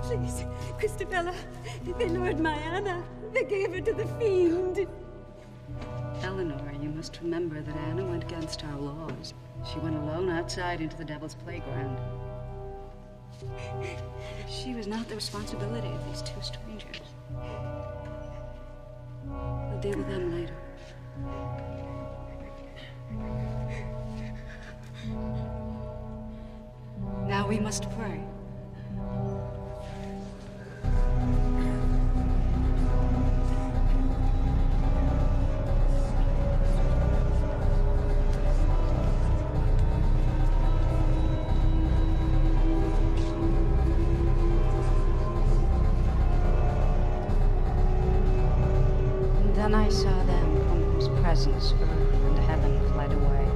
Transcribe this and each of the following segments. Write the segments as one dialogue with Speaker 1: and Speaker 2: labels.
Speaker 1: Please, Christabella, they lured my Anna. They gave her to the fiend.
Speaker 2: Eleanor, you must remember that Anna went against our laws. She went alone outside into the devil's playground. She was not the responsibility of these two strangers. We'll deal with them later. Now we must pray. Then I saw them from whose presence earth and heaven fled away,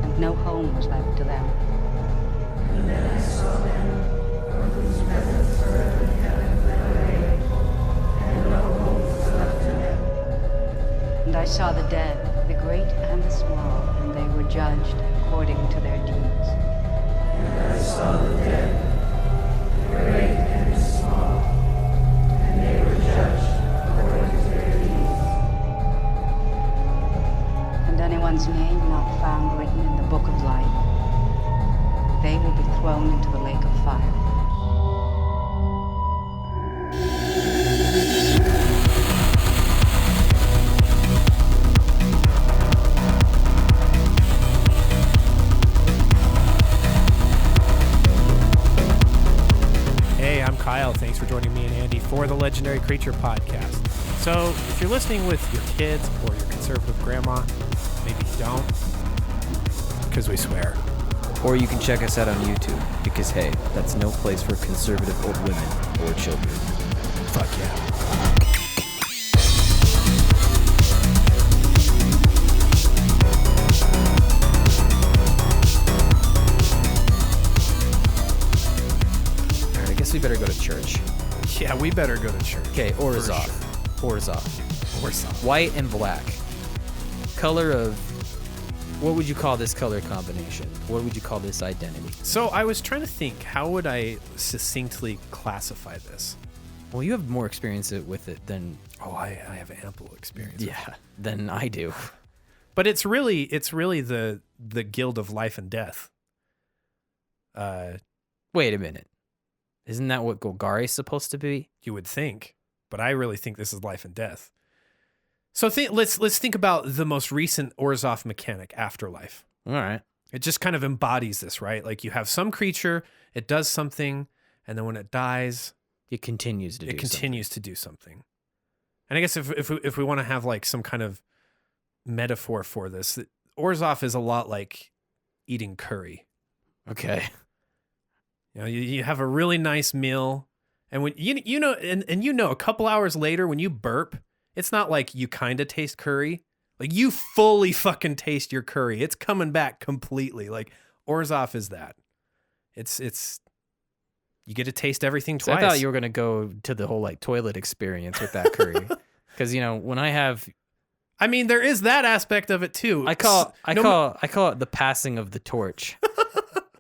Speaker 2: and no home was left to them.
Speaker 3: And then I saw them from whose presence earth and heaven fled away, and no home was left to them.
Speaker 2: And I saw the dead, the great and the small, and they were judged according to their deeds.
Speaker 3: And I saw the dead, the great and the small, and they were judged according to their deeds.
Speaker 2: And anyone's name not found written in the book of life, they will be thrown into the lake of fire.
Speaker 4: Hey, I'm Kyle. Thanks for joining me and Andy for the Legendary Creature Podcast. So, if you're listening with your kids or your conservative grandma, maybe you don't, because we swear.
Speaker 5: Or you can check us out on YouTube, because hey, that's no place for conservative old women or children.
Speaker 4: Fuck yeah.
Speaker 5: Alright, I guess we better go to church.
Speaker 4: Yeah, we better go to church.
Speaker 5: Okay, Orzhov.
Speaker 4: Sure.
Speaker 5: Orzhov. White and black. Color of... What would you call this color combination? What would you call this identity?
Speaker 4: So I was trying to think, how would I succinctly classify this?
Speaker 5: Well, you have more experience with it than...
Speaker 4: Oh, I have ample experience.
Speaker 5: Yeah, than I do.
Speaker 4: But it's really the guild of life and death.
Speaker 5: Wait a minute. Isn't that what Golgari is supposed to be?
Speaker 4: You would think, but I really think this is life and death. So let's think about the most recent Orzhov mechanic, Afterlife.
Speaker 5: All right.
Speaker 4: It just kind of embodies this, right? Like you have some creature, it does something, and then when it dies,
Speaker 5: it continues to do
Speaker 4: something. And I guess if we want to have like some kind of metaphor for this, Orzhov is a lot like eating curry.
Speaker 5: Okay.
Speaker 4: You know, you have a really nice meal, and when you know a couple hours later when you burp, it's not like you kind of taste curry. Like you fully fucking taste your curry. It's coming back completely. Like Orzhov is that. It's you get to taste everything twice.
Speaker 5: I thought you were going to go to the whole like toilet experience with that curry. Cuz you know, when I mean
Speaker 4: there is that aspect of it too.
Speaker 5: I call it the passing of the torch.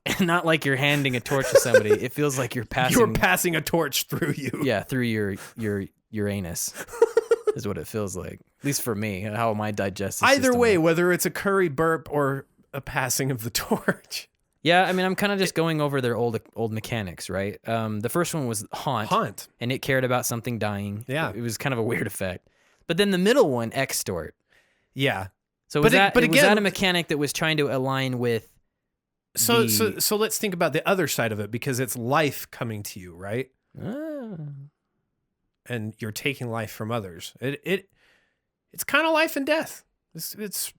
Speaker 5: And not like you're handing a torch to somebody. It feels like you're passing
Speaker 4: a torch through you.
Speaker 5: Yeah, through your anus. Is what it feels like. At least for me, how my digestive
Speaker 4: Either
Speaker 5: system
Speaker 4: way,
Speaker 5: works.
Speaker 4: whether it's a curry burp or a passing of the torch.
Speaker 5: Yeah, I mean, I'm kind of just going over their old mechanics, right? The first one was Haunt. And it cared about something dying.
Speaker 4: Yeah.
Speaker 5: It was kind of a weird effect. But then the middle one, Extort.
Speaker 4: Yeah.
Speaker 5: So was that a mechanic that was trying to align with
Speaker 4: So let's think about the other side of it, because it's life coming to you, right? And you're taking life from others. It's kind of life and death. It's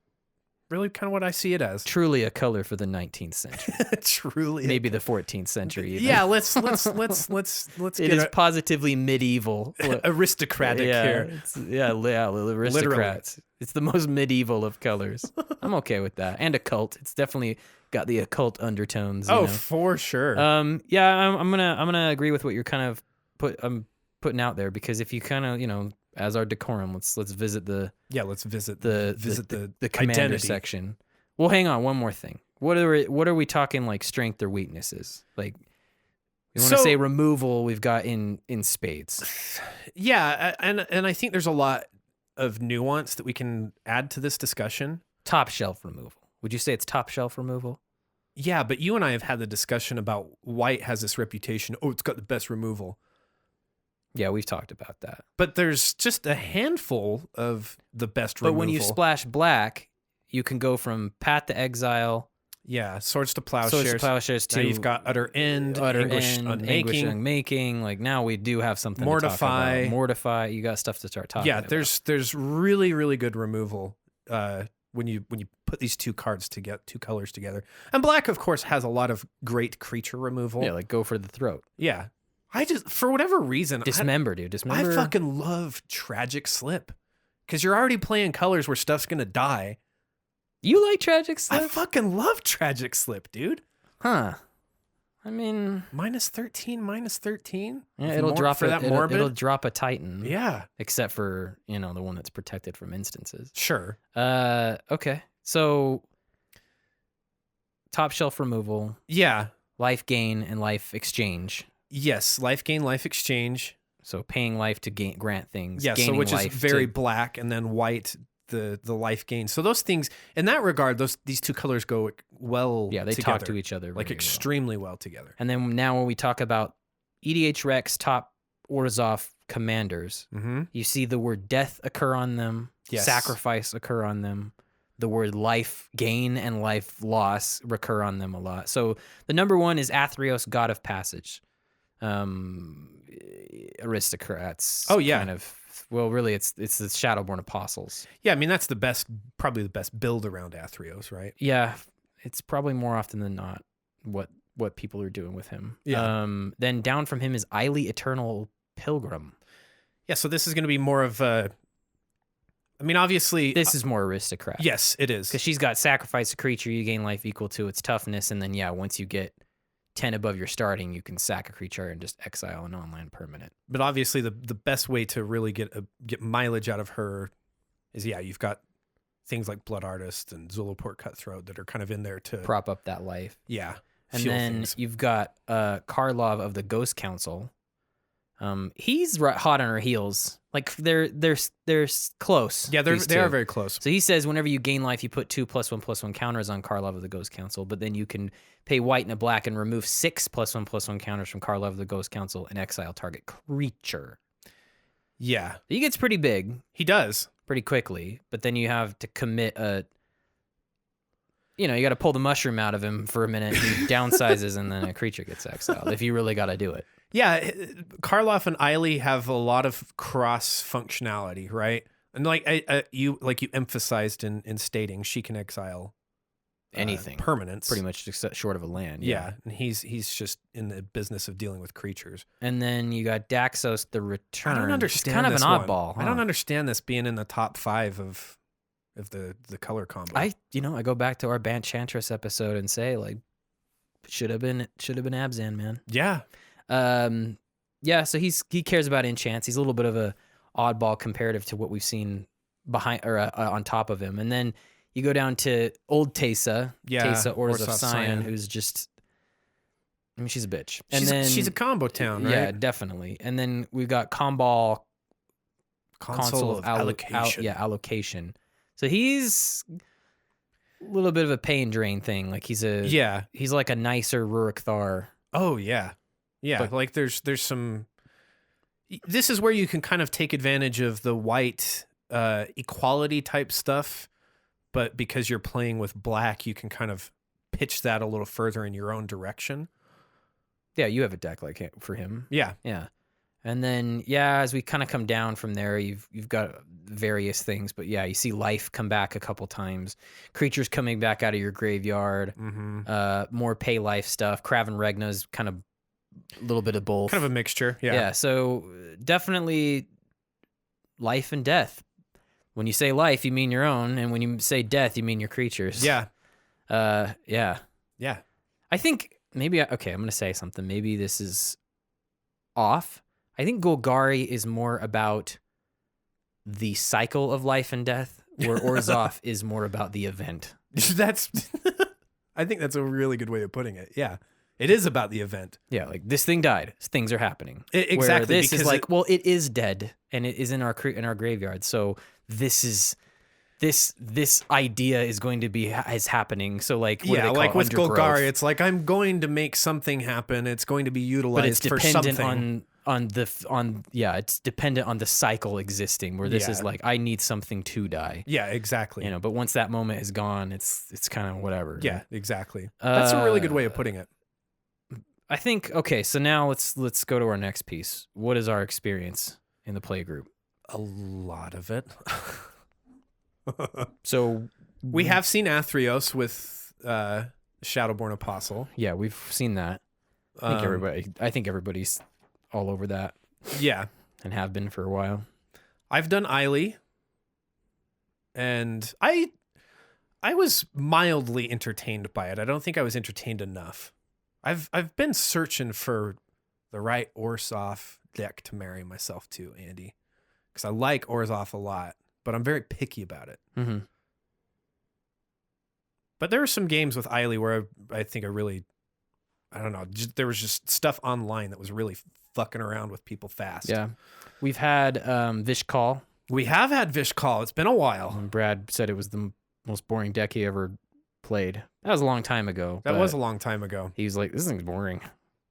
Speaker 4: really kind of what I see it as.
Speaker 5: Truly a color for the 19th century.
Speaker 4: Truly,
Speaker 5: maybe the 14th century. Even.
Speaker 4: Yeah, let's get
Speaker 5: it is positively medieval,
Speaker 4: aristocratic here.
Speaker 5: Aristocrats. Literally. It's the most medieval of colors. I'm okay with that, and occult. It's definitely got the occult undertones. You know?
Speaker 4: For sure.
Speaker 5: I'm gonna agree with what you're kind of putting out there, because if you kind of as our decorum, let's visit the commander
Speaker 4: identity
Speaker 5: section. Well, hang on, one more thing. What are we talking like strength or weaknesses? Like You want to say removal, we've got in spades.
Speaker 4: Yeah, and I think there's a lot of nuance that we can add to this discussion.
Speaker 5: Top shelf removal. Would you say it's top shelf removal?
Speaker 4: Yeah, but you and I have had the discussion about white has this reputation. Oh, it's got the best removal.
Speaker 5: Yeah, we've talked about that.
Speaker 4: But there's just a handful of the best removal.
Speaker 5: But when you splash black, you can go from Path to Exile.
Speaker 4: Yeah, Swords to Plowshares.
Speaker 5: Swords to Plowshares to
Speaker 4: now you've got Utter End, Anguish
Speaker 5: Unmaking. Like now we do have something
Speaker 4: Mortify.
Speaker 5: to talk about. Mortify. You got stuff to start talking about.
Speaker 4: Yeah, there's really, really good removal when you put these two colors together. And black, of course, has a lot of great creature removal.
Speaker 5: Yeah, like go for the throat.
Speaker 4: Yeah. I just, for whatever reason,
Speaker 5: Dismember, dude. Dismember.
Speaker 4: I fucking love Tragic Slip. Because you're already playing colors where stuff's going to die.
Speaker 5: You like Tragic Slip?
Speaker 4: I fucking love Tragic Slip, dude.
Speaker 5: Huh. I mean...
Speaker 4: -13.
Speaker 5: Yeah, it'll drop
Speaker 4: for that morbid.
Speaker 5: It'll drop a Titan.
Speaker 4: Yeah.
Speaker 5: Except for, the one that's protected from instances.
Speaker 4: Sure.
Speaker 5: Okay. So, top shelf removal.
Speaker 4: Yeah.
Speaker 5: Life gain and life exchange.
Speaker 4: Yes, life gain, life exchange.
Speaker 5: So paying life to grant things.
Speaker 4: Yeah, so which is very black, and then white, the life gain. So those things, in that regard, these two colors go well together.
Speaker 5: Yeah, they talk to each other.
Speaker 4: Like extremely well together.
Speaker 5: And then now when we talk about EDH Rex top Orzhov commanders, you see the word death occur on them, sacrifice occur on them. The word life gain and life loss recur on them a lot. So the number one is Athreos, God of Passage. Aristocrats.
Speaker 4: Oh yeah.
Speaker 5: Kind of. Well, really, it's the Shadowborn Apostles.
Speaker 4: Yeah, I mean that's probably the best build around Athreos, right?
Speaker 5: Yeah, it's probably more often than not what people are doing with him.
Speaker 4: Yeah.
Speaker 5: Then down from him is Eily Eternal Pilgrim.
Speaker 4: Yeah, so this is going to be more of a. I mean, obviously,
Speaker 5: this is more aristocrat.
Speaker 4: Yes, it is,
Speaker 5: because she's got sacrifice a creature, you gain life equal to its toughness, and then once you get 10 above your starting, you can sack a creature and just exile an online permanent.
Speaker 4: But obviously the best way to really get mileage out of her is, you've got things like Blood Artist and Zulaport Cutthroat that are kind of in there to
Speaker 5: prop up that life.
Speaker 4: Yeah.
Speaker 5: And then you've got Karlov of the Ghost Council. He's hot on her heels. Like they're close.
Speaker 4: Yeah, they are very close.
Speaker 5: So he says whenever you gain life, you put 2+1/+1 counters on Karlov of the Ghost Council, but then you can pay white and a black and remove 6 +1/+1 counters from Karlov of the Ghost Council and exile target creature.
Speaker 4: Yeah.
Speaker 5: He gets pretty big.
Speaker 4: He does.
Speaker 5: Pretty quickly, but then you have to commit you got to pull the mushroom out of him for a minute. He downsizes and then a creature gets exiled if you really got to do it.
Speaker 4: Yeah, Karlov and Eily have a lot of cross functionality, right? And like you emphasized in stating, she can exile
Speaker 5: anything,
Speaker 4: permanents,
Speaker 5: pretty much just short of a land.
Speaker 4: Yeah, and he's just in the business of dealing with creatures.
Speaker 5: And then you got Daxos the Return.
Speaker 4: I don't understand.
Speaker 5: It's kind of an oddball.
Speaker 4: I don't understand this being in the top 5 of the color combo.
Speaker 5: I go back to our Banchantress episode and say should have been Abzan, man.
Speaker 4: Yeah.
Speaker 5: So he cares about enchants. He's a little bit of a oddball comparative to what we've seen behind or on top of him. And then you go down to old Teysa, Teysa Orzhov Syndicate, who's just, she's a bitch. And
Speaker 4: she's a combo town, right?
Speaker 5: Yeah, definitely. And then we've got Console of Allocation. Allocation. So he's a little bit of a pain drain thing. Like he's like a nicer Rurik Thar.
Speaker 4: Oh yeah. Yeah, but like there's some. This is where you can kind of take advantage of the white equality type stuff, but because you're playing with black, you can kind of pitch that a little further in your own direction.
Speaker 5: Yeah, you have a deck like it for him.
Speaker 4: Yeah,
Speaker 5: yeah, and then as we kind of come down from there, you've got various things, but you see life come back a couple times, creatures coming back out of your graveyard, more pay life stuff. Krav Regna's kind of. A little bit of both.
Speaker 4: Kind of a mixture, yeah.
Speaker 5: Yeah, so definitely life and death. When you say life, you mean your own, and when you say death, you mean your creatures.
Speaker 4: Yeah.
Speaker 5: Yeah.
Speaker 4: I
Speaker 5: think maybe, I'm going to say something. Maybe this is off. I think Golgari is more about the cycle of life and death, where Orzhov is more about the event.
Speaker 4: I think that's a really good way of putting it, yeah. It is about the event.
Speaker 5: Yeah, like this thing died. Things are happening.
Speaker 4: Exactly.
Speaker 5: Where this
Speaker 4: because
Speaker 5: is like, well, it is dead and it is in our graveyard. So this idea is going to be is happening. So like, what do they call
Speaker 4: like
Speaker 5: it?
Speaker 4: with
Speaker 5: Undergrowth.
Speaker 4: Golgari, it's like I'm going to make something happen. It's going to be utilized
Speaker 5: but it's
Speaker 4: for
Speaker 5: dependent
Speaker 4: something.
Speaker 5: it's dependent on the cycle existing. Where this is like, I need something to die.
Speaker 4: Yeah, exactly.
Speaker 5: You know, but once that moment is gone, it's kind of whatever.
Speaker 4: Yeah, exactly. That's a really good way of putting it.
Speaker 5: I think. Okay, so now let's go to our next piece. What is our experience in the play group?
Speaker 4: A lot of it.
Speaker 5: So
Speaker 4: we have seen Athreos with Shadowborn Apostle.
Speaker 5: Yeah, we've seen that. I think everybody's all over that.
Speaker 4: Yeah,
Speaker 5: and have been for a while.
Speaker 4: I've done Eiley, and I was mildly entertained by it. I don't think I was entertained enough. I've been searching for the right Orzhov deck to marry myself to, Andy, because I like Orzhov a lot, but I'm very picky about it.
Speaker 5: Mm-hmm.
Speaker 4: But there are some games with Eiley where I think I don't know, there was just stuff online that was really fucking around with people fast.
Speaker 5: Yeah. We've had Vishkal.
Speaker 4: We have had Vishkal. It's been a while.
Speaker 5: And Brad said it was the most boring deck he ever played. That was a long time ago.
Speaker 4: That was a long time ago.
Speaker 5: He was like, this thing's boring.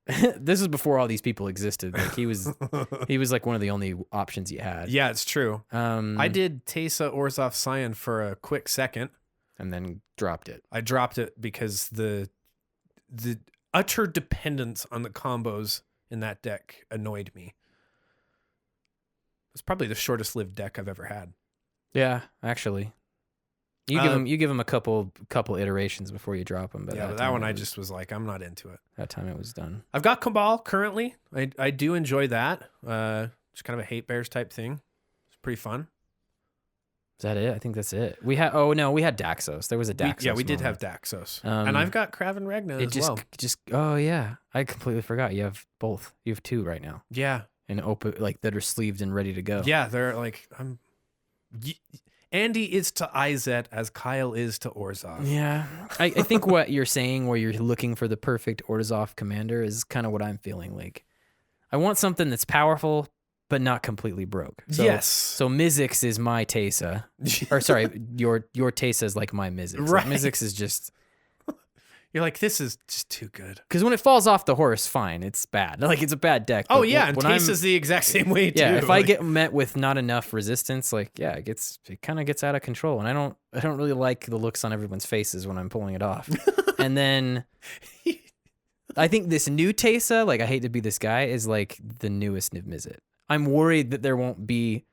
Speaker 5: This is before all these people existed. Like he was like one of the only options you had.
Speaker 4: Yeah, it's true. I did Teysa Orzhov Scion for a quick second.
Speaker 5: And then dropped it.
Speaker 4: I dropped it because the utter dependence on the combos in that deck annoyed me. It's probably the shortest lived deck I've ever had.
Speaker 5: Yeah, actually. You give him a couple iterations before you drop him. But
Speaker 4: yeah, that one I just was like, I'm not into it.
Speaker 5: That time it was done.
Speaker 4: I've got Cabal currently. I do enjoy that. Just kind of a hate bears type thing. It's pretty fun.
Speaker 5: Is that it? I think that's it. We had Daxos. There was a Daxos.
Speaker 4: We did have Daxos. And I've got Krav Regna as well.
Speaker 5: Oh yeah. I completely forgot. You have both. You have two right now.
Speaker 4: Yeah.
Speaker 5: And open like that are sleeved and ready to go.
Speaker 4: Yeah, they're like Andy is to Izet as Kyle is to Orzhov.
Speaker 5: Yeah. I think what you're saying where you're looking for the perfect Orzhov commander is kind of what I'm feeling like. I want something that's powerful but not completely broke. So,
Speaker 4: yes.
Speaker 5: So Mizzix is my Teysa. Or sorry, your Teysa is like my Mizzix.
Speaker 4: Right.
Speaker 5: Like, Mizzix is just...
Speaker 4: You're like, this is just too good.
Speaker 5: Because when it falls off the horse, fine, it's bad. Like, it's a bad deck.
Speaker 4: Oh, yeah, and Teysa's the exact same way, too.
Speaker 5: Yeah, if I get met with not enough resistance, like, yeah, it kind of gets out of control. And I don't really like the looks on everyone's faces when I'm pulling it off. And then... I think this new Teysa, like, I hate to be this guy, is like the newest Niv Mizzet. I'm worried that there won't be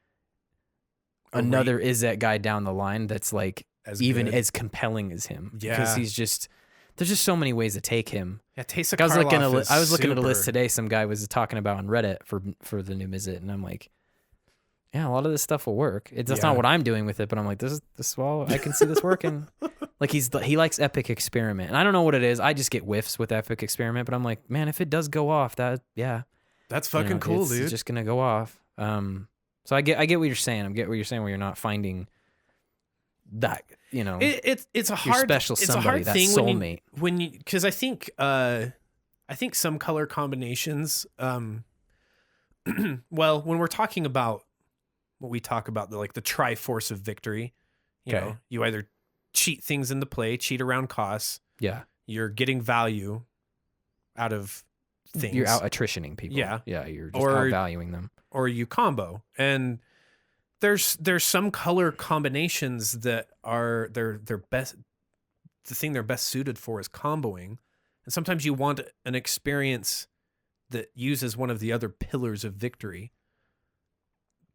Speaker 5: another Izzet guy down the line that's like as compelling as him.
Speaker 4: Yeah.
Speaker 5: Because there's just so many ways to take him.
Speaker 4: Yeah, Teysa
Speaker 5: Karlov I was looking at a list today some guy was talking about on Reddit for the new Mizzet, and I'm like, yeah, a lot of this stuff will work. That's not what I'm doing with it, but I'm like, this well, I can see this working. Like he likes Epic Experiment. And I don't know what it is. I just get whiffs with Epic Experiment, but I'm like, man, if it does go off,
Speaker 4: that's fucking cool, dude.
Speaker 5: It's just gonna go off. So I get what you're saying. I get what you're saying where you're not finding that,
Speaker 4: it's a hard
Speaker 5: special somebody,
Speaker 4: it's a hard thing
Speaker 5: soulmate.
Speaker 4: when you because I think some color combinations well, when we're talking about what we talk about, the Triforce of Victory, you know, you either cheat things into play, cheat around costs.
Speaker 5: Yeah.
Speaker 4: You're getting value out of things.
Speaker 5: You're out attritioning people.
Speaker 4: Yeah.
Speaker 5: Yeah, you're just outvaluing them.
Speaker 4: Or you combo. And there's some color combinations that are their best, the thing they're best suited for is comboing. And sometimes you want an experience that uses one of the other pillars of victory,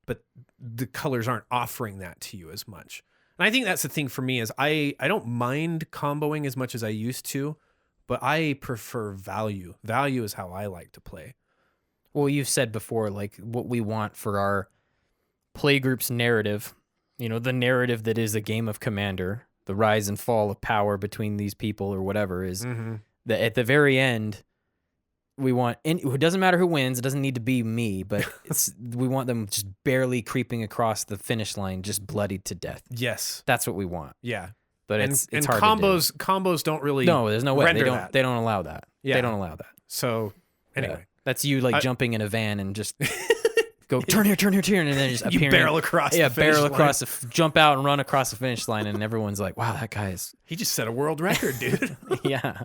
Speaker 4: but the colors aren't offering that to you as much. And I think that's the thing for me is I don't mind comboing as much as I used to, but I prefer value. Value is how I like to play.
Speaker 5: Well, you've said before, like what we want for our playgroup's narrative, the narrative that is a game of Commander, the rise and fall of power between these people or whatever is that at the very end, we want, and it doesn't matter who wins. It doesn't need to be me, but we want them just barely creeping across the finish line, just bloodied to death.
Speaker 4: Yes.
Speaker 5: That's what we want.
Speaker 4: Yeah.
Speaker 5: But
Speaker 4: and
Speaker 5: it's hard to do.
Speaker 4: Combos don't really
Speaker 5: No, there's no way.
Speaker 4: render
Speaker 5: They don't
Speaker 4: that.
Speaker 5: they don't allow that.
Speaker 4: Yeah.
Speaker 5: They don't allow that.
Speaker 4: So anyway,
Speaker 5: Yeah. That's you like jumping in a van and just go turn here, and then just
Speaker 4: you
Speaker 5: appearing.
Speaker 4: barrel across.
Speaker 5: Yeah,
Speaker 4: the finish
Speaker 5: barrel
Speaker 4: line.
Speaker 5: across, jump out and run across the finish line, and everyone's like, "Wow, that guy is."
Speaker 4: He just set a world record, dude.
Speaker 5: Yeah.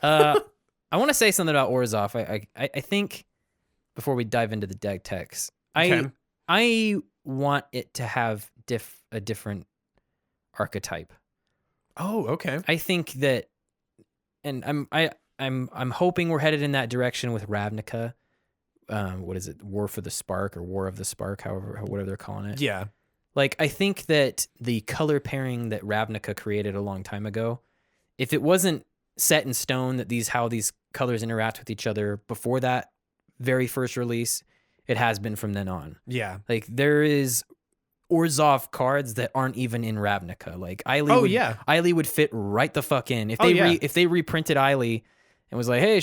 Speaker 5: I want to say something about Orzhov. I think before we dive into the deck text,
Speaker 4: Okay.
Speaker 5: I want it to have a different archetype.
Speaker 4: Oh, okay.
Speaker 5: I think that, and I'm hoping we're headed in that direction with Ravnica. What is it? War for the Spark or War of the Spark, whatever they're calling it.
Speaker 4: Yeah.
Speaker 5: Like, I think that the color pairing that Ravnica created a long time ago, if it wasn't set in stone that how these colors interact with each other before that very first release, it has been from then on.
Speaker 4: Yeah.
Speaker 5: Like, there is Orzhov cards that aren't even in Ravnica. Like, Eiley would fit right the fuck in. If they reprinted Eiley and was like, hey,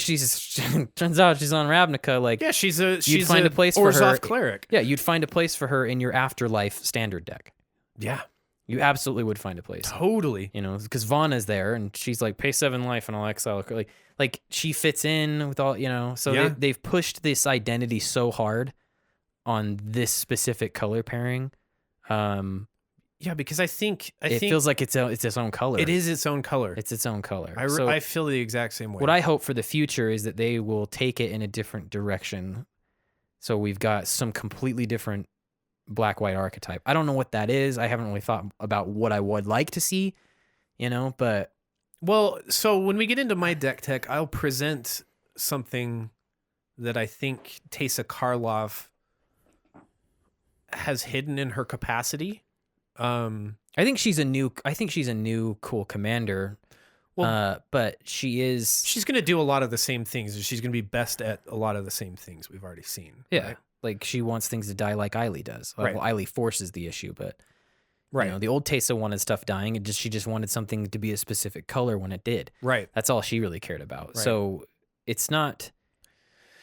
Speaker 5: turns out she's on Ravnica, like,
Speaker 4: Yeah, she's
Speaker 5: you'd find a place for her.
Speaker 4: Orzhov cleric.
Speaker 5: Yeah, you'd find a place for her in your Afterlife standard deck.
Speaker 4: Yeah.
Speaker 5: You absolutely would find a place.
Speaker 4: Totally.
Speaker 5: You know, because Vanna's there and she's like, pay 7 life and I'll exile. Like she fits in with all, you know. So
Speaker 4: Yeah.
Speaker 5: they've pushed this identity so hard on this specific color pairing.
Speaker 4: Yeah, because I think
Speaker 5: It feels like it's its own color.
Speaker 4: it is its own color.
Speaker 5: It's its own color.
Speaker 4: I feel the exact same way.
Speaker 5: What I hope for the future is that they will take it in a different direction. So we've got some completely different black-white archetype. I don't know what that is. I haven't really thought about what I would like to see, you know, but...
Speaker 4: Well, so when we get into my deck tech, I'll present something that I think Teysa Karlov has hidden in her capacity.
Speaker 5: I think she's a new cool commander. But she's
Speaker 4: going to do a lot of the same things. She's going to be best at a lot of the same things we've already seen.
Speaker 5: Yeah.
Speaker 4: Right?
Speaker 5: Like she wants things to die like Eiley does.
Speaker 4: Right.
Speaker 5: Well, Eiley forces the issue, but
Speaker 4: Right.
Speaker 5: you know, the old Teysa wanted stuff dying. She just wanted something to be a specific color when it did.
Speaker 4: Right.
Speaker 5: That's all she really cared about.
Speaker 4: Right.
Speaker 5: So it's not.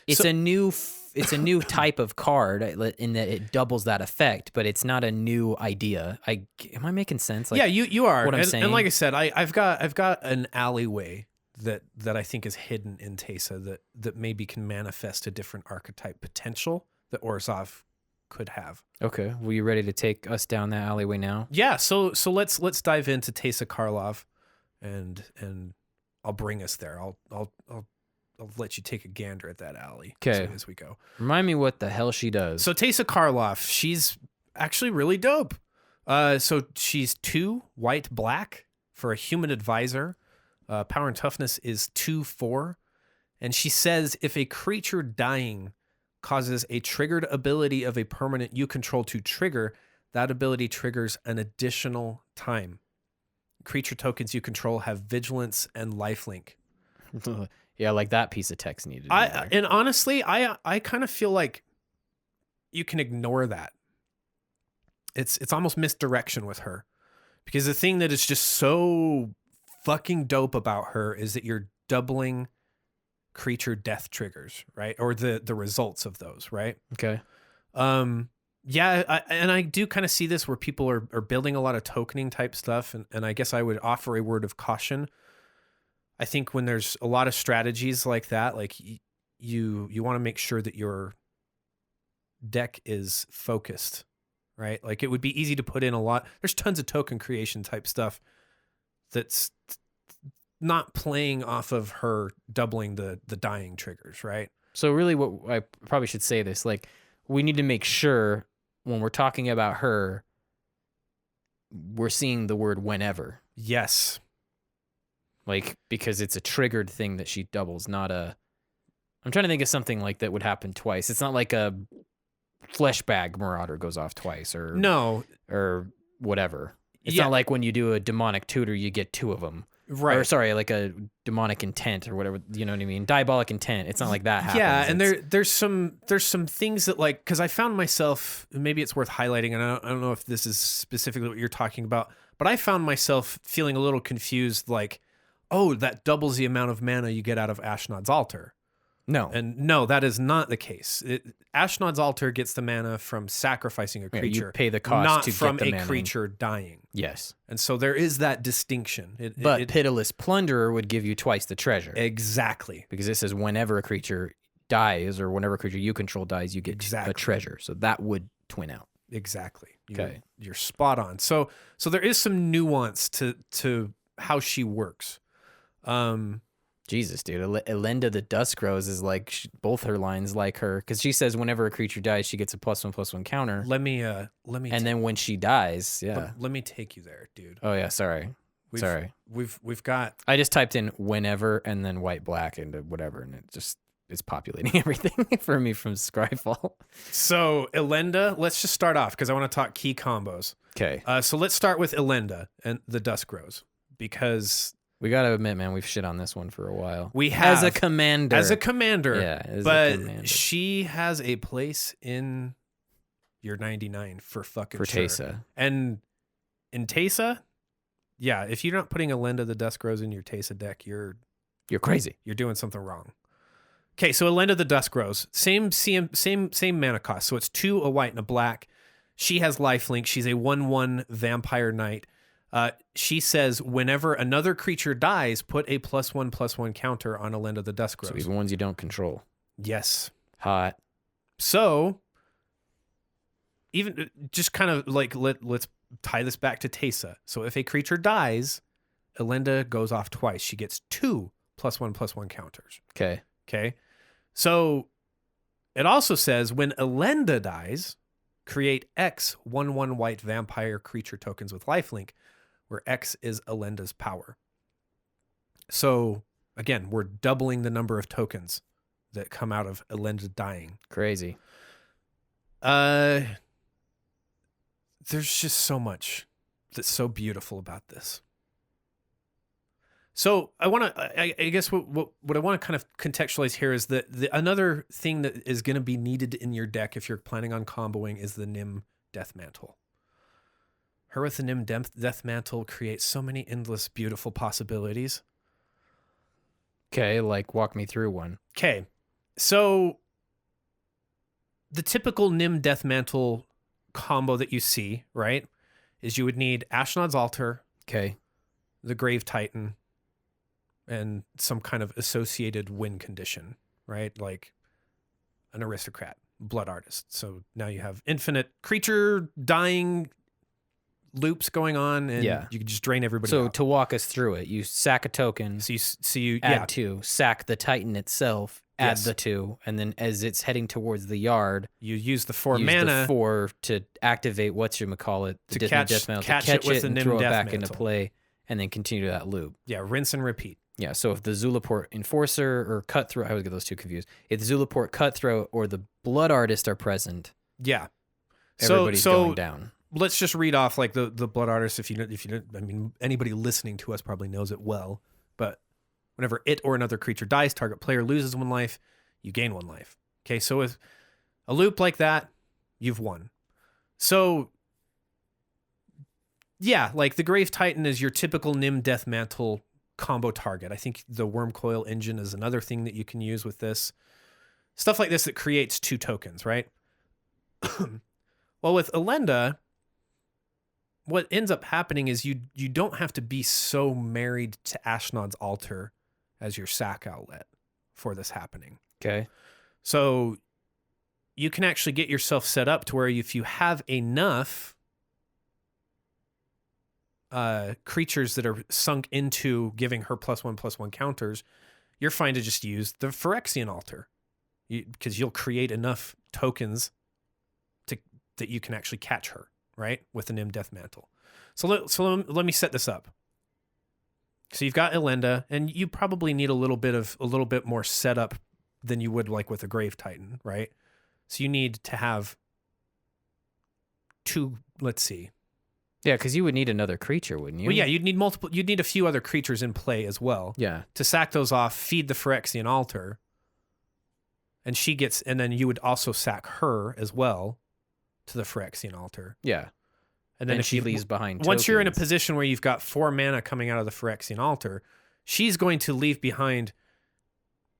Speaker 5: It's a new type of card in that it doubles that effect, but it's not a new idea. Am I making sense? Like,
Speaker 4: yeah, you are.
Speaker 5: What I'm
Speaker 4: and,
Speaker 5: saying.
Speaker 4: And like I said, I've got an alleyway that I think is hidden in Teysa that maybe can manifest a different archetype potential that Orzhov could have.
Speaker 5: Okay. Were you ready to take us down that alleyway now?
Speaker 4: Yeah. So let's dive into Teysa Karlov, and I'll bring us there. I'll let you take a gander at that alley as we go.
Speaker 5: Remind me what the hell she does.
Speaker 4: So Teysa Karlov, she's actually really dope. So she's 2 white black for a human advisor. Power and toughness is 2/4. And she says if a creature dying causes a triggered ability of a permanent you control to trigger, that ability triggers an additional time. Creature tokens you control have vigilance and lifelink.
Speaker 5: Yeah, like that piece of text needed.
Speaker 4: And honestly, I kind of feel like you can ignore that. It's almost misdirection with her, because the thing that is just so fucking dope about her is that you're doubling creature death triggers, right? Or the results of those, right?
Speaker 5: Okay.
Speaker 4: Yeah, I do kind of see this where people are building a lot of tokening type stuff, and I guess I would offer a word of caution. I think when there's a lot of strategies like that, like you want to make sure that your deck is focused, right? Like it would be easy to put in a lot. There's tons of token creation type stuff that's not playing off of her doubling the dying triggers, right?
Speaker 5: So really what I probably should say this, like we need to make sure when we're talking about her, we're seeing the word whenever.
Speaker 4: Yes.
Speaker 5: Like, because it's a triggered thing that she doubles, not a... I'm trying to think of something like that would happen twice. It's not like a flesh bag marauder goes off twice or...
Speaker 4: No.
Speaker 5: Or whatever. It's
Speaker 4: Yeah.
Speaker 5: not like when you do a demonic tutor, you get 2 of them.
Speaker 4: Right.
Speaker 5: Or sorry, like a demonic intent or whatever, you know what I mean? Diabolic intent. It's not like that happens.
Speaker 4: Yeah, and there's some things that, like, because I found myself, maybe it's worth highlighting, and I don't know if this is specifically what you're talking about, but I found myself feeling a little confused, like, oh, that doubles the amount of mana you get out of Ashnod's Altar.
Speaker 5: No.
Speaker 4: And no, that is not the case. Ashnod's altar gets the mana from sacrificing a creature.
Speaker 5: You pay the cost
Speaker 4: not
Speaker 5: to
Speaker 4: from
Speaker 5: get the
Speaker 4: a
Speaker 5: mana.
Speaker 4: creature dying.
Speaker 5: Yes.
Speaker 4: And so there is that distinction.
Speaker 5: But Pitiless Plunderer would give you twice the treasure.
Speaker 4: Exactly.
Speaker 5: Because it says whenever a creature dies or whenever a creature you control dies, you get a treasure. So that would twin out.
Speaker 4: Exactly.
Speaker 5: Okay.
Speaker 4: You're spot on. So there is some nuance to how she works.
Speaker 5: Jesus, dude. Elenda the Dusk Rose is like both her lines like her because she says whenever a creature dies, she gets a +1/+1 counter.
Speaker 4: Let me.
Speaker 5: And then when she dies, yeah.
Speaker 4: Let me take you there, dude.
Speaker 5: Oh yeah, sorry.
Speaker 4: We've got.
Speaker 5: I just typed in whenever and then white black into whatever, and it's populating everything for me from Scryfall.
Speaker 4: So Elenda, let's just start off because I want to talk key combos.
Speaker 5: Okay.
Speaker 4: So let's start with Elenda and the Dusk Rose because.
Speaker 5: We got to admit, man, we've shit on this one for a while.
Speaker 4: We have.
Speaker 5: As a commander.
Speaker 4: Yeah, but she has a place in your 99 for fucking
Speaker 5: for
Speaker 4: sure.
Speaker 5: Teysa.
Speaker 4: And in Teysa, yeah, if you're not putting Elenda the Dusk Rose in your Teysa deck, you're
Speaker 5: crazy.
Speaker 4: You're doing something wrong. Okay, so Elenda the Dusk Rose, same mana cost. So it's 2, a white, and a black. She has lifelink. She's a 1/1 vampire knight. She says whenever another creature dies, put a +1/+1 counter on Elenda the Dusk Rose.
Speaker 5: So even ones you don't control.
Speaker 4: Yes.
Speaker 5: Hot.
Speaker 4: So even just kind of like let's tie this back to Teysa. So if a creature dies, Elenda goes off twice. She gets 2 +1/+1 counters. Okay. So it also says when Elenda dies, create X 1/1 white vampire creature tokens with lifelink, where X is Elenda's power. So again, we're doubling the number of tokens that come out of Elenda dying.
Speaker 5: Crazy.
Speaker 4: There's just so much that's so beautiful about this. So I guess what I want to kind of contextualize here is that another thing that is going to be needed in your deck if you're planning on comboing is the Nim Death Mantle. Her with the Nim Death Mantle creates so many endless, beautiful possibilities.
Speaker 5: Okay, like walk me through one.
Speaker 4: Okay, so the typical Nim Death Mantle combo that you see, right, is you would need Ashnod's Altar,
Speaker 5: okay,
Speaker 4: the Grave Titan, and some kind of associated win condition, right? Like an aristocrat, blood artist. So now you have infinite creature dying loops going on, and you can just drain everybody out.
Speaker 5: To walk us through it, you sack a token,
Speaker 4: so you
Speaker 5: add 2, sack the Titan itself, add the 2, and then as it's heading towards the yard,
Speaker 4: you use the 4 mana,
Speaker 5: the 4 to activate whatchamacallit,
Speaker 4: to catch it with the
Speaker 5: and
Speaker 4: Nim
Speaker 5: throw it
Speaker 4: Death
Speaker 5: back
Speaker 4: Mantle.
Speaker 5: into play, and then continue that loop.
Speaker 4: Yeah, rinse and repeat.
Speaker 5: Yeah, so if the Zulaport Enforcer or Cutthroat, I always get those two confused. If the Zulaport Cutthroat or the Blood Artist are present, everybody's going down.
Speaker 4: Let's just read off like the Blood Artist. If you I mean, anybody listening to us probably knows it well. But whenever it or another creature dies, target player loses 1 life, you gain 1 life. Okay, so with a loop like that, you've won. So yeah, like the Grave Titan is your typical Nim Death Mantle combo target. I think the Worm Coil Engine is another thing that you can use with this. Stuff like this that creates 2 tokens, right? Well, with Elenda, what ends up happening is you don't have to be so married to Ashnod's Altar as your sack outlet for this happening.
Speaker 5: Okay.
Speaker 4: So you can actually get yourself set up to where if you have enough creatures that are sunk into giving her +1/+1 counters, you're fine to just use the Phyrexian Altar because you'll create enough tokens that you can actually catch her, right, with the Nim Death Mantle. So let me set this up. So you've got Elenda, and you probably need a little bit more setup than you would like with a Grave Titan, right? So you need to have 2. Let's see.
Speaker 5: Yeah, because you would need another creature, wouldn't you?
Speaker 4: Well, yeah, you'd need multiple. You'd need a few other creatures in play as well.
Speaker 5: Yeah.
Speaker 4: To sack those off, feed the Phyrexian Altar, and then you would also sack her as well to the Phyrexian Altar.
Speaker 5: Yeah.
Speaker 4: And then if
Speaker 5: she leaves behind
Speaker 4: once
Speaker 5: tokens.
Speaker 4: You're in a position where you've got 4 mana coming out of the Phyrexian Altar, she's going to leave behind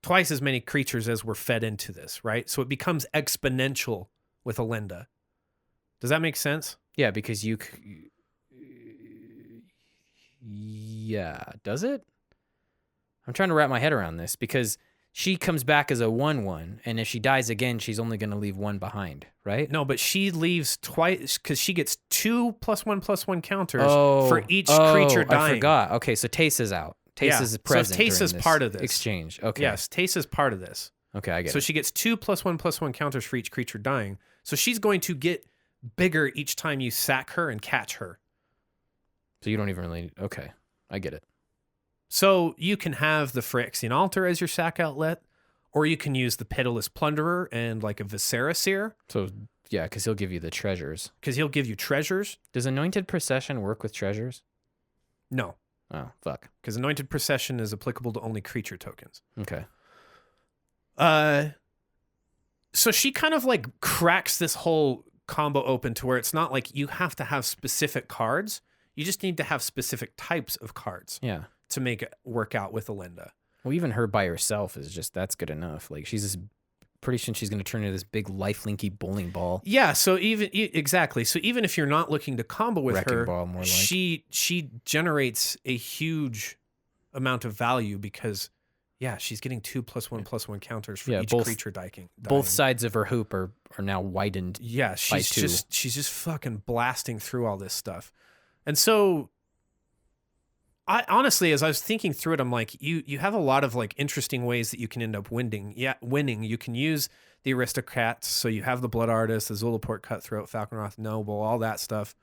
Speaker 4: twice as many creatures as were fed into this, right? So it becomes exponential with Elenda. Does that make sense?
Speaker 5: Yeah, because yeah, does it? I'm trying to wrap my head around this because she comes back as a 1/1, and if she dies again, she's only going to leave 1 behind, right?
Speaker 4: No, but she leaves twice because she gets 2 +1/+1 counters for each creature dying.
Speaker 5: I forgot. Okay, so Teysa's out. Teysa's present.
Speaker 4: So Teysa's part of this
Speaker 5: exchange. Okay.
Speaker 4: Yes, Teysa's part of this.
Speaker 5: Okay, I get it.
Speaker 4: So she gets 2 +1/+1 counters for each creature dying. So she's going to get bigger each time you sack her and catch her.
Speaker 5: So you don't even really... Okay, I get it.
Speaker 4: So you can have the Phyrexian Altar as your sack outlet, or you can use the Pitiless Plunderer and like a Viscera Seer.
Speaker 5: So, yeah, because he'll give you the treasures.
Speaker 4: Because he'll give you treasures.
Speaker 5: Does Anointed Procession work with treasures?
Speaker 4: No.
Speaker 5: Oh, fuck.
Speaker 4: Because Anointed Procession is applicable to only creature tokens.
Speaker 5: Okay.
Speaker 4: So she kind of like cracks this whole combo open to where it's not like you have to have specific cards. You just need to have specific types of cards.
Speaker 5: Yeah.
Speaker 4: To make it work out with Elenda.
Speaker 5: Well, even her by herself is just, that's good enough. Like, she's this, pretty soon she's going to turn into this big lifelinky bowling ball.
Speaker 4: Yeah, so exactly. So even if you're not looking to combo with
Speaker 5: Wrecking
Speaker 4: her,
Speaker 5: ball, more like.
Speaker 4: she generates a huge amount of value because, yeah, she's getting 2 +1/+1 counters for each creature dying.
Speaker 5: Both sides of her hoop are now widened.
Speaker 4: Yeah, she's just fucking blasting through all this stuff. And so... I honestly, as I was thinking through it, I'm like, you have a lot of like interesting ways that you can end up winning. Yeah, winning. You can use the aristocrats, so you have the Blood Artist, the Zulaport Cutthroat, Falconroth Noble, all that stuff.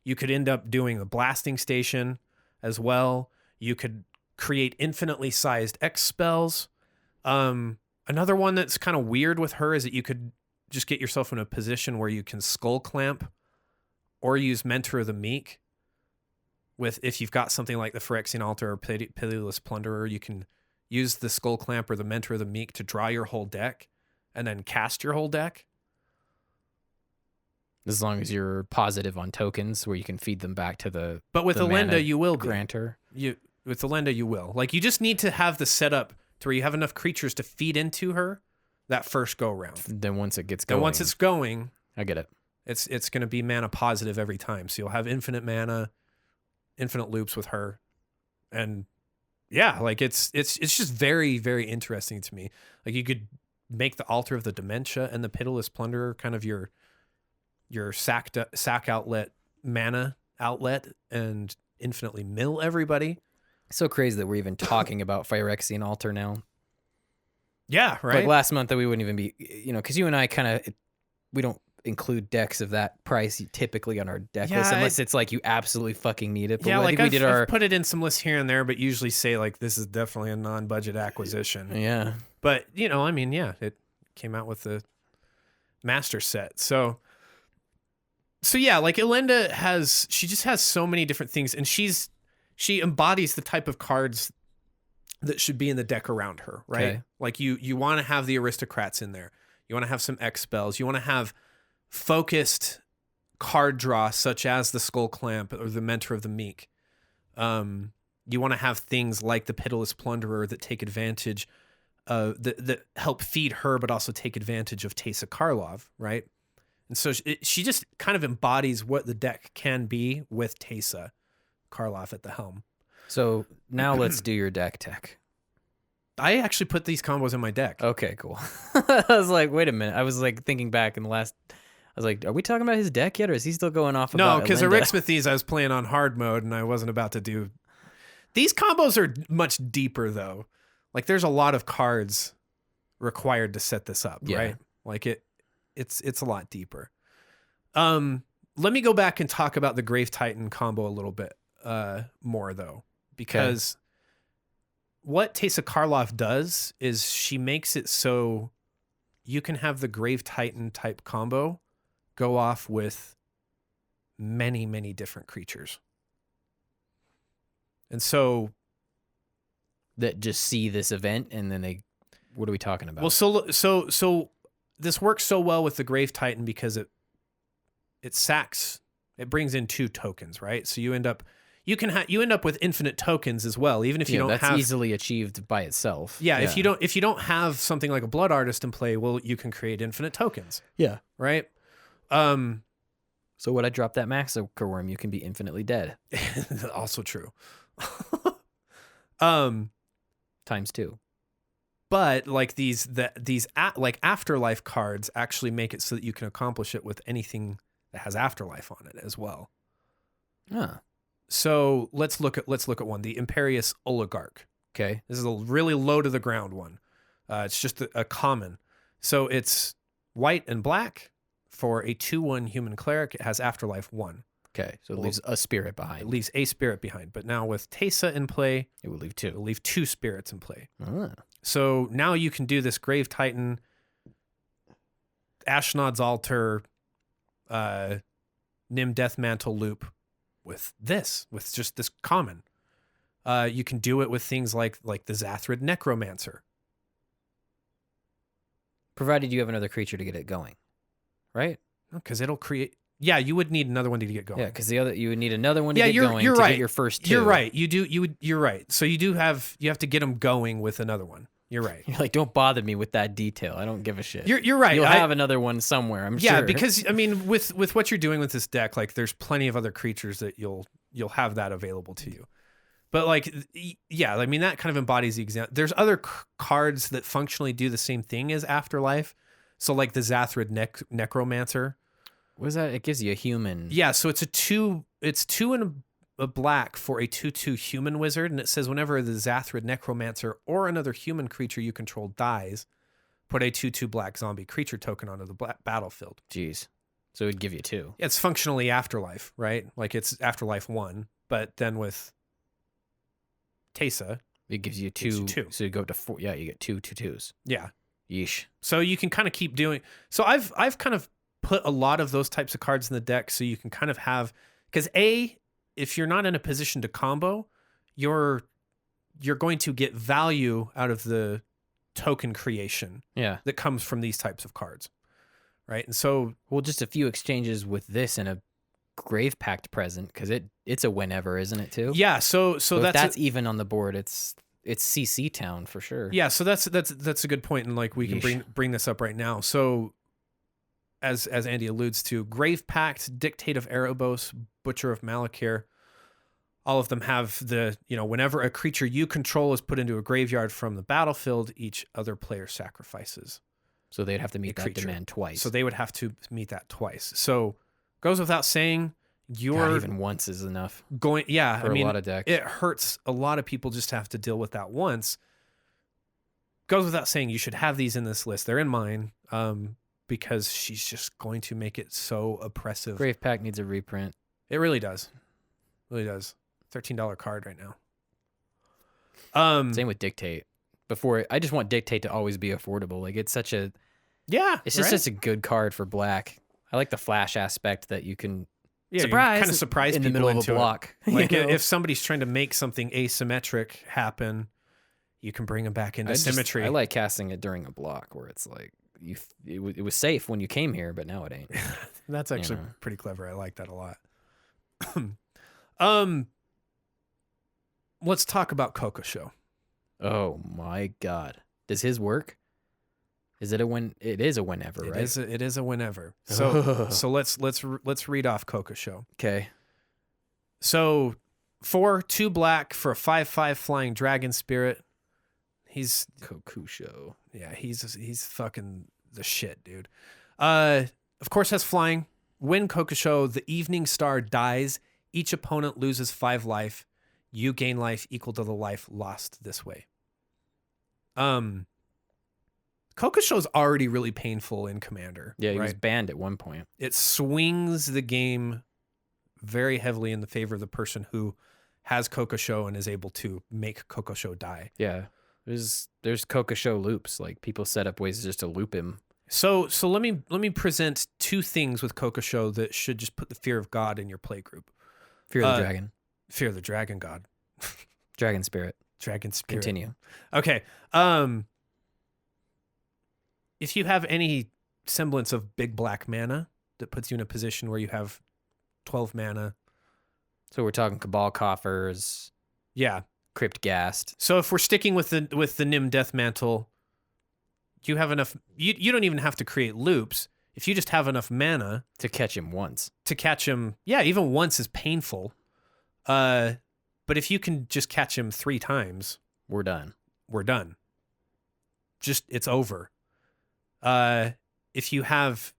Speaker 4: You could end up doing the Blasting Station as well. You could create infinitely sized X spells. Another one that's kind of weird with her is that you could just get yourself in a position where you can Skull Clamp or use Mentor of the Meek. If you've got something like the Phyrexian Altar or Pitiless Plunderer, you can use the Skull Clamp or the Mentor of the Meek to draw your whole deck and then cast your whole deck.
Speaker 5: As long as you're positive on tokens where you can feed them back to the
Speaker 4: But with Elenda, you will
Speaker 5: grantor.
Speaker 4: With Elenda, you will. Like, you just need to have the setup to where you have enough creatures to feed into her that first go round.
Speaker 5: Then once it gets going. I get it.
Speaker 4: It's going to be mana positive every time. So you'll have infinite mana, infinite loops with her. And yeah, like it's just very, very interesting to me. Like, you could make the Altar of the Dementia and the Pitiless Plunderer kind of your sack outlet, mana outlet, and infinitely mill everybody.
Speaker 5: So crazy that we're even talking about Phyrexian Altar now.
Speaker 4: Yeah, right.
Speaker 5: Like last month that we wouldn't even be, because you and I we don't include decks of that price typically on our deck list unless it's like you absolutely fucking need it. But
Speaker 4: yeah, I've put it in some lists here and there, but usually say like this is definitely a non-budget acquisition.
Speaker 5: Yeah.
Speaker 4: But, it came out with the master set. So yeah, like Elenda she just has so many different things, and she embodies the type of cards that should be in the deck around her, right?
Speaker 5: Okay.
Speaker 4: Like you want to have the aristocrats in there. You want to have some X spells. You want to have focused card draw, such as the Skull Clamp or the Mentor of the Meek. You want to have things like the Pitiless Plunderer that take advantage that help feed her, but also take advantage of Teysa Karlov, right? And so she just kind of embodies what the deck can be with Teysa Karlov at the helm.
Speaker 5: So now let's do your deck tech.
Speaker 4: I actually put these combos in my deck.
Speaker 5: Okay, cool. I was like, wait a minute. I was like thinking back in the last. I was like, are we talking about his deck yet, or is he still going off?
Speaker 4: No, because Erixmathes I was playing on hard mode, and I wasn't about to do. These combos are much deeper though. Like, there's a lot of cards required to set this up, right? Like it's a lot deeper. Let me go back and talk about the Grave Titan combo a little bit more though, because what Teysa Karlov does is she makes it so you can have the Grave Titan type combo go off with many, many different creatures. And so
Speaker 5: that just see this event and then what are we talking about?
Speaker 4: Well, so this works so well with the Grave Titan because it brings in 2 tokens, right? So you end up you end up with infinite tokens as well, even if you don't
Speaker 5: that's
Speaker 4: have
Speaker 5: easily achieved by itself.
Speaker 4: Yeah, if you don't have something like a blood artist in play, well, you can create infinite tokens.
Speaker 5: Yeah.
Speaker 4: Right?
Speaker 5: So would I drop that massacre worm, you can be infinitely dead.
Speaker 4: Also true.
Speaker 5: Times 2.
Speaker 4: But like these afterlife cards actually make it so that you can accomplish it with anything that has afterlife on it as well.
Speaker 5: Huh.
Speaker 4: So let's look at one, the Imperious Oligarch.
Speaker 5: Okay.
Speaker 4: This is a really low to the ground one. It's just a common. So it's white and black for a 2/1 human cleric. It has afterlife 1.
Speaker 5: Okay. So it leaves a spirit behind.
Speaker 4: It leaves a spirit behind. But now with Teysa in play,
Speaker 5: it will leave
Speaker 4: it
Speaker 5: 2.
Speaker 4: will leave 2 spirits in play.
Speaker 5: Ah.
Speaker 4: So now you can do this Grave Titan, Ashnod's Altar, Nim Death Mantle loop with just this common. You can do it with things like the Zathrid Necromancer.
Speaker 5: Provided you have another creature to get it going, right?
Speaker 4: Because it'll create. Yeah, you would need another one to get going.
Speaker 5: Yeah, because you would need another one to get
Speaker 4: you're
Speaker 5: going to
Speaker 4: right.
Speaker 5: get your first 2.
Speaker 4: You're right. You're right. So you have to get them going with another one. You're right.
Speaker 5: You're like, don't bother me with that detail. I don't give a shit.
Speaker 4: You're right.
Speaker 5: You'll have another one somewhere, I'm sure.
Speaker 4: Yeah, because I mean, with what you're doing with this deck, like there's plenty of other creatures that you'll have that available to you. But like, yeah, I mean that kind of embodies the example. There's other cards that functionally do the same thing as Afterlife. So like the Zathrid Necromancer.
Speaker 5: What is that? It gives you a human.
Speaker 4: Yeah, so it's 2 and a black for a 2/2 human wizard, and it says whenever the Zathrid Necromancer or another human creature you control dies, put a 2/2 black zombie creature token onto the battlefield.
Speaker 5: Jeez. So it'd give you 2.
Speaker 4: It's functionally Afterlife, right? Like it's Afterlife 1, but then with Teysa,
Speaker 5: it gives you 2.
Speaker 4: Gives you 2.
Speaker 5: So you go to 4. Yeah, you get 2 2/2s.
Speaker 4: Yeah.
Speaker 5: Yeesh.
Speaker 4: So you can kind of keep doing. So I've kind of put a lot of those types of cards in the deck so you can kind of have, because if you're not in a position to combo, you're going to get value out of the token creation that comes from these types of cards, right? And so,
Speaker 5: well, just a few exchanges with this and a Grave Pact present, because it's a whenever, isn't it too?
Speaker 4: Yeah. So
Speaker 5: that's even on the board. It's CC Town for sure.
Speaker 4: Yeah. So that's a good point, and like we can bring this up right now. So as Andy alludes to, Grave Pact, Dictate of Erebos, Butcher of Malakir, all of them have the, whenever a creature you control is put into a graveyard from the battlefield, each other player sacrifices.
Speaker 5: So they'd have to meet that demand twice.
Speaker 4: So they would have to meet that twice. So goes without saying,
Speaker 5: even once is enough.
Speaker 4: For
Speaker 5: a lot of decks.
Speaker 4: It hurts a lot of people just to have to deal with that once. Goes without saying, you should have these in this list. They're in mine. Because she's just going to make it so oppressive.
Speaker 5: Grave Pact needs a reprint.
Speaker 4: It really does. Really does. $13 card right now.
Speaker 5: Same with Dictate. I just want Dictate to always be affordable. Like it's such a it's just such a good card for black. I like the flash aspect that you can
Speaker 4: kind of surprise
Speaker 5: in
Speaker 4: people
Speaker 5: the middle
Speaker 4: into
Speaker 5: of a block.
Speaker 4: Like if somebody's trying to make something asymmetric happen, you can bring them back into symmetry.
Speaker 5: I like casting it during a block where it's like it was safe when you came here, but now it ain't.
Speaker 4: That's actually pretty clever. I like that a lot. Let's talk about Coco Show.
Speaker 5: Oh my God. Does his work? Is it it is a whenever, right?
Speaker 4: It is a whenever. So let's read off Coco Show.
Speaker 5: Okay.
Speaker 4: So 2 black for a 5/5 flying dragon spirit. He's
Speaker 5: Coco Show.
Speaker 4: Yeah, he's fucking the shit, dude. Of course has flying. When Coco Show, the evening star dies, each opponent loses 5 life. You gain life equal to the life lost this way. Coco Show's already really painful in Commander.
Speaker 5: Yeah, he was banned at one point.
Speaker 4: It swings the game very heavily in the favor of the person who has Coco Show and is able to make Coco Show die.
Speaker 5: Yeah. There's Coco Show loops. Like people set up ways just to loop him.
Speaker 4: So let me present 2 things with Coco Show that should just put the fear of God in your play group.
Speaker 5: Fear of the dragon.
Speaker 4: Fear of the dragon god.
Speaker 5: Dragon spirit.
Speaker 4: Dragon spirit.
Speaker 5: Continue.
Speaker 4: Okay. If you have any semblance of big black mana that puts you in a position where you have 12 mana,
Speaker 5: So we're talking Cabal coffers,
Speaker 4: Yeah.
Speaker 5: Crypt Ghast.
Speaker 4: So if we're sticking with the Nim Death Mantle, you have enough. You don't even have to create loops. If you just have enough mana
Speaker 5: To catch him once.
Speaker 4: to catch him, yeah, even once is painful. But if you can just catch him 3 times,
Speaker 5: We're done.
Speaker 4: we're done. Just it's over. If you have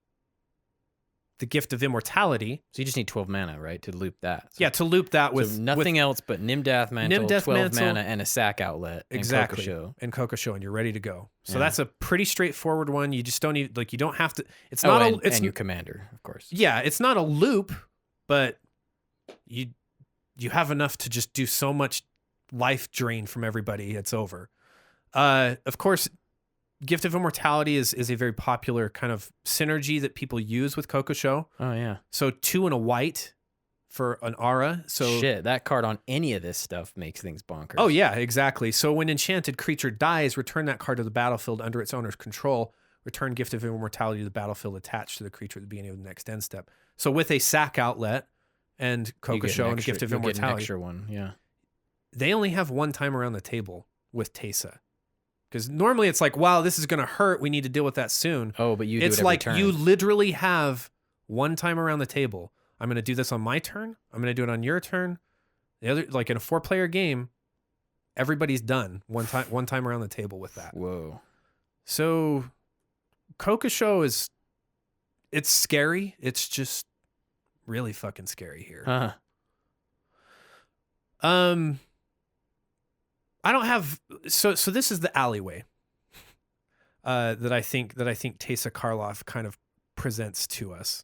Speaker 4: the Gift of Immortality,
Speaker 5: So you just need 12 mana, right, to loop that. So,
Speaker 4: yeah, to loop that
Speaker 5: so
Speaker 4: with
Speaker 5: nothing else but Nim Death Mantle, 12 mana, and a sack outlet.
Speaker 4: exactly,
Speaker 5: And Kokosho.
Speaker 4: and Kokosho, and you're ready to go. So
Speaker 5: Yeah.
Speaker 4: that's a pretty straightforward one. You just don't need you don't have to. It's
Speaker 5: Oh,
Speaker 4: not
Speaker 5: and,
Speaker 4: a. It's
Speaker 5: and your commander, of course.
Speaker 4: yeah, it's not a loop, but you have enough to just do so much life drain from everybody. It's over. Of course, Gift of Immortality is a very popular kind of synergy that people use with Kokosho.
Speaker 5: Oh, yeah.
Speaker 4: So 2 and a white for an aura. So
Speaker 5: Shit, that card on any of this stuff makes things bonkers.
Speaker 4: oh yeah, exactly. So when enchanted creature dies, return that card to the battlefield under its owner's control. Return Gift of Immortality to the battlefield attached to the creature at the beginning of the next end step. So with a sack outlet and
Speaker 5: You get an
Speaker 4: Kokosho and a
Speaker 5: extra-
Speaker 4: Gift of
Speaker 5: you'll get an
Speaker 4: Immortality,
Speaker 5: extra one, yeah.
Speaker 4: they only have one time around the table with Teysa. Because normally it's like, wow, this is going to hurt. We need to deal with that soon.
Speaker 5: Oh, but you do
Speaker 4: It's
Speaker 5: it every
Speaker 4: like
Speaker 5: turn.
Speaker 4: you literally have one time around the table. I'm going to do this on my turn. I'm going to do it on your turn. The other, like in a 4-player game, everybody's done one time around the table with that.
Speaker 5: Whoa.
Speaker 4: So Kokosho it's scary. It's just really fucking scary here.
Speaker 5: Huh.
Speaker 4: I don't have so this is the alleyway that I think Teysa Karlov kind of presents to us.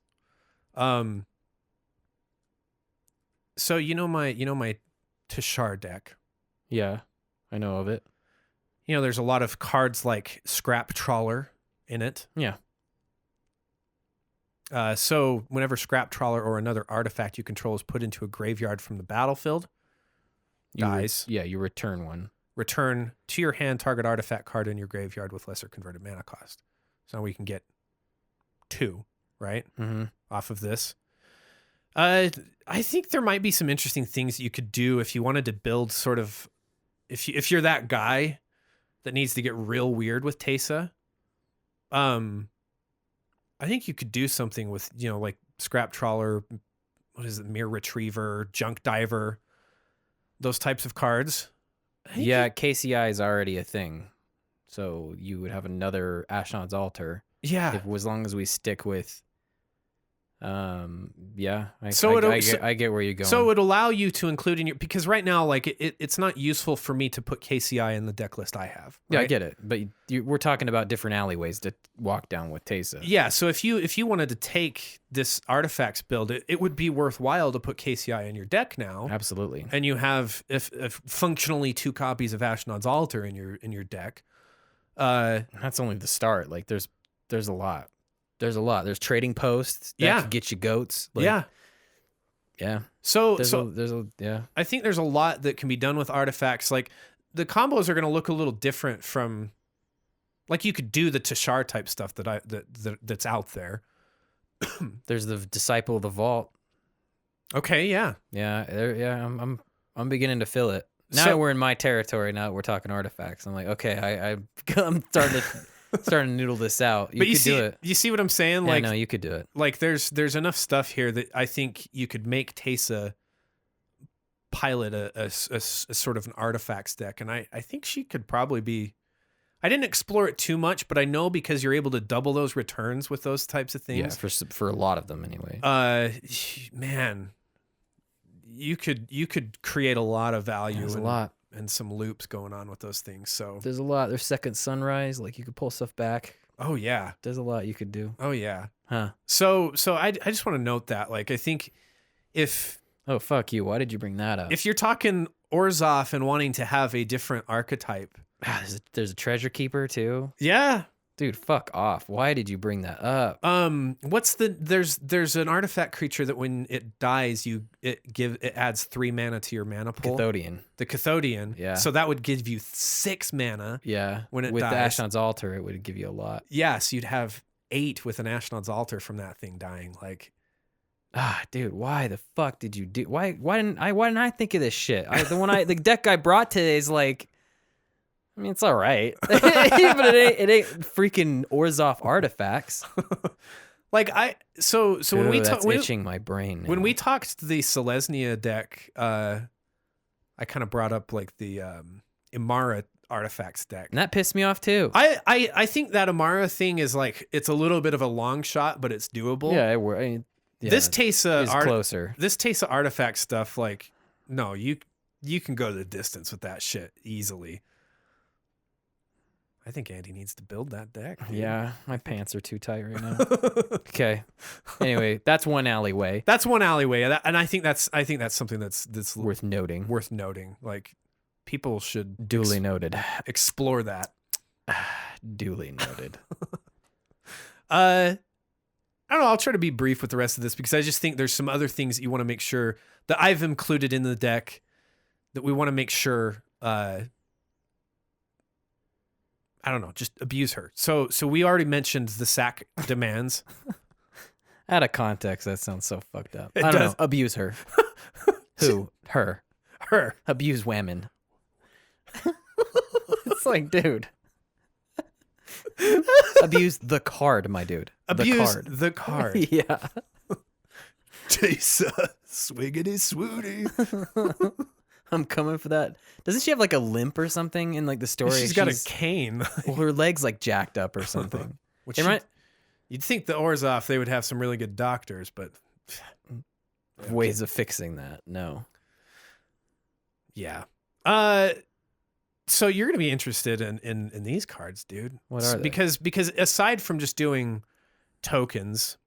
Speaker 4: So you know my Tishar deck.
Speaker 5: Yeah, I know of it.
Speaker 4: You know, there's a lot of cards like Scrap Trawler in it.
Speaker 5: Yeah.
Speaker 4: So whenever Scrap Trawler or another artifact you control is put into a graveyard from the battlefield, dies.
Speaker 5: You return one.
Speaker 4: Return to your hand target artifact card in your graveyard with lesser converted mana cost. So now we can get 2, right?
Speaker 5: Mm-hmm.
Speaker 4: Off of this. I think there might be some interesting things that you could do if you wanted to build sort of if you're that guy that needs to get real weird with Teysa. I think you could do something with, you know, like Scrap Trawler, what is it, Mere Retriever, Junk Diver, those types of cards.
Speaker 5: Yeah, KCI is already a thing. So you would have another Ashnod's Altar.
Speaker 4: Yeah.
Speaker 5: As long as we stick with yeah. I get where you're going.
Speaker 4: So it would allow you to include in your, because right now, like it's not useful for me to put KCI in the deck list I have. Right?
Speaker 5: Yeah, I get it. But we're talking about different alleyways to walk down with Teysa.
Speaker 4: Yeah. So if you wanted to take this artifacts build, it would be worthwhile to put KCI in your deck now.
Speaker 5: Absolutely.
Speaker 4: And you have if functionally 2 copies of Ashnod's Altar in your deck.
Speaker 5: That's only the start. Like there's a lot. There's a lot. There's trading posts that could get you goats. Like,
Speaker 4: yeah.
Speaker 5: Yeah.
Speaker 4: So
Speaker 5: yeah.
Speaker 4: I think there's a lot that can be done with artifacts. Like the combos are going to look a little different from, like you could do the Tishar type stuff that's out there.
Speaker 5: There's the Disciple of the Vault.
Speaker 4: Okay. Yeah.
Speaker 5: Yeah. I'm beginning to feel it. Now we're in my territory. Now we're talking artifacts. I'm like, okay, I'm starting to noodle this out. You could do it.
Speaker 4: You see what I'm saying?
Speaker 5: Yeah,
Speaker 4: Like,
Speaker 5: no, you could do it.
Speaker 4: Like there's enough stuff here that I think you could make Teysa pilot a sort of an artifacts deck. And I think she could probably be, I didn't explore it too much, but I know because you're able to double those returns with those types of things.
Speaker 5: Yeah, for a lot of them anyway.
Speaker 4: Man, you could create a lot of value.
Speaker 5: There's a lot.
Speaker 4: And some loops going on with those things. So
Speaker 5: there's a lot. There's Second Sunrise. Like you could pull stuff back.
Speaker 4: Oh yeah.
Speaker 5: There's a lot you could do.
Speaker 4: Oh yeah.
Speaker 5: Huh.
Speaker 4: So I just want to note that, like, I think if
Speaker 5: oh fuck you, why did you bring that up?
Speaker 4: If you're talking Orzhov and wanting to have a different archetype,
Speaker 5: there's a treasure keeper too.
Speaker 4: Yeah.
Speaker 5: Dude, fuck off. Why did you bring that up?
Speaker 4: There's an artifact creature that when it dies, it adds 3 mana to your mana pool.
Speaker 5: Cathodian.
Speaker 4: The Cathodian.
Speaker 5: Yeah.
Speaker 4: So that would give you 6 mana.
Speaker 5: Yeah.
Speaker 4: When it
Speaker 5: with
Speaker 4: dies.
Speaker 5: the Ashnod's Altar, it would give you a lot.
Speaker 4: Yes, you'd have 8 with an Ashnod's Altar from that thing dying. Like,
Speaker 5: Dude, why the fuck did you do? Why didn't I think of this shit? The deck I brought today is like, I mean, it's all right, but it ain't freaking Orzhov artifacts.
Speaker 4: Like when we
Speaker 5: that's itching my brain.
Speaker 4: When
Speaker 5: now.
Speaker 4: we talked the Selenia deck, I kind of brought up like the Imara artifacts deck.
Speaker 5: And that pissed me off too.
Speaker 4: I think that Imara thing is like, it's a little bit of a long shot, but it's doable.
Speaker 5: Yeah,
Speaker 4: this Teysa
Speaker 5: is closer.
Speaker 4: This Teysa artifact stuff, like, no, you can go the distance with that shit easily. I think Andy needs to build that deck. Dude.
Speaker 5: Yeah, my pants are too tight right now. Okay. Anyway, that's one alleyway.
Speaker 4: That's one alleyway, and I think that's something that's
Speaker 5: worth noting.
Speaker 4: Worth noting. Like, people should
Speaker 5: duly noted.
Speaker 4: Explore that.
Speaker 5: Duly noted.
Speaker 4: I don't know. I'll try to be brief with the rest of this because I just think there's some other things that you want to make sure that I've included in the deck that we want to make sure. I don't know. Just abuse her. So we already mentioned the sack demands.
Speaker 5: Out of context, that sounds so fucked up.
Speaker 4: It
Speaker 5: I don't
Speaker 4: does.
Speaker 5: know. Abuse her. Who? Her.
Speaker 4: Her.
Speaker 5: Abuse women. It's like, dude. Abuse the card, my dude.
Speaker 4: Abuse the card.
Speaker 5: Yeah.
Speaker 4: Teysa, swiggity swooty.
Speaker 5: I'm coming for that. Doesn't she have like a limp or something in like the story?
Speaker 4: She's got a cane.
Speaker 5: Well, her leg's like jacked up or something.
Speaker 4: You'd think the Orzhov, they would have some really good doctors, but
Speaker 5: ways of fixing that. No.
Speaker 4: Yeah. So you're going to be interested in these cards, dude.
Speaker 5: What are they?
Speaker 4: Because aside from just doing tokens,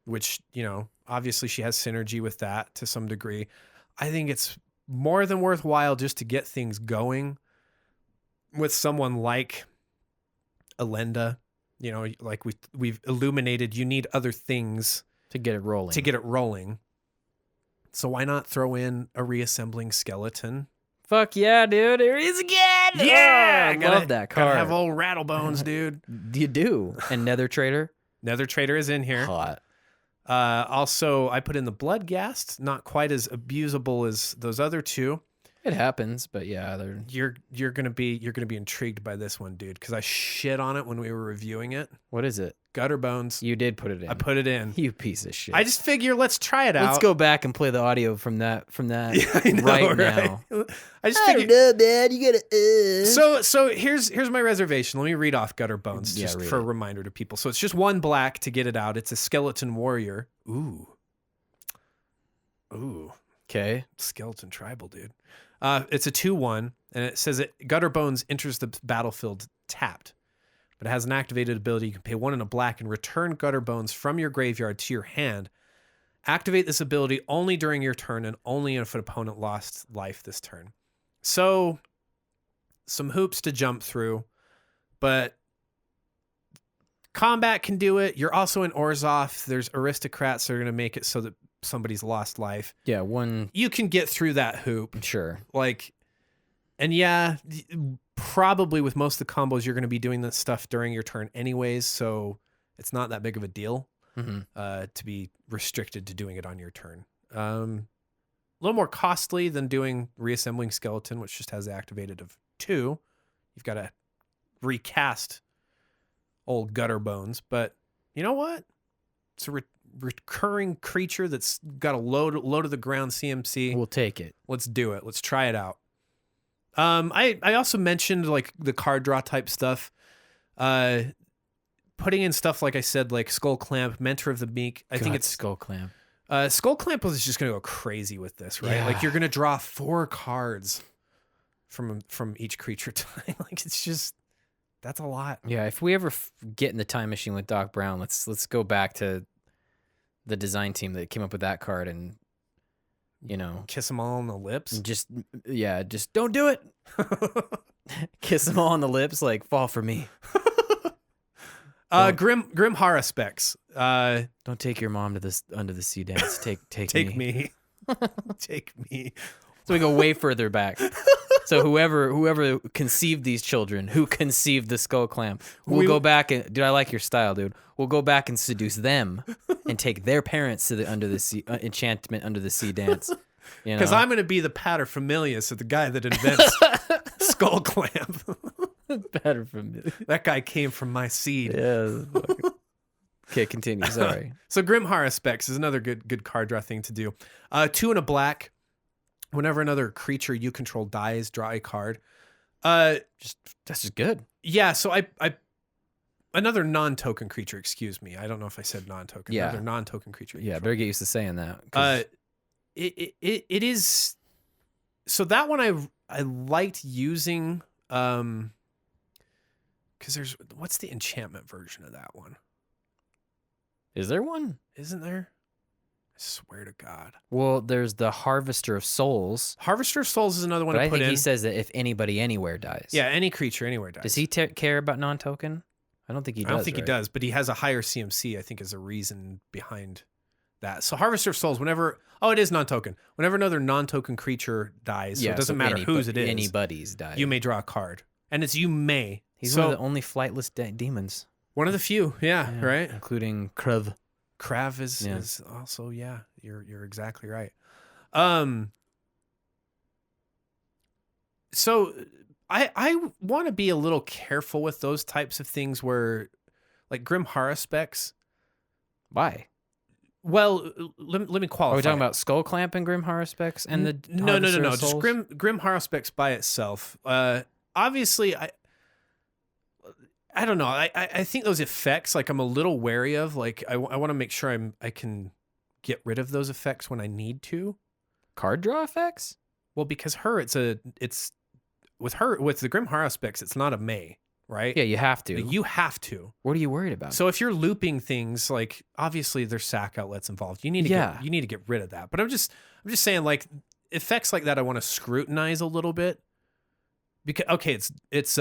Speaker 4: which, you know, obviously she has synergy with that to some degree, I think it's more than worthwhile just to get things going with someone like Elenda. You know, like we've illuminated, you need other things
Speaker 5: to get it rolling. So why not throw in a reassembling skeleton? Fuck yeah, dude. Here he is again.
Speaker 4: Yeah.
Speaker 5: I love that card.
Speaker 4: Gotta have old Rattlebones, dude.
Speaker 5: You do. And Nether Trader?
Speaker 4: Nether Trader is in here.
Speaker 5: Hot.
Speaker 4: Also, I put in the Bloodghast. Not quite as abusable as those other two.
Speaker 5: It happens, but yeah,
Speaker 4: you're gonna be intrigued by this one, dude, because I shit on it when we were reviewing it.
Speaker 5: What is it?
Speaker 4: Gutter Bones.
Speaker 5: You did put it in.
Speaker 4: I put it in.
Speaker 5: You piece of shit.
Speaker 4: I just figure let's try it out.
Speaker 5: Let's go back and play the audio from that
Speaker 4: yeah, I know,
Speaker 5: right
Speaker 4: now. I just
Speaker 5: figured, don't know, man. You gotta.
Speaker 4: So here's my reservation. Let me read off Gutter Bones just for a reminder to people. So it's just one black to get it out. It's a skeleton warrior. Ooh.
Speaker 5: Okay.
Speaker 4: Skeleton tribal, dude. It's a 2/1, and it says that Gutter Bones enters the battlefield tapped, but it has an activated ability. You can pay 1 and a black and return Gutter Bones from your graveyard to your hand. Activate this ability only during your turn and only if an opponent lost life this turn. So, some hoops to jump through, but combat can do it. You're also in Orzhov. There's aristocrats that are going to make it so that somebody's lost life.
Speaker 5: Yeah,
Speaker 4: you can get through that hoop.
Speaker 5: Sure.
Speaker 4: Like, and yeah, probably with most of the combos, you're going to be doing this stuff during your turn anyways, so it's not that big of a deal to be restricted to doing it on your turn. A little more costly than doing Reassembling Skeleton, which just has activated of 2. You've got to recast old Gutter Bones, but you know what? It's a recurring creature that's got a low to the ground CMC.
Speaker 5: We'll take it.
Speaker 4: Let's do it. Let's try it out. I also mentioned like the card draw type stuff. Putting in stuff like I said, like Skull Clamp, Mentor of the Meek. I think it's
Speaker 5: Skull Clamp.
Speaker 4: Skull Clamp was just gonna go crazy with this, right?
Speaker 5: Yeah.
Speaker 4: Like you're gonna draw 4 cards from each creature type. Like it's just that's a lot.
Speaker 5: Yeah, if we ever get in the time machine with Doc Brown, let's go back to the design team that came up with that card and, you know,
Speaker 4: kiss them all on the lips.
Speaker 5: Just don't do it. Kiss them all on the lips, like fall for me.
Speaker 4: Grim Hara specs.
Speaker 5: Don't take your mom to this under the sea dance. Take
Speaker 4: me. Take me.
Speaker 5: So we go way further back. So whoever conceived these children, who conceived the skull clamp, we'll go back and dude, I like your style, dude. We'll go back and seduce them and take their parents to the under the sea enchantment under the sea dance.
Speaker 4: Because I'm going to be the paterfamilias of the guy that invents skull clamp.
Speaker 5: Paterfamilias.
Speaker 4: That guy came from my seed.
Speaker 5: Yeah. Okay, continue. Sorry.
Speaker 4: So Grim Haruspex is another good card draw thing to do. 2 and a black. Whenever another creature you control dies, draw a card.
Speaker 5: That's just good.
Speaker 4: Yeah. So I another non-token creature. Excuse me. I don't know if I said non-token.
Speaker 5: Yeah.
Speaker 4: Another non-token creature.
Speaker 5: Yeah, better get used to saying that.
Speaker 4: It is. So that one I liked using. Because there's what's the enchantment version of that one?
Speaker 5: Is there one?
Speaker 4: Isn't there? I swear to God.
Speaker 5: Well, there's the Harvester of Souls.
Speaker 4: Harvester of Souls is another one
Speaker 5: But
Speaker 4: to
Speaker 5: I
Speaker 4: put
Speaker 5: think
Speaker 4: in.
Speaker 5: he says that if anybody anywhere dies.
Speaker 4: Yeah, any creature anywhere dies.
Speaker 5: Does he care about non-token? I don't think he does.
Speaker 4: I don't think he
Speaker 5: right?
Speaker 4: does, but he has a higher CMC, I think, is a reason behind that. So Harvester of Souls, whenever... Oh, it is non-token. Whenever another non-token creature dies, so it doesn't matter whose it is.
Speaker 5: Anybody's died.
Speaker 4: You may draw a card. And it's you may.
Speaker 5: He's one of the only flightless demons.
Speaker 4: One of the few, yeah, right?
Speaker 5: Including Krav.
Speaker 4: Krav is also, you're exactly right. So I want to be a little careful with those types of things where, like Grim Haruspex.
Speaker 5: Why?
Speaker 4: Well, let me qualify.
Speaker 5: Are we talking about Skull Clamp and Grim Haruspex and the
Speaker 4: No.
Speaker 5: Harvester of
Speaker 4: Just
Speaker 5: Souls?
Speaker 4: Grim Haruspex by itself. Obviously, I don't know. I think those effects, like I'm a little wary of. Like I want to make sure I can get rid of those effects when I need to.
Speaker 5: Card draw effects?
Speaker 4: Well, because with the Grim Haruspex, it's not a may, right?
Speaker 5: Yeah, you have to.
Speaker 4: Like, you have to.
Speaker 5: What are you worried about?
Speaker 4: So if you're looping things, like obviously there's sack outlets involved. You need to get rid of that. But I'm just saying, like effects like that, I want to scrutinize a little bit. Because it's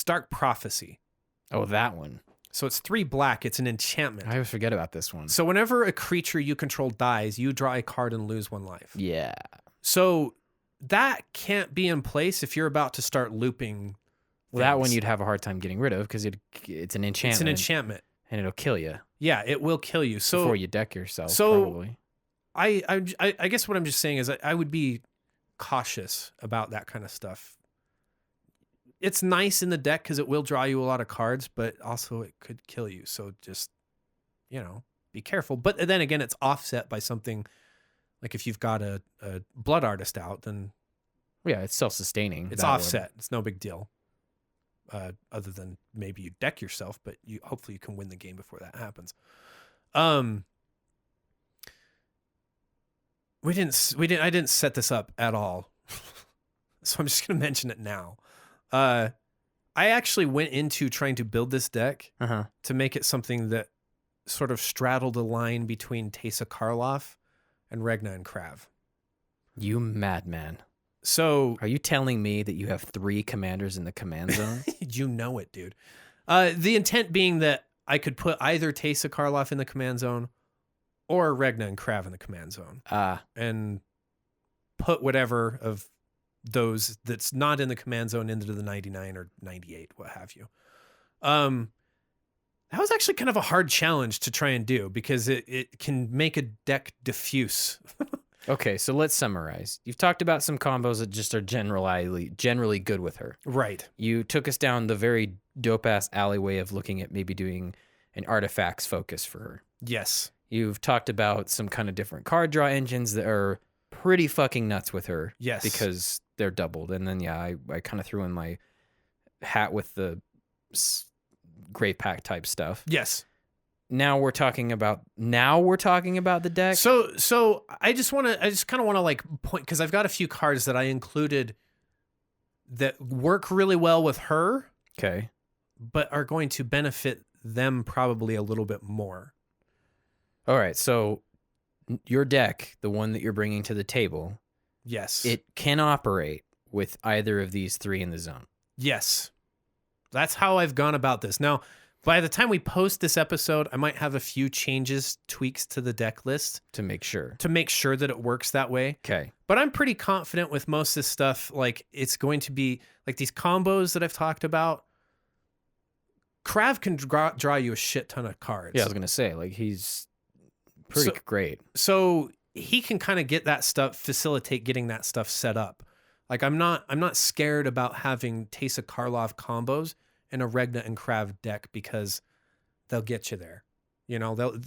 Speaker 4: Dark Prophecy.
Speaker 5: Oh, that one.
Speaker 4: So it's 3 black. It's an enchantment.
Speaker 5: I always forget about this one.
Speaker 4: So whenever a creature you control dies, you draw a card and lose 1 life.
Speaker 5: Yeah.
Speaker 4: So that can't be in place if you're about to start looping.
Speaker 5: Well, that one you'd have a hard time getting rid of because it's an enchantment.
Speaker 4: It's an enchantment.
Speaker 5: And it'll kill you.
Speaker 4: Yeah, it will kill you. So
Speaker 5: before you deck yourself,
Speaker 4: so
Speaker 5: probably.
Speaker 4: I guess what I'm just saying is I would be cautious about that kind of stuff. It's nice in the deck because it will draw you a lot of cards, but also it could kill you. So just, be careful. But then again, it's offset by something like if you've got a Blood Artist out, then...
Speaker 5: Yeah, it's self-sustaining.
Speaker 4: It's offset. It's no big deal. Other than maybe you deck yourself, but hopefully you can win the game before that happens. I didn't set this up at all. So I'm just going to mention it now. I actually went into trying to build this deck to make it something that sort of straddled a line between Teysa Karlov and Regna and Krav.
Speaker 5: You madman.
Speaker 4: So
Speaker 5: are you telling me that you have 3 commanders in the command zone?
Speaker 4: You know it, dude. The intent being that I could put either Teysa Karlov in the command zone or Regna and Krav in the command zone. And put whatever of those that's not in the command zone into the 99 or 98, what have you. That was actually kind of a hard challenge to try and do because it can make a deck diffuse.
Speaker 5: Okay, so let's summarize. You've talked about some combos that just are generally good with her.
Speaker 4: Right.
Speaker 5: You took us down the very dope-ass alleyway of looking at maybe doing an artifacts focus for her.
Speaker 4: Yes.
Speaker 5: You've talked about some kind of different card draw engines that are pretty fucking nuts with her.
Speaker 4: Yes.
Speaker 5: Because they're doubled. And then, I kind of threw in my hat with the Great Pack type stuff.
Speaker 4: Yes.
Speaker 5: Now we're talking about the deck.
Speaker 4: So I just kind of want to like point, because I've got a few cards that I included that work really well with her.
Speaker 5: Okay.
Speaker 4: But are going to benefit them probably a little bit more.
Speaker 5: All right. So your deck, the one that you're bringing to the table.
Speaker 4: Yes.
Speaker 5: It can operate with either of these 3 in the zone.
Speaker 4: Yes. That's how I've gone about this. Now, By the time we post this episode, I might have a few tweaks to the deck list
Speaker 5: to make sure
Speaker 4: that it works that way.
Speaker 5: Okay.
Speaker 4: But I'm pretty confident with most of this stuff. Like, it's going to be like these combos that I've talked about. Krav can draw you a shit ton of cards.
Speaker 5: Yeah, I was going to say, like, he's pretty great.
Speaker 4: So he can kind of facilitate getting that stuff set up. Like, I'm not scared about having Teysa Karlov combos in a Regna and Krav deck because they'll get you there. You know,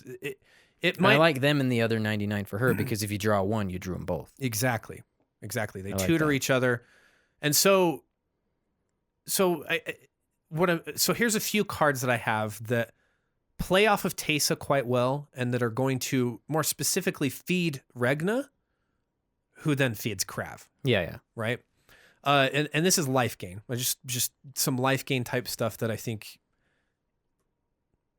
Speaker 4: it might.
Speaker 5: I like them and the other 99 for her because if you draw one, you drew them both.
Speaker 4: Exactly. They
Speaker 5: I
Speaker 4: tutor each other, and so here's a few cards that I have that play off of Teysa quite well and that are going to more specifically feed Regna, who then feeds Krav.
Speaker 5: Yeah.
Speaker 4: Right. And this is life gain. Just some life gain type stuff that I think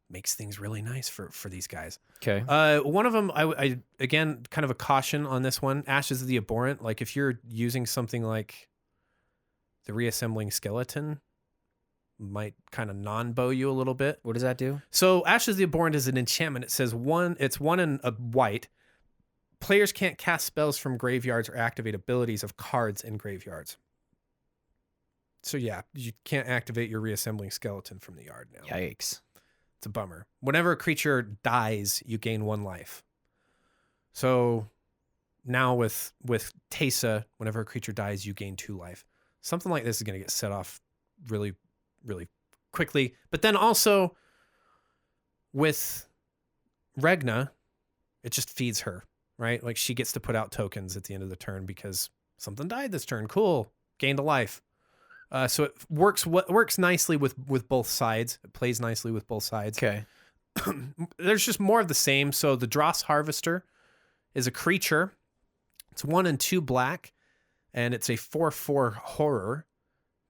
Speaker 4: makes things really nice for these guys.
Speaker 5: Okay.
Speaker 4: One of them, I again, kind of a caution on this one. Ashes of the Abhorrent. Like, if you're using something like the Reassembling Skeleton, might kind of non-bow you a little bit.
Speaker 5: What does that do?
Speaker 4: So Ashes of the Abhorrent is an enchantment. It says it's one in a white. Players can't cast spells from graveyards or activate abilities of cards in graveyards. So yeah, you can't activate your Reassembling Skeleton from the yard now.
Speaker 5: Yikes.
Speaker 4: It's a bummer. Whenever a creature dies, you gain 1 life. So now with Teysa, whenever a creature dies, you gain 2 life. Something like this is going to get set off really, really quickly. But then also with Regna, it just feeds her, right? Like, she gets to put out tokens at the end of the turn because something died this turn. Cool. Gained a life. So it works nicely with both sides. It plays nicely with both sides.
Speaker 5: Okay.
Speaker 4: There's just more of the same. So the Dross Harvester is a creature. It's 1 and 2 black, and it's a 4/4 horror.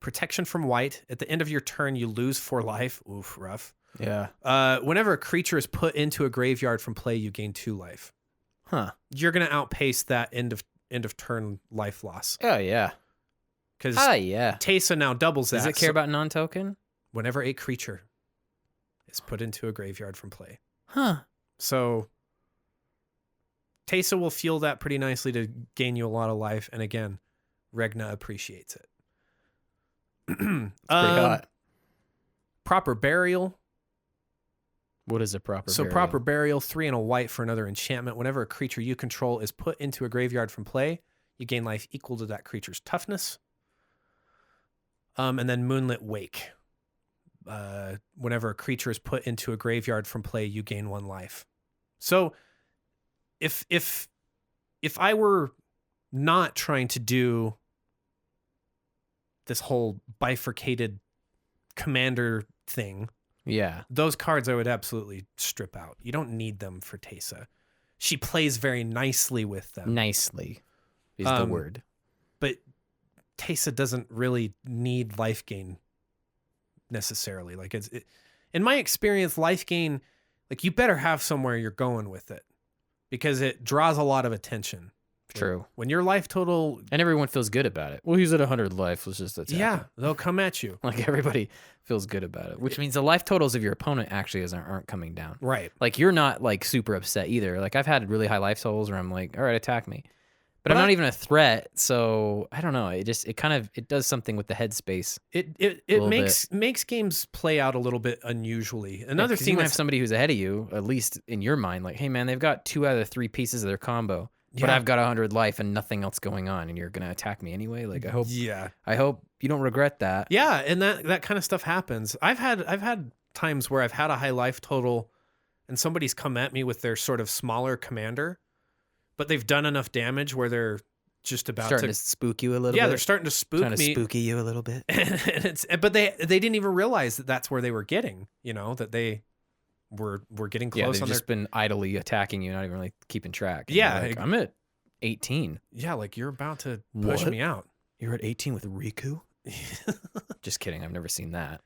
Speaker 4: Protection from white. At the end of your turn, you lose 4 life. Oof, rough.
Speaker 5: Yeah.
Speaker 4: Whenever a creature is put into a graveyard from play, you gain 2 life.
Speaker 5: Huh.
Speaker 4: You're gonna outpace that end of turn life loss.
Speaker 5: Oh yeah.
Speaker 4: Because
Speaker 5: yeah.
Speaker 4: Teysa now doubles that.
Speaker 5: Does it care about non-token?
Speaker 4: Whenever a creature is put into a graveyard from play.
Speaker 5: Huh.
Speaker 4: So Teysa will feel that pretty nicely to gain you a lot of life. And again, Regna appreciates it.
Speaker 5: It's pretty hot.
Speaker 4: Proper Burial.
Speaker 5: What is a proper burial?
Speaker 4: Proper Burial, 3 and a white for another enchantment. Whenever a creature you control is put into a graveyard from play, you gain life equal to that creature's toughness. And then Moonlit Wake. Whenever a creature is put into a graveyard from play, you gain 1 life. So if I were not trying to do this whole bifurcated commander thing,
Speaker 5: Yeah.
Speaker 4: those cards I would absolutely strip out. You don't need them for Teysa. She plays very nicely with them.
Speaker 5: Nicely is the word.
Speaker 4: But Teysa doesn't really need life gain necessarily. Like, in my experience, life gain, like, you better have somewhere you're going with it because it draws a lot of attention.
Speaker 5: True.
Speaker 4: When your life total,
Speaker 5: And everyone feels good about it. Well, he's at 100 life. Let's just attack him.
Speaker 4: they'll come at you.
Speaker 5: Like, everybody feels good about it, which means the life totals of your opponent actually aren't coming down.
Speaker 4: Right.
Speaker 5: Like, you're not, like, super upset either. Like, I've had really high life totals where I'm like, all right, attack me. But I'm not even a threat, so I don't know. It does something with the headspace.
Speaker 4: It makes games play out a little bit unusually. Another thing,
Speaker 5: you have somebody who's ahead of you, at least in your mind, like, hey man, they've got 2 out of the 3 pieces of their combo, but I've got 100 life and nothing else going on, and you're gonna attack me anyway. Like, I hope you don't regret that.
Speaker 4: Yeah, and that kind of stuff happens. I've had times where I've had a high life total, and somebody's come at me with their sort of smaller commander, but they've done enough damage where they're just about
Speaker 5: starting to spook you a little bit.
Speaker 4: Yeah, they're starting to spook
Speaker 5: trying to
Speaker 4: me.
Speaker 5: spooky you a little bit.
Speaker 4: But they didn't even realize that that's where they were getting, that they were getting close.
Speaker 5: Yeah, they've
Speaker 4: on
Speaker 5: just been idly attacking you, not even really keeping track. And
Speaker 4: Yeah.
Speaker 5: like, I'm at 18.
Speaker 4: Yeah, like, you're about to push me out.
Speaker 5: You're at 18 with Riku? Just kidding. I've never seen that.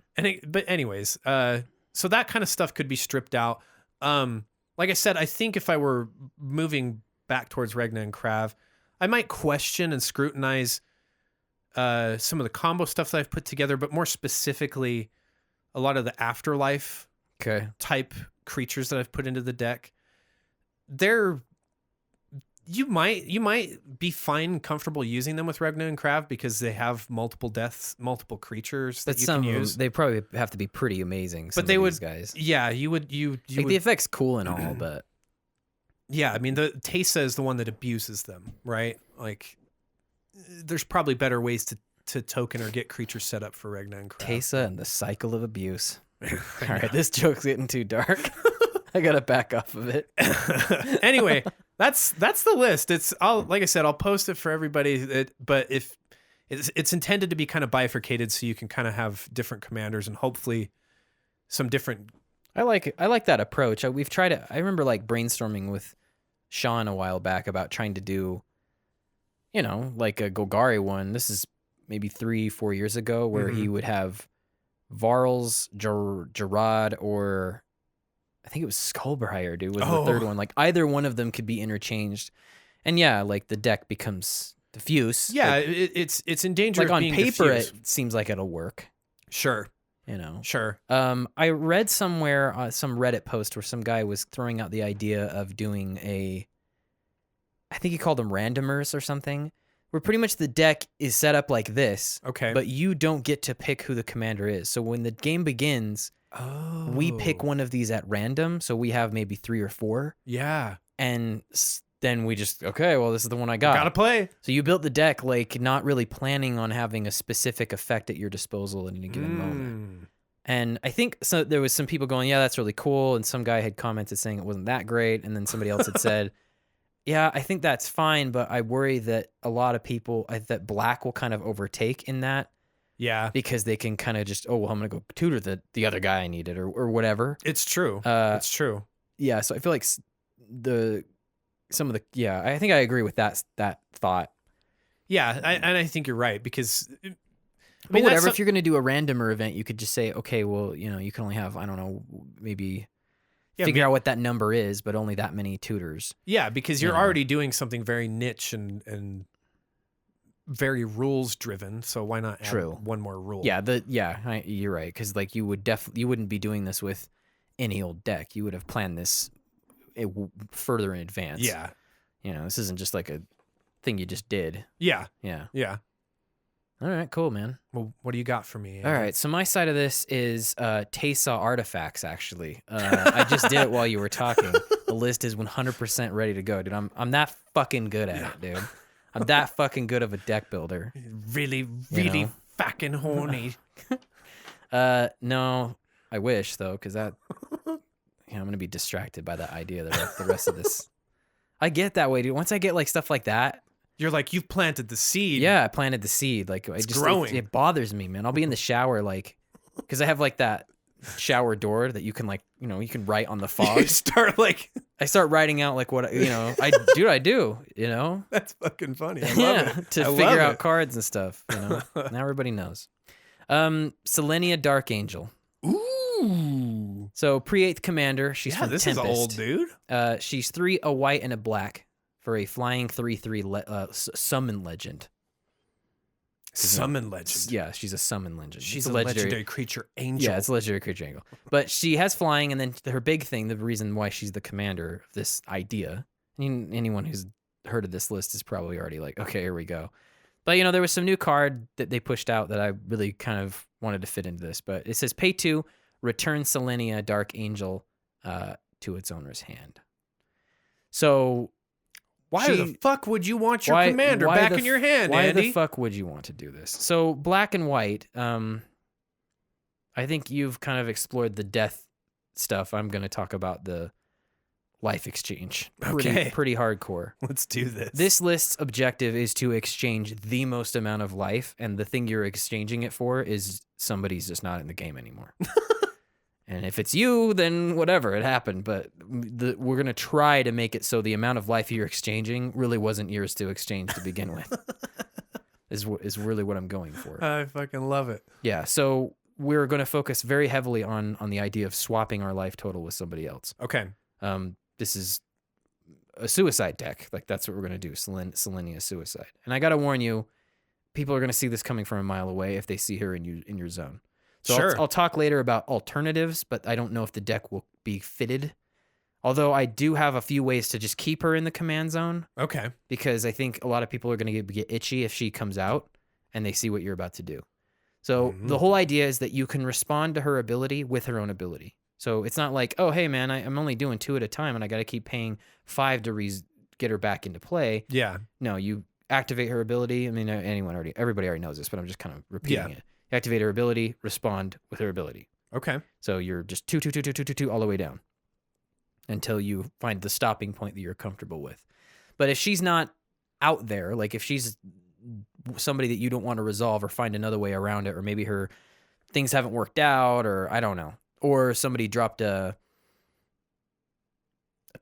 Speaker 4: But anyways, so that kind of stuff could be stripped out. Like I said, I think if I were moving back towards Regna and Krav, I might question and scrutinize some of the combo stuff that I've put together, but more specifically, a lot of the afterlife type creatures that I've put into the deck. You might be fine, comfortable using them with Regna and Krav because they have multiple deaths, multiple creatures that you can use.
Speaker 5: They probably have to be pretty amazing.
Speaker 4: But they would,
Speaker 5: these guys.
Speaker 4: Yeah, you would.
Speaker 5: The effect's cool and all, but
Speaker 4: yeah, I mean, the Teysa is the one that abuses them, right? Like, there's probably better ways to token or get creatures set up for Regna and Krav.
Speaker 5: Teysa and the cycle of abuse. All right, this joke's getting too dark. I gotta back off of it.
Speaker 4: Anyway, that's the list. Like I said, I'll post it for everybody. But if it's intended to be kind of bifurcated, so you can kind of have different commanders and hopefully some different.
Speaker 5: I like that approach. We've tried it. I remember like brainstorming with Sean a while back about trying to do, like a Golgari one. This is maybe 3-4 years ago, where he would have Varls, Gerard, or I think it was Skullbriar, dude, was the third one. Like either one of them could be interchanged. And yeah, like the deck becomes diffuse.
Speaker 4: Yeah,
Speaker 5: like,
Speaker 4: it's in danger of
Speaker 5: on
Speaker 4: being
Speaker 5: paper
Speaker 4: diffuse.
Speaker 5: It seems like it'll work.
Speaker 4: Sure. Sure.
Speaker 5: I read somewhere some Reddit post where some guy was throwing out the idea of doing I think he called them randomers or something, where pretty much the deck is set up like this.
Speaker 4: Okay.
Speaker 5: But you don't get to pick who the commander is. So when the game begins, we pick one of these at random. So we have maybe 3 or 4.
Speaker 4: Yeah.
Speaker 5: And then we just, okay, well, this is the one I got.
Speaker 4: Gotta play.
Speaker 5: So you built the deck like not really planning on having a specific effect at your disposal at any given moment. And I think so. There was some people going, yeah, that's really cool. And some guy had commented saying it wasn't that great. And then somebody else had said, yeah, I think that's fine. But I worry that a lot of people, that black will kind of overtake in that.
Speaker 4: Yeah.
Speaker 5: Because they can kind of just, I'm going to go tutor the other guy I needed or whatever.
Speaker 4: It's true. It's true.
Speaker 5: Yeah. So I feel like I think I agree with that thought.
Speaker 4: Yeah. And I think you're right because.
Speaker 5: But whatever, if you're going to do a randomer event, you could just say, okay, well, you can only have, I don't know, maybe figure out what that number is, but only that many tutors. Yeah,
Speaker 4: because you're already doing something very niche and very rules driven. So why not add one more rule?
Speaker 5: Yeah, you're right. Because like you wouldn't be doing this with any old deck. You would have planned this further in advance.
Speaker 4: Yeah.
Speaker 5: This isn't just like a thing you just did.
Speaker 4: Yeah.
Speaker 5: Yeah.
Speaker 4: Yeah.
Speaker 5: All right, cool, man.
Speaker 4: Well, what do you got for me?
Speaker 5: All right, so my side of this is Teysa artifacts, actually. I just did it while you were talking. The list is 100% ready to go, dude. I'm that fucking good at it, dude. I'm that fucking good of a deck builder.
Speaker 4: Really, really fucking horny.
Speaker 5: No, I wish, though, because I'm going to be distracted by that idea the rest of this. I get that way, dude. Once I get like stuff like that,
Speaker 4: you're like, you've planted the seed.
Speaker 5: Yeah, I planted the seed. Like it's growing. It bothers me, man. I'll be in the shower, like, because I have like that shower door that you can like, you can write on the fog. I start writing out like what I do.
Speaker 4: That's fucking funny. I love it.
Speaker 5: To figure out cards and stuff. Now everybody knows. Selenia Dark Angel.
Speaker 4: Ooh.
Speaker 5: So pre-8th commander. She's from
Speaker 4: this
Speaker 5: Tempest.
Speaker 4: is old, dude.
Speaker 5: She's 3, a white and a black. For a flying 3/3 summon legend.
Speaker 4: Summon legend.
Speaker 5: Yeah, she's a summon legend.
Speaker 4: She's a legendary creature angel.
Speaker 5: Yeah, it's a legendary creature angel. But she has flying, and then her big thing, the reason why she's the commander of this idea, anyone who's heard of this list is probably already like, okay, here we go. But, there was some new card that they pushed out that I really kind of wanted to fit into this. But it says, pay 2, return Selenia Dark Angel to its owner's hand. So...
Speaker 4: Why the fuck would you want your commander back in your hand,
Speaker 5: Why
Speaker 4: Andy?
Speaker 5: the fuck would you want to do this? So black and white, I think you've kind of explored the death stuff. I'm going to talk about the life exchange. Pretty hardcore.
Speaker 4: Let's do this.
Speaker 5: This list's objective is to exchange the most amount of life, and the thing you're exchanging it for is somebody's just not in the game anymore. And if it's you, then whatever, it happened. But we're going to try to make it so the amount of life you're exchanging really wasn't yours to exchange to begin with. is really what I'm going for.
Speaker 4: I fucking love it.
Speaker 5: Yeah, so we're going to focus very heavily on the idea of swapping our life total with somebody else.
Speaker 4: Okay.
Speaker 5: This is a suicide deck. Like, that's what we're going to do, Selenia Suicide. And I got to warn you, people are going to see this coming from a mile away if they see her in your zone. So
Speaker 4: Sure.
Speaker 5: I'll talk later about alternatives, but I don't know if the deck will be fitted. Although I do have a few ways to just keep her in the command zone.
Speaker 4: Okay.
Speaker 5: Because I think a lot of people are going to get itchy if she comes out and they see what you're about to do. So the whole idea is that you can respond to her ability with her own ability. So it's not like, oh, hey, man, I'm only doing 2 at a time and I got to keep paying 5 to get her back into play.
Speaker 4: Yeah.
Speaker 5: No, you activate her ability. I mean, everybody already knows this, but I'm just kind of repeating it. You activate her ability, respond with her ability.
Speaker 4: Okay.
Speaker 5: So you're just 2, 2, 2, 2, 2, 2, 2 all the way down until you find the stopping point that you're comfortable with. But if she's not out there, like if she's somebody that you don't want to resolve or find another way around it, or maybe her things haven't worked out, or I don't know, or somebody dropped a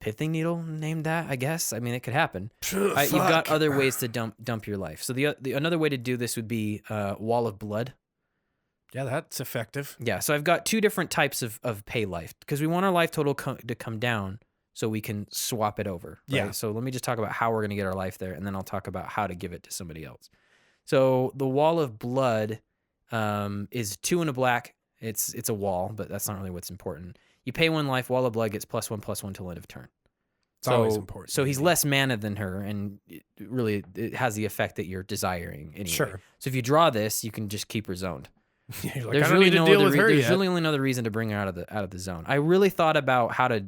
Speaker 5: pithing needle, named that, I guess. I mean, it could happen. You've got other ways to dump your life. So the another way to do this would be Wall of Blood.
Speaker 4: Yeah, that's effective.
Speaker 5: Yeah, so I've got 2 different types of pay life because we want our life total to come down so we can swap it over. Right?
Speaker 4: Yeah.
Speaker 5: So let me just talk about how we're going to get our life there, and then I'll talk about how to give it to somebody else. So the Wall of Blood is 2 and a black. It's a wall, but that's not really what's important. You pay 1 life, Wall of Blood gets +1/+1 till end of turn.
Speaker 4: It's always important.
Speaker 5: So he's less mana than her, and it has the effect that you're desiring anyway.
Speaker 4: Sure.
Speaker 5: So if you draw this, you can just keep her zoned.
Speaker 4: You're like,
Speaker 5: There's
Speaker 4: I don't
Speaker 5: really
Speaker 4: need to
Speaker 5: no
Speaker 4: deal
Speaker 5: other
Speaker 4: with her
Speaker 5: there's
Speaker 4: yet.
Speaker 5: really only another reason to bring her out of the zone. I really thought about how to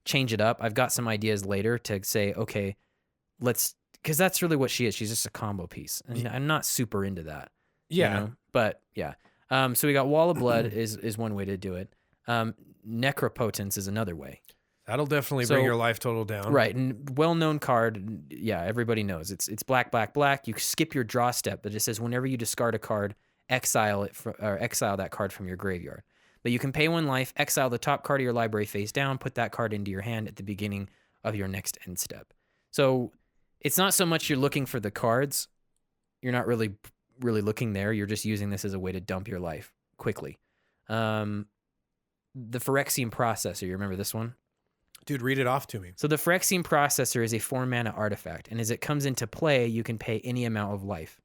Speaker 5: change it up. I've got some ideas later to say, okay, because that's really what she is. She's just a combo piece, and I'm not super into that.
Speaker 4: Yeah.
Speaker 5: You know? But yeah. So we got Wall of Blood is one way to do it. Necropotence is another way.
Speaker 4: That'll definitely bring your life total down.
Speaker 5: Right, and well-known card. Yeah, everybody knows it's black, black, black. You skip your draw step, but it says whenever you discard a card, exile that card from your graveyard. But you can pay 1 life, exile the top card of your library face down, put that card into your hand at the beginning of your next end step. So it's not so much you're looking for the cards. You're not really looking there. You're just using this as a way to dump your life quickly. The Phyrexian Processor, you remember this one?
Speaker 4: Dude, read it off to me.
Speaker 5: So the Phyrexian Processor is a 4-mana artifact, and as it comes into play, you can pay any amount of life.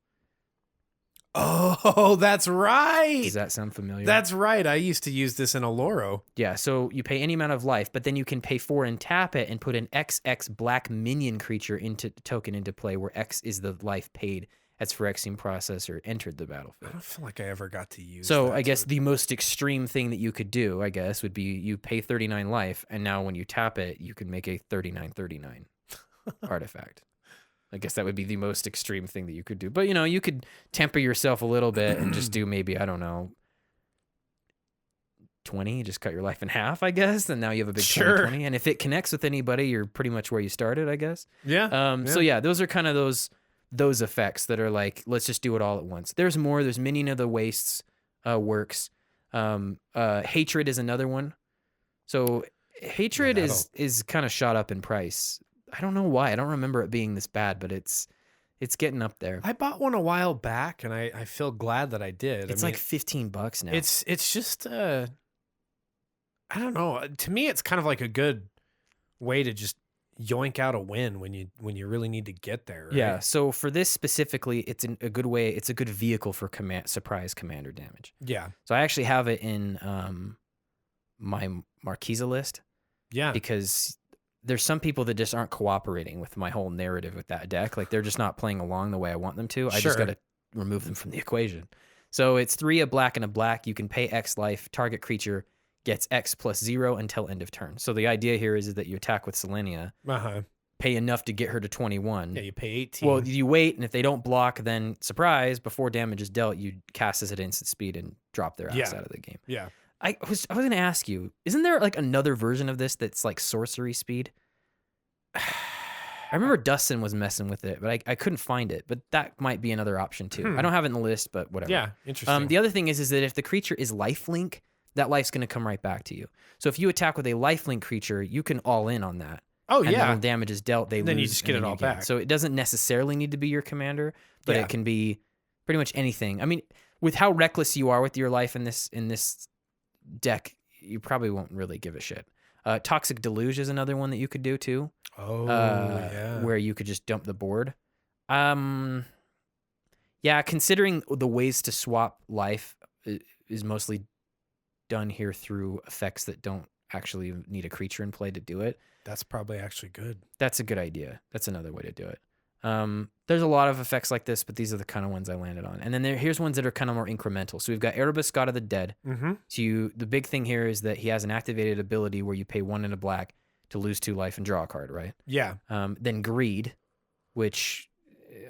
Speaker 4: Oh, that's right.
Speaker 5: Does that sound familiar?
Speaker 4: That's right. I used to use this in Oloro.
Speaker 5: Yeah, so you pay any amount of life, but then you can pay 4 and tap it and put an XX black minion creature token into play, where X is the life paid as Phyrexian Processor entered the
Speaker 4: I
Speaker 5: battlefield.
Speaker 4: don't feel like I ever got to use
Speaker 5: So
Speaker 4: that
Speaker 5: I guess the most extreme thing that you could do, I guess, would be you pay 39 life, and now when you tap it, you can make a 39/39 artifact. I guess that would be the most extreme thing that you could do. But, you could temper yourself a little bit and just do maybe, I don't know, 20, just cut your life in half, I guess. And now you have a big 20. And if it connects with anybody, you're pretty much where you started, I guess.
Speaker 4: Yeah.
Speaker 5: So yeah, those are kind of those effects that are like, let's just do it all at once. There's more. There's Minion of the Wastes works. Hatred is another one. So Hatred is kind of shot up in price. I don't know why. I don't remember it being this bad, but it's getting up there.
Speaker 4: I bought one a while back, and I feel glad that I did.
Speaker 5: It's like $15 now.
Speaker 4: It's just I don't know. To me, it's kind of like a good way to just yoink out a win when you really need to get there. Right?
Speaker 5: Yeah. So for this specifically, it's a good way. It's a good vehicle for surprise commander damage.
Speaker 4: Yeah.
Speaker 5: So I actually have it in my Marquesa list.
Speaker 4: Yeah.
Speaker 5: Because there's some people that just aren't cooperating with my whole narrative with that deck. Like they're just not playing along the way I want them to. I just got to remove them from the equation. So it's 3 a black and a black. You can pay X life. Target creature gets X +0 until end of turn. So the idea here is that you attack with Selenia, pay enough to get her to 21.
Speaker 4: Yeah, you pay 18.
Speaker 5: Well, you wait, and if they don't block, then surprise, before damage is dealt, you cast this at instant speed and drop their ass out of the game.
Speaker 4: Yeah.
Speaker 5: I was going to ask you, isn't there like another version of this that's like sorcery speed? I remember Dustin was messing with it, but I couldn't find it. But that might be another option too. I don't have it in the list, but whatever.
Speaker 4: Yeah, interesting.
Speaker 5: The other thing is that if the creature is lifelink, that life's going to come right back to you. So if you attack with a lifelink creature, you can all in on that.
Speaker 4: Oh,
Speaker 5: and
Speaker 4: yeah.
Speaker 5: then when damage is dealt, they lose.
Speaker 4: Then you just get it all back.
Speaker 5: So it doesn't necessarily need to be your commander, but it can be pretty much anything. I mean, with how reckless you are with your life in this deck, you probably won't really give a shit. Toxic Deluge is another one that you could do too.
Speaker 4: Oh, yeah.
Speaker 5: Where you could just dump the board. Yeah, considering the ways to swap life, is mostly done here through effects that don't actually need a creature in play to do it.
Speaker 4: That's probably actually good.
Speaker 5: That's a good idea. That's another way to do it. There's a lot of effects like this, but these are the kind of ones I landed on. And then here's ones that are kind of more incremental. So we've got Erebus, God of the Dead.
Speaker 4: Mm-hmm.
Speaker 5: So the big thing here is that he has an activated ability where you pay 1 and a black to lose 2 life and draw a card, right?
Speaker 4: Yeah.
Speaker 5: Then Greed, which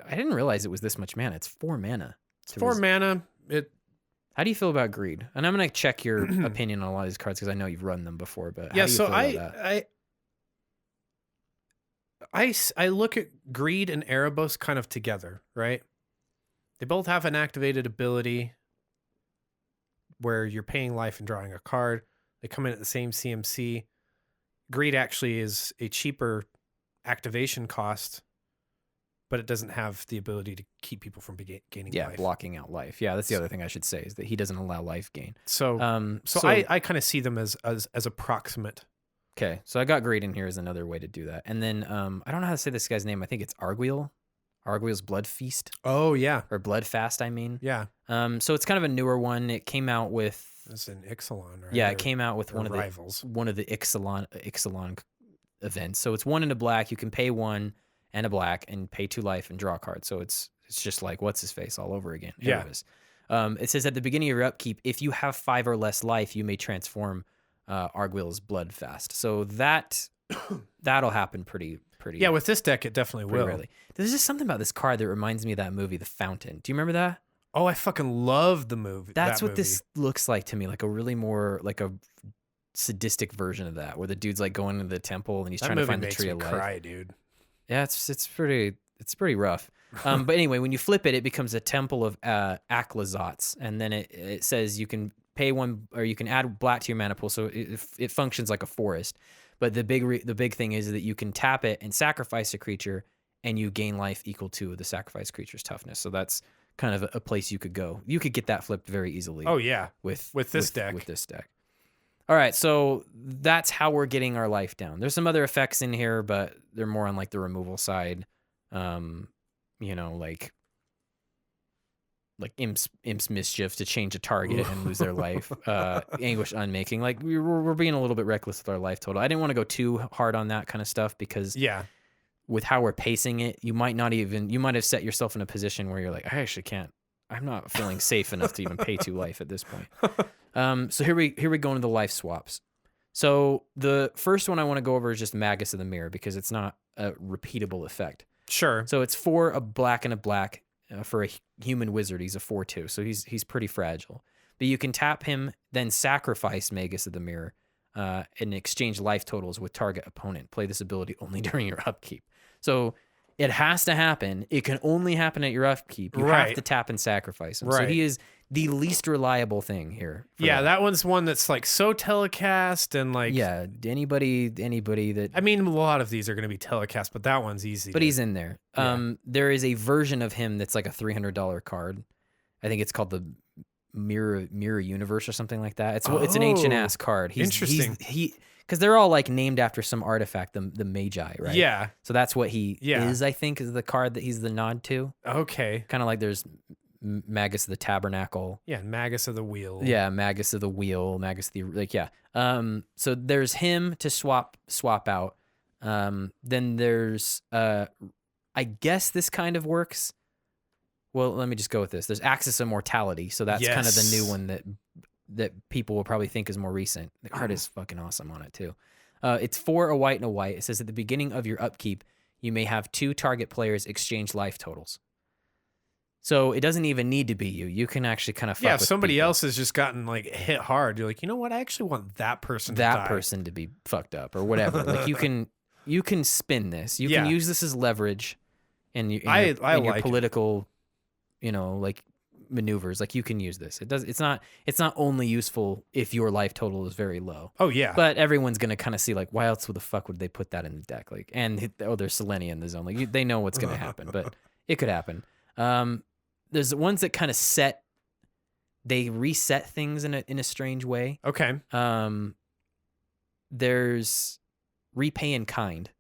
Speaker 5: I didn't realize it was this much mana. It's 4 mana.
Speaker 4: It's 4 mana.
Speaker 5: How do you feel about Greed? And I'm going to check your opinion on a lot of these cards because I know you've run them before. But
Speaker 4: yeah,
Speaker 5: how do you
Speaker 4: so
Speaker 5: feel about that?
Speaker 4: I look at Greed and Erebos kind of together, right? They both have an activated ability where you're paying life and drawing a card. They come in at the same CMC. Greed actually is a cheaper activation cost, but it doesn't have the ability to keep people from gaining life.
Speaker 5: Blocking out life. Yeah, that's the other thing I should say is that he doesn't allow life gain.
Speaker 4: So I kind of see them as approximate.
Speaker 5: Okay, so I got Greed in here as another way to do that. And then I don't know how to say this guy's name. I think it's Arguil. Arguil's Blood Feast.
Speaker 4: Oh, yeah.
Speaker 5: Or Blood Fast, I mean.
Speaker 4: Yeah.
Speaker 5: So it's kind of a newer one. It came out with...
Speaker 4: It's an Ixalan, right?
Speaker 5: Yeah, it came out with one of the Ixalan events. So it's 1 and a black. You can pay 1 and a black and pay 2 life and draw a card. So it's just like what's his face all over again.
Speaker 4: Yeah.
Speaker 5: It says at the beginning of your upkeep, if you have 5 or less life, you may transform Arguil's Blood Fast. So that'll happen pretty.
Speaker 4: Yeah, with this deck, it definitely will.
Speaker 5: Rarely. There's just something about this card that reminds me of that movie, The Fountain. Do you remember that?
Speaker 4: Oh, I fucking love the movie.
Speaker 5: That's what this looks like to me, like a really more like a sadistic version of that, where the dude's like going into the temple and he's trying to find the tree of life.
Speaker 4: Cry, dude.
Speaker 5: Yeah, it's pretty rough. But anyway, when you flip it, it becomes a temple of Aklazats, and then it says you can pay 1 or you can add black to your mana pool, so it functions like a forest. But the big thing is that you can tap it and sacrifice a creature, and you gain life equal to the sacrificed creature's toughness. So that's kind of a place you could go. You could get that flipped very easily.
Speaker 4: Oh yeah,
Speaker 5: with
Speaker 4: this deck.
Speaker 5: With this deck. All right, so that's how we're getting our life down. There's some other effects in here, but they're more on like the removal side. Like Imp's Mischief to change a target and lose their life. Anguish Unmaking. Like we're being a little bit reckless with our life total. I didn't want to go too hard on that kind of stuff because with how we're pacing it, you might have set yourself in a position where you're like, I actually can't. I'm not feeling safe enough to even pay 2 life at this point. So here we go into the life swaps. So the first one I want to go over is just Magus of the Mirror because it's not a repeatable effect.
Speaker 4: Sure.
Speaker 5: So it's 4 a black and a black for a human wizard. He's a 4/2, so he's pretty fragile. But you can tap him, then sacrifice Magus of the Mirror, and exchange life totals with target opponent. Play this ability only during your upkeep. So it has to happen. It can only happen at your upkeep. You have to tap and sacrifice him. So he is the least reliable thing here.
Speaker 4: That one's one that's like so telecast and like
Speaker 5: anybody that
Speaker 4: I mean, a lot of these are going to be telecast, but that one's easy.
Speaker 5: But he's in there. There is a version of him that's like a $300 card. I think it's called the Mirror Universe or something like that. It's an ancient ass card.
Speaker 4: Interesting.
Speaker 5: Because they're all like named after some artifact, the Magi, right?
Speaker 4: Yeah.
Speaker 5: So that's what he is, I think, is the card that he's the nod to.
Speaker 4: Okay.
Speaker 5: Kind of like there's Magus of the Tabernacle.
Speaker 4: Yeah, Magus of the Wheel.
Speaker 5: Yeah, Magus of the Wheel, Magus of the so there's him to swap out. Then there's I guess this kind of works. Well, let me just go with this. There's Axis of Mortality, so that's kind of the new one that people will probably think is more recent. The art is fucking awesome on it too. It's 4 a white and a white. It says at the beginning of your upkeep, you may have 2 target players exchange life totals. So it doesn't even need to be you. You can actually kind of fuck with
Speaker 4: if somebody
Speaker 5: people.
Speaker 4: else has just gotten like hit hard, you're like, you know what? I actually want that person to die.
Speaker 5: To be fucked up or whatever. Like you can spin this. You can use this as leverage in your political, like maneuvers. Like you can use this. It's not only useful if your life total is very low.
Speaker 4: Oh yeah.
Speaker 5: But everyone's gonna kind of see like, why else the fuck would they put that in the deck? Like, and there's Selenia in the zone. Like they know what's gonna happen, but it could happen. There's the ones that kind of they reset things in a strange way.
Speaker 4: Okay.
Speaker 5: There's Repay in Kind.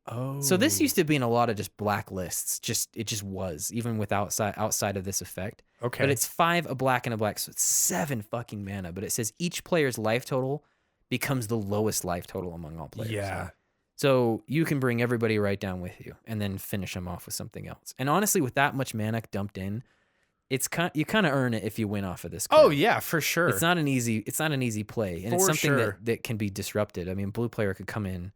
Speaker 4: Oh.
Speaker 5: So this used to be in a lot of just blacklists. It just was, even with outside of this effect.
Speaker 4: Okay.
Speaker 5: But it's 5 a black and a black, so it's 7 fucking mana. But it says each player's life total becomes the lowest life total among all players.
Speaker 4: Yeah.
Speaker 5: So you can bring everybody right down with you and then finish them off with something else. And honestly, with that much mana dumped in, you kind of earn it if you win off of this card.
Speaker 4: Oh yeah, for sure.
Speaker 5: It's not an easy play, and it's
Speaker 4: For
Speaker 5: something
Speaker 4: sure.
Speaker 5: that can be disrupted. I mean, blue player could come in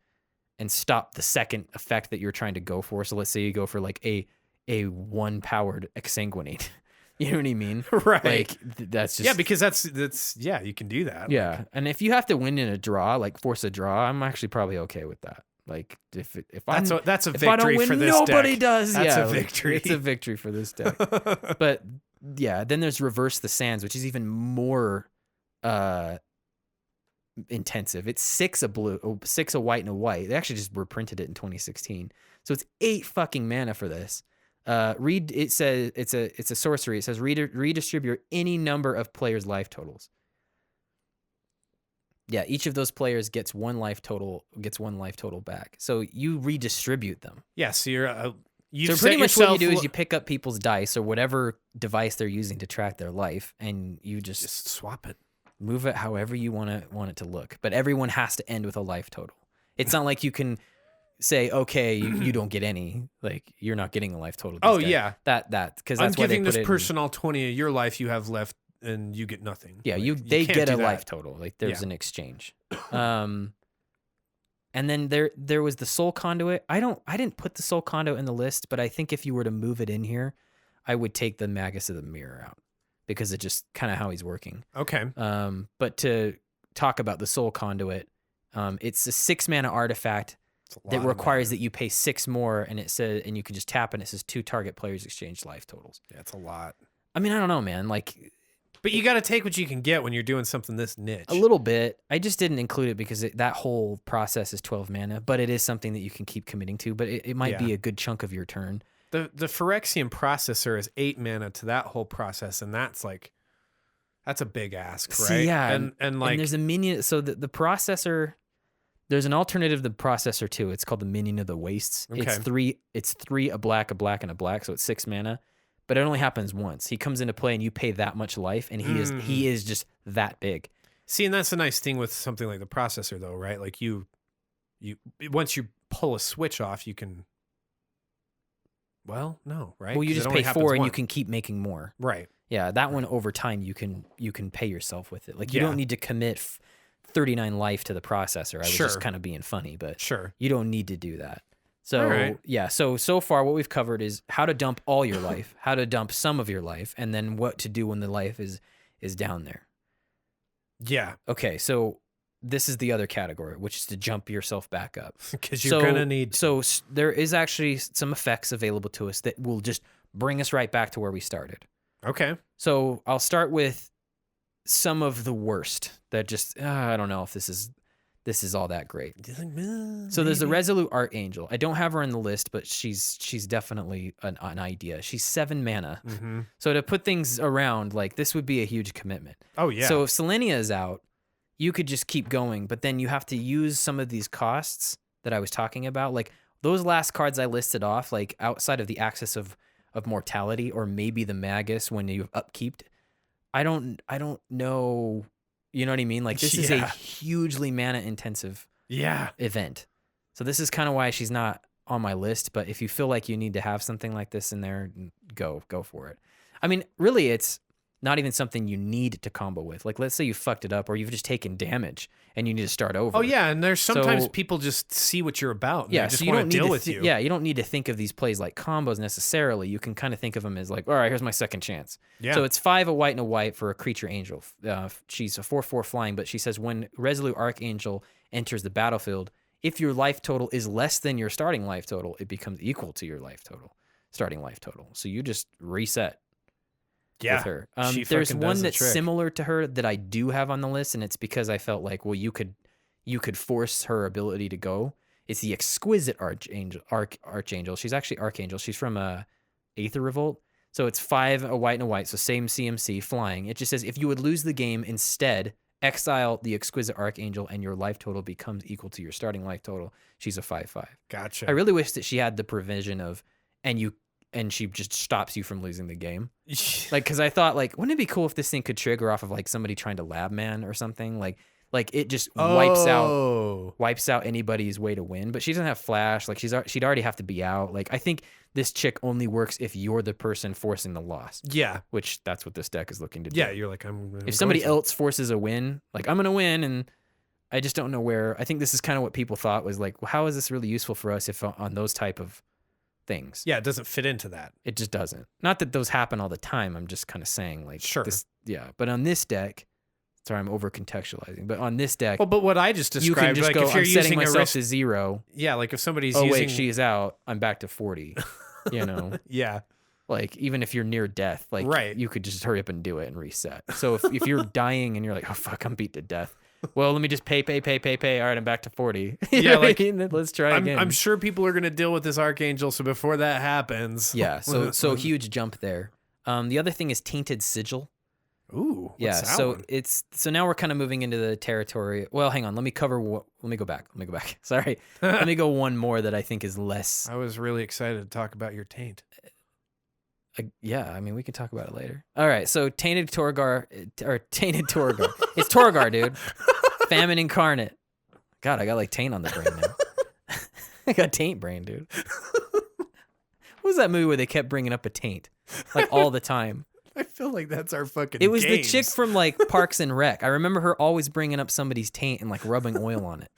Speaker 5: and stop the second effect that you're trying to go for. So let's say you go for like a 1-powered exsanguinate. You know what I mean?
Speaker 4: Right.
Speaker 5: Like that's just
Speaker 4: because that's you can do that.
Speaker 5: yeah.
Speaker 4: Like,
Speaker 5: And if you have to win in a draw, like force a draw, I'm actually probably okay with that. Like if
Speaker 4: that's a
Speaker 5: if I don't
Speaker 4: victory
Speaker 5: win,
Speaker 4: for this
Speaker 5: nobody
Speaker 4: deck.
Speaker 5: does.
Speaker 4: That's
Speaker 5: yeah,
Speaker 4: a
Speaker 5: like,
Speaker 4: victory.
Speaker 5: it's a victory for this deck. But yeah, then there's reverse the sands, which is even more intensive. It's 6 a blue, 6 a white and a white. They actually just reprinted it in 2016. So it's 8 fucking mana for this. It says it's a sorcery. It says redistribute any number of players' life totals. Yeah, each of those players gets 1 life total back. So you redistribute them.
Speaker 4: Yeah, so you've
Speaker 5: So
Speaker 4: set
Speaker 5: pretty much what you
Speaker 4: yourself
Speaker 5: do is you pick up people's dice or whatever device they're using to track their life, and you just
Speaker 4: swap it.
Speaker 5: move it however you want it to look. But everyone has to end with a life total. It's not like you can say, okay, you don't get any. Like you're not getting a life total.
Speaker 4: Oh yeah,
Speaker 5: that because
Speaker 4: I'm
Speaker 5: that's why they
Speaker 4: giving
Speaker 5: put
Speaker 4: this
Speaker 5: it
Speaker 4: person all 20 of your life you have left, and you get nothing.
Speaker 5: Yeah,
Speaker 4: Like,
Speaker 5: they
Speaker 4: can't
Speaker 5: get
Speaker 4: do
Speaker 5: a
Speaker 4: that.
Speaker 5: life total. Like there's an exchange. And then there was the soul conduit. I didn't put the soul conduit in the list, but I think if you were to move it in here, I would take the Magus of the Mirror out because it's just kind of how he's working.
Speaker 4: Okay.
Speaker 5: But to talk about the soul conduit, it's a 6 mana artifact that requires that you pay 6 more, and it says, and you can just tap and it says 2 target players exchange life totals.
Speaker 4: Yeah, it's a lot.
Speaker 5: I mean, I don't know, man. Like,
Speaker 4: but you got to take what you can get when you're doing something this niche.
Speaker 5: a little bit. I just didn't include it because that whole process is 12 mana, but it is something that you can keep committing to. But it might be a good chunk of your turn.
Speaker 4: The Phyrexian processor is 8 mana to that whole process, and that's a big ask, right?
Speaker 5: See, yeah,
Speaker 4: and like
Speaker 5: there's a minion. So the processor, there's an alternative to the processor too. It's called the Minion of the Wastes.
Speaker 4: Okay.
Speaker 5: It's 3 a black, and a black. So it's 6 mana. But it only happens once. He comes into play and you pay that much life, and he is just that big.
Speaker 4: See, and that's a nice thing with something like the processor, though, right? Like you once you pull a switch off, you can. Well, no, right?
Speaker 5: Well, you
Speaker 4: 'Cause
Speaker 5: just
Speaker 4: it only
Speaker 5: pay
Speaker 4: happens
Speaker 5: 4 and you
Speaker 4: once.
Speaker 5: can keep making more.
Speaker 4: Right.
Speaker 5: Yeah, that one over time you can pay yourself with it. Like you
Speaker 4: Yeah.
Speaker 5: don't need to commit 39 life to the processor. I was
Speaker 4: Sure.
Speaker 5: just kind of being funny, but
Speaker 4: Sure.
Speaker 5: you don't need to do that. So
Speaker 4: All right.
Speaker 5: yeah, so far what we've covered is how to dump all your life, how to dump some of your life, and then what to do when the life is down there.
Speaker 4: Yeah,
Speaker 5: Okay, so this is the other category, which is to jump yourself back up.
Speaker 4: because you're gonna need.
Speaker 5: There is actually some effects available to us that will just bring us right back to where we started.
Speaker 4: Okay.
Speaker 5: So I'll start with some of the worst that just I don't know if this is all that great. So there's the Resolute Archangel. I don't have her on the list, but she's definitely an idea. She's 7 mana.
Speaker 4: Mm-hmm.
Speaker 5: So to put things around, like this would be a huge commitment.
Speaker 4: Oh yeah.
Speaker 5: So if Selenia is out, you could just keep going, but then you have to use some of these costs that I was talking about. Like those last cards I listed off, like outside of the Axis of Mortality or maybe the Magus when you've upkeeped, I don't know. You know what I mean? Like this is a hugely mana intensive event. So this is kind of why she's not on my list. But if you feel like you need to have something like this in there, go for it. I mean, really, it's not even something you need to combo with. Like, let's say you fucked it up or you've just taken damage and you need to start over.
Speaker 4: Oh yeah, and there's sometimes
Speaker 5: So-
Speaker 4: people just see what you're about. And
Speaker 5: Yeah,
Speaker 4: they just
Speaker 5: so you
Speaker 4: want
Speaker 5: don't
Speaker 4: to
Speaker 5: need
Speaker 4: deal
Speaker 5: to
Speaker 4: with you.
Speaker 5: Yeah, you don't need to think of these plays like combos necessarily. You can kind of think of them as like, all right, here's my second chance.
Speaker 4: Yeah.
Speaker 5: So it's 5 a white and a white for a creature angel. She's a 4/4 flying, but she says when Resolute Archangel enters the battlefield, if your life total is less than your starting life total, it becomes equal to your starting life total. So you just reset. With her.
Speaker 4: She
Speaker 5: There's
Speaker 4: fucking
Speaker 5: one
Speaker 4: does the
Speaker 5: that's
Speaker 4: trick.
Speaker 5: similar to her that I do have on the list, and it's because I felt like, well, you could force her ability to go. It's the Exquisite Archangel. She's actually Archangel. She's from Aether Revolt. So it's 5 a white and a white. So same CMC flying. It just says if you would lose the game, instead exile the Exquisite Archangel and your life total becomes equal to your starting life total. She's a 5/5.
Speaker 4: Gotcha.
Speaker 5: I really wish that she had the provision of, and and she just stops you from losing the game. Like, because I thought, like, wouldn't it be cool if this thing could trigger off of like somebody trying to lab man or something? Like it just wipes out anybody's way to win. But she doesn't have flash. Like she'd already have to be out. Like I think this chick only works if you're the person forcing the loss.
Speaker 4: Yeah,
Speaker 5: which that's what this deck is looking to do.
Speaker 4: Yeah, you're like
Speaker 5: if somebody else forces a win, like I'm gonna win, and I just don't know where. I think this is kind of what people thought was like, well, how is this really useful for us if on those type of things?
Speaker 4: Yeah, it doesn't fit into that.
Speaker 5: It just doesn't. Not that those happen all the time. I'm just kind of saying like,
Speaker 4: sure.
Speaker 5: But on this deck. Sorry, I'm over contextualizing. But on this deck,
Speaker 4: well, but what I just described,
Speaker 5: you can just
Speaker 4: like
Speaker 5: go,
Speaker 4: if you're
Speaker 5: I'm
Speaker 4: using
Speaker 5: setting myself to 0.
Speaker 4: Yeah, like if somebody's
Speaker 5: using.
Speaker 4: using.
Speaker 5: Wait, she's out. I'm back to 40. You know.
Speaker 4: Yeah.
Speaker 5: Like even if you're near death, like you could just hurry up and do it and reset. So if you're dying and you're like, oh fuck, I'm beat to death. Well, let me just pay. All right, I'm back to 40.
Speaker 4: Yeah, like
Speaker 5: let's try again.
Speaker 4: I'm sure people are gonna deal with this Archangel. So before that happens,
Speaker 5: yeah. So huge jump there. The other thing is Tainted Sigil.
Speaker 4: Ooh,
Speaker 5: yeah. So
Speaker 4: one?
Speaker 5: so now we're kind of moving into the territory. Well, hang on. Let me go back. Sorry. Let me go one more that I think is less.
Speaker 4: I was really excited to talk about your taint.
Speaker 5: Yeah, I mean we can talk about it later. All right. So Tainted Torgar. It's Torgar, dude. Famine Incarnate. God, I got like taint on the brain now. I got taint brain, dude. What was that movie where they kept bringing up a taint like all the time?
Speaker 4: I feel like that's our fucking.
Speaker 5: It was
Speaker 4: games.
Speaker 5: the chick from like Parks and Rec. I remember her always bringing up somebody's taint and like rubbing oil on it.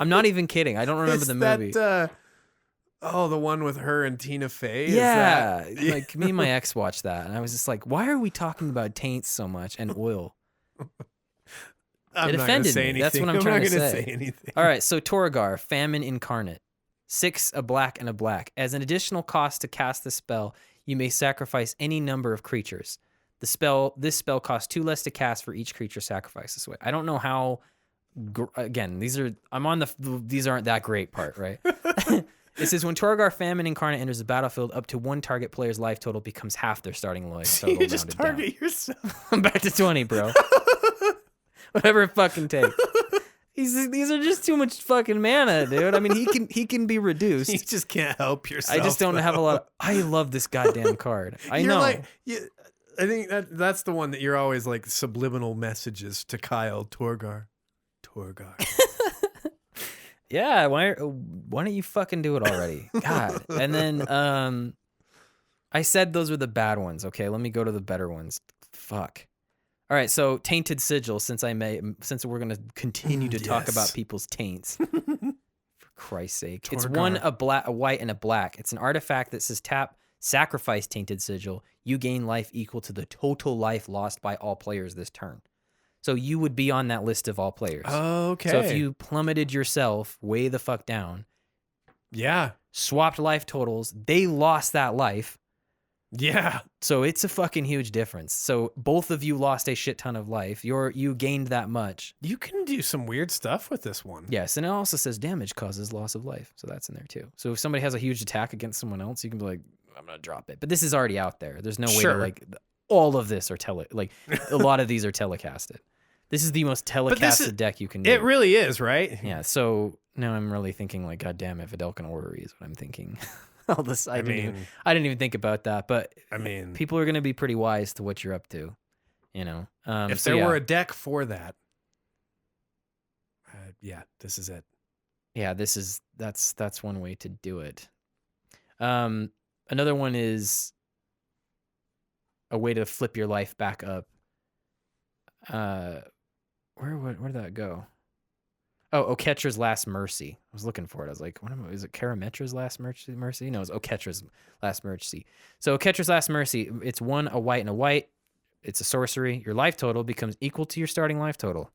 Speaker 5: I'm not even kidding. I don't remember the movie.
Speaker 4: The one with her and Tina Fey.
Speaker 5: Yeah, like me and my ex watched that, and I was just like, "Why are we talking about taints so much and oil?" It offended me. That's what I'm trying to say.
Speaker 4: Anything.
Speaker 5: All right, so Torgar, Famine Incarnate, 6, a black and a black. As an additional cost to cast the spell, you may sacrifice any number of creatures. This spell costs 2 less to cast for each creature sacrificed this way. I don't know how. Again, these aren't that great part, right? It says when Torgar Famine Incarnate enters the battlefield, up to 1 target player's life total becomes half their starting life total.
Speaker 4: You just target yourself.
Speaker 5: I'm back to 20, bro. Whatever it fucking takes. These are just too much fucking mana, dude. I mean, he can be reduced.
Speaker 4: You just can't help yourself.
Speaker 5: I just don't have a lot. I love this goddamn card. I know.
Speaker 4: I think that's the one that you're always like subliminal messages to Kyle. Torgar.
Speaker 5: Yeah. Why don't you fucking do it already? God. And then I said those were the bad ones. Okay, let me go to the better ones. Fuck. All right, so Tainted Sigil, since we're going to continue to talk about people's taints. For Christ's sake. Torgar. It's a white and a black. It's an artifact that says tap, sacrifice Tainted Sigil. You gain life equal to the total life lost by all players this turn. So you would be on that list of all players.
Speaker 4: Okay.
Speaker 5: So if you plummeted yourself way the fuck down.
Speaker 4: Yeah.
Speaker 5: Swapped life totals, they lost that life.
Speaker 4: Yeah.
Speaker 5: So it's a fucking huge difference. So both of you lost a shit ton of life. You gained that much.
Speaker 4: You can do some weird stuff with this one.
Speaker 5: Yes, and it also says damage causes loss of life. So that's in there too. So if somebody has a huge attack against someone else, you can be like, I'm going to drop it. But this is already out there. There's no way to like all of this are a lot of these are telecasted. This is the most telecasted deck you can do.
Speaker 4: It really is, right?
Speaker 5: Yeah. So now I'm really thinking like, God damn it, Videlkin Orrery is what I'm thinking. All this, I didn't even think about that, but I mean, people are going to be pretty wise to what you're up to, you know.
Speaker 4: If there were a deck for that, this is it.
Speaker 5: Yeah, that's one way to do it. Another one is a way to flip your life back up. Where did that go? Oh, Oketra's Last Mercy. I was looking for it. I was like, is it Karametra's Last Mercy? No, it's Oketra's Last Mercy. So Oketra's Last Mercy, it's 1, a white and a white. It's a sorcery. Your life total becomes equal to your starting life total.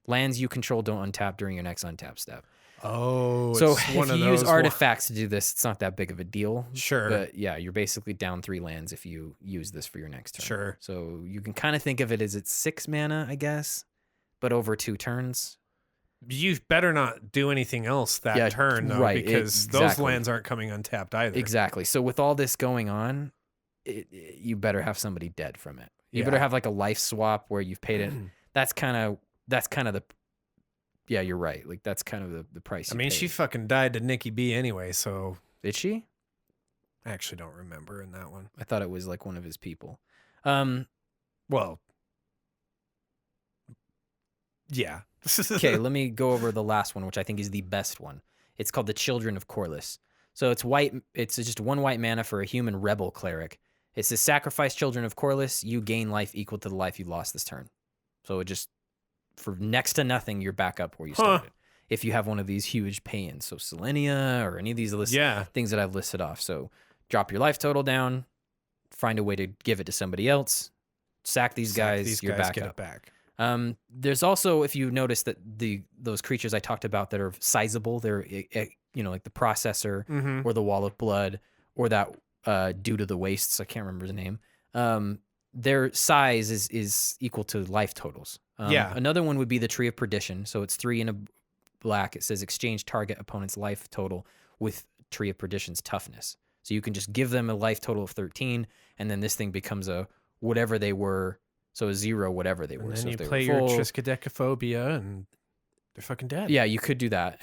Speaker 5: Lands you control don't untap during your next untap step.
Speaker 4: Oh,
Speaker 5: so if you use artifacts to do this, it's not that big of a deal.
Speaker 4: Sure.
Speaker 5: But yeah, you're basically down 3 lands if you use this for your next turn.
Speaker 4: Sure.
Speaker 5: So you can kind of think of it as it's 6 mana, I guess, but over 2 turns.
Speaker 4: You better not do anything else that turn, though, because those lands aren't coming untapped either.
Speaker 5: Exactly. So with all this going on, you better have somebody dead from it. You better have like a life swap where you've paid it. That's kind of the. Yeah, you're right. Like that's kind of the price.
Speaker 4: I mean, she fucking died to Nikki B anyway. So
Speaker 5: did she?
Speaker 4: I actually don't remember in that one.
Speaker 5: I thought it was like one of his people.
Speaker 4: Well, yeah.
Speaker 5: Okay, let me go over the last one, which I think is the best one. It's called the Children of Corliss. So it's white. It's just 1 white mana for a human rebel cleric. It says sacrifice Children of Corliss. You gain life equal to the life you lost this turn. So it just, for next to nothing, you're back up where you started. If you have one of these huge pay-ins, so Selenia or any of these things that I've listed off. So drop your life total down, find a way to give it to somebody else, sack these guys, you're back
Speaker 4: get
Speaker 5: up.
Speaker 4: it back.
Speaker 5: There's also, if you notice that those creatures I talked about that are sizable, they're like the processor or the wall of blood or that due to the wastes, I can't remember the name. Their size is equal to life totals. Another one would be the Tree of Perdition. So it's 3 in a black. It says exchange target opponent's life total with Tree of Perdition's toughness. So you can just give them a life total of 13, and then this thing becomes a whatever they were. So a 0, whatever they were.
Speaker 4: And then
Speaker 5: so
Speaker 4: you
Speaker 5: if they
Speaker 4: play
Speaker 5: were
Speaker 4: your
Speaker 5: full,
Speaker 4: Triskaidekaphobia, and they're fucking dead.
Speaker 5: Yeah, you could do that.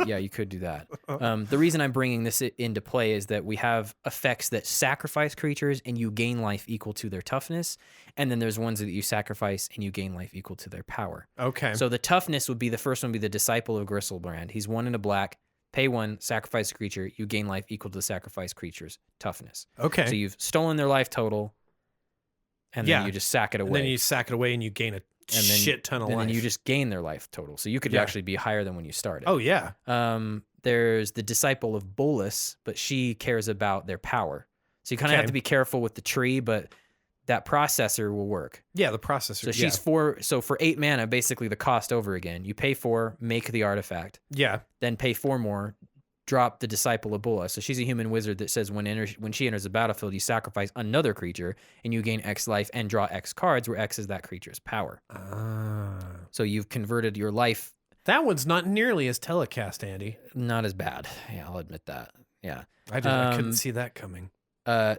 Speaker 5: Yeah, you could do that. The reason I'm bringing this into play is that we have effects that sacrifice creatures and you gain life equal to their toughness. And then there's ones that you sacrifice and you gain life equal to their power.
Speaker 4: Okay.
Speaker 5: So the toughness would be the first one, would be the Disciple of Gristlebrand. He's 1 in a black, pay 1, sacrifice a creature. You gain life equal to the sacrifice creature's toughness.
Speaker 4: Okay.
Speaker 5: So you've stolen their life total, and then you just sack it away.
Speaker 4: And then you sack it away and you gain a shit ton of life.
Speaker 5: And then you just gain their life total. So you could actually be higher than when you started.
Speaker 4: Oh, yeah.
Speaker 5: There's the Disciple of Bolus, but she cares about their power. So you kind of have to be careful with the tree, but that processor will work.
Speaker 4: Yeah, the processor.
Speaker 5: So she's 4. So for 8 mana, basically the cost over again. You pay 4, make the artifact.
Speaker 4: Yeah.
Speaker 5: Then pay 4 more, drop the Disciple of Bolus. So she's a human wizard that says when she enters the battlefield, you sacrifice another creature and you gain X life and draw X cards, where X is that creature's power. So you've converted your life.
Speaker 4: That one's not nearly as telecast, Andy.
Speaker 5: Not as bad. Yeah, I'll admit that. Yeah.
Speaker 4: I couldn't see that coming.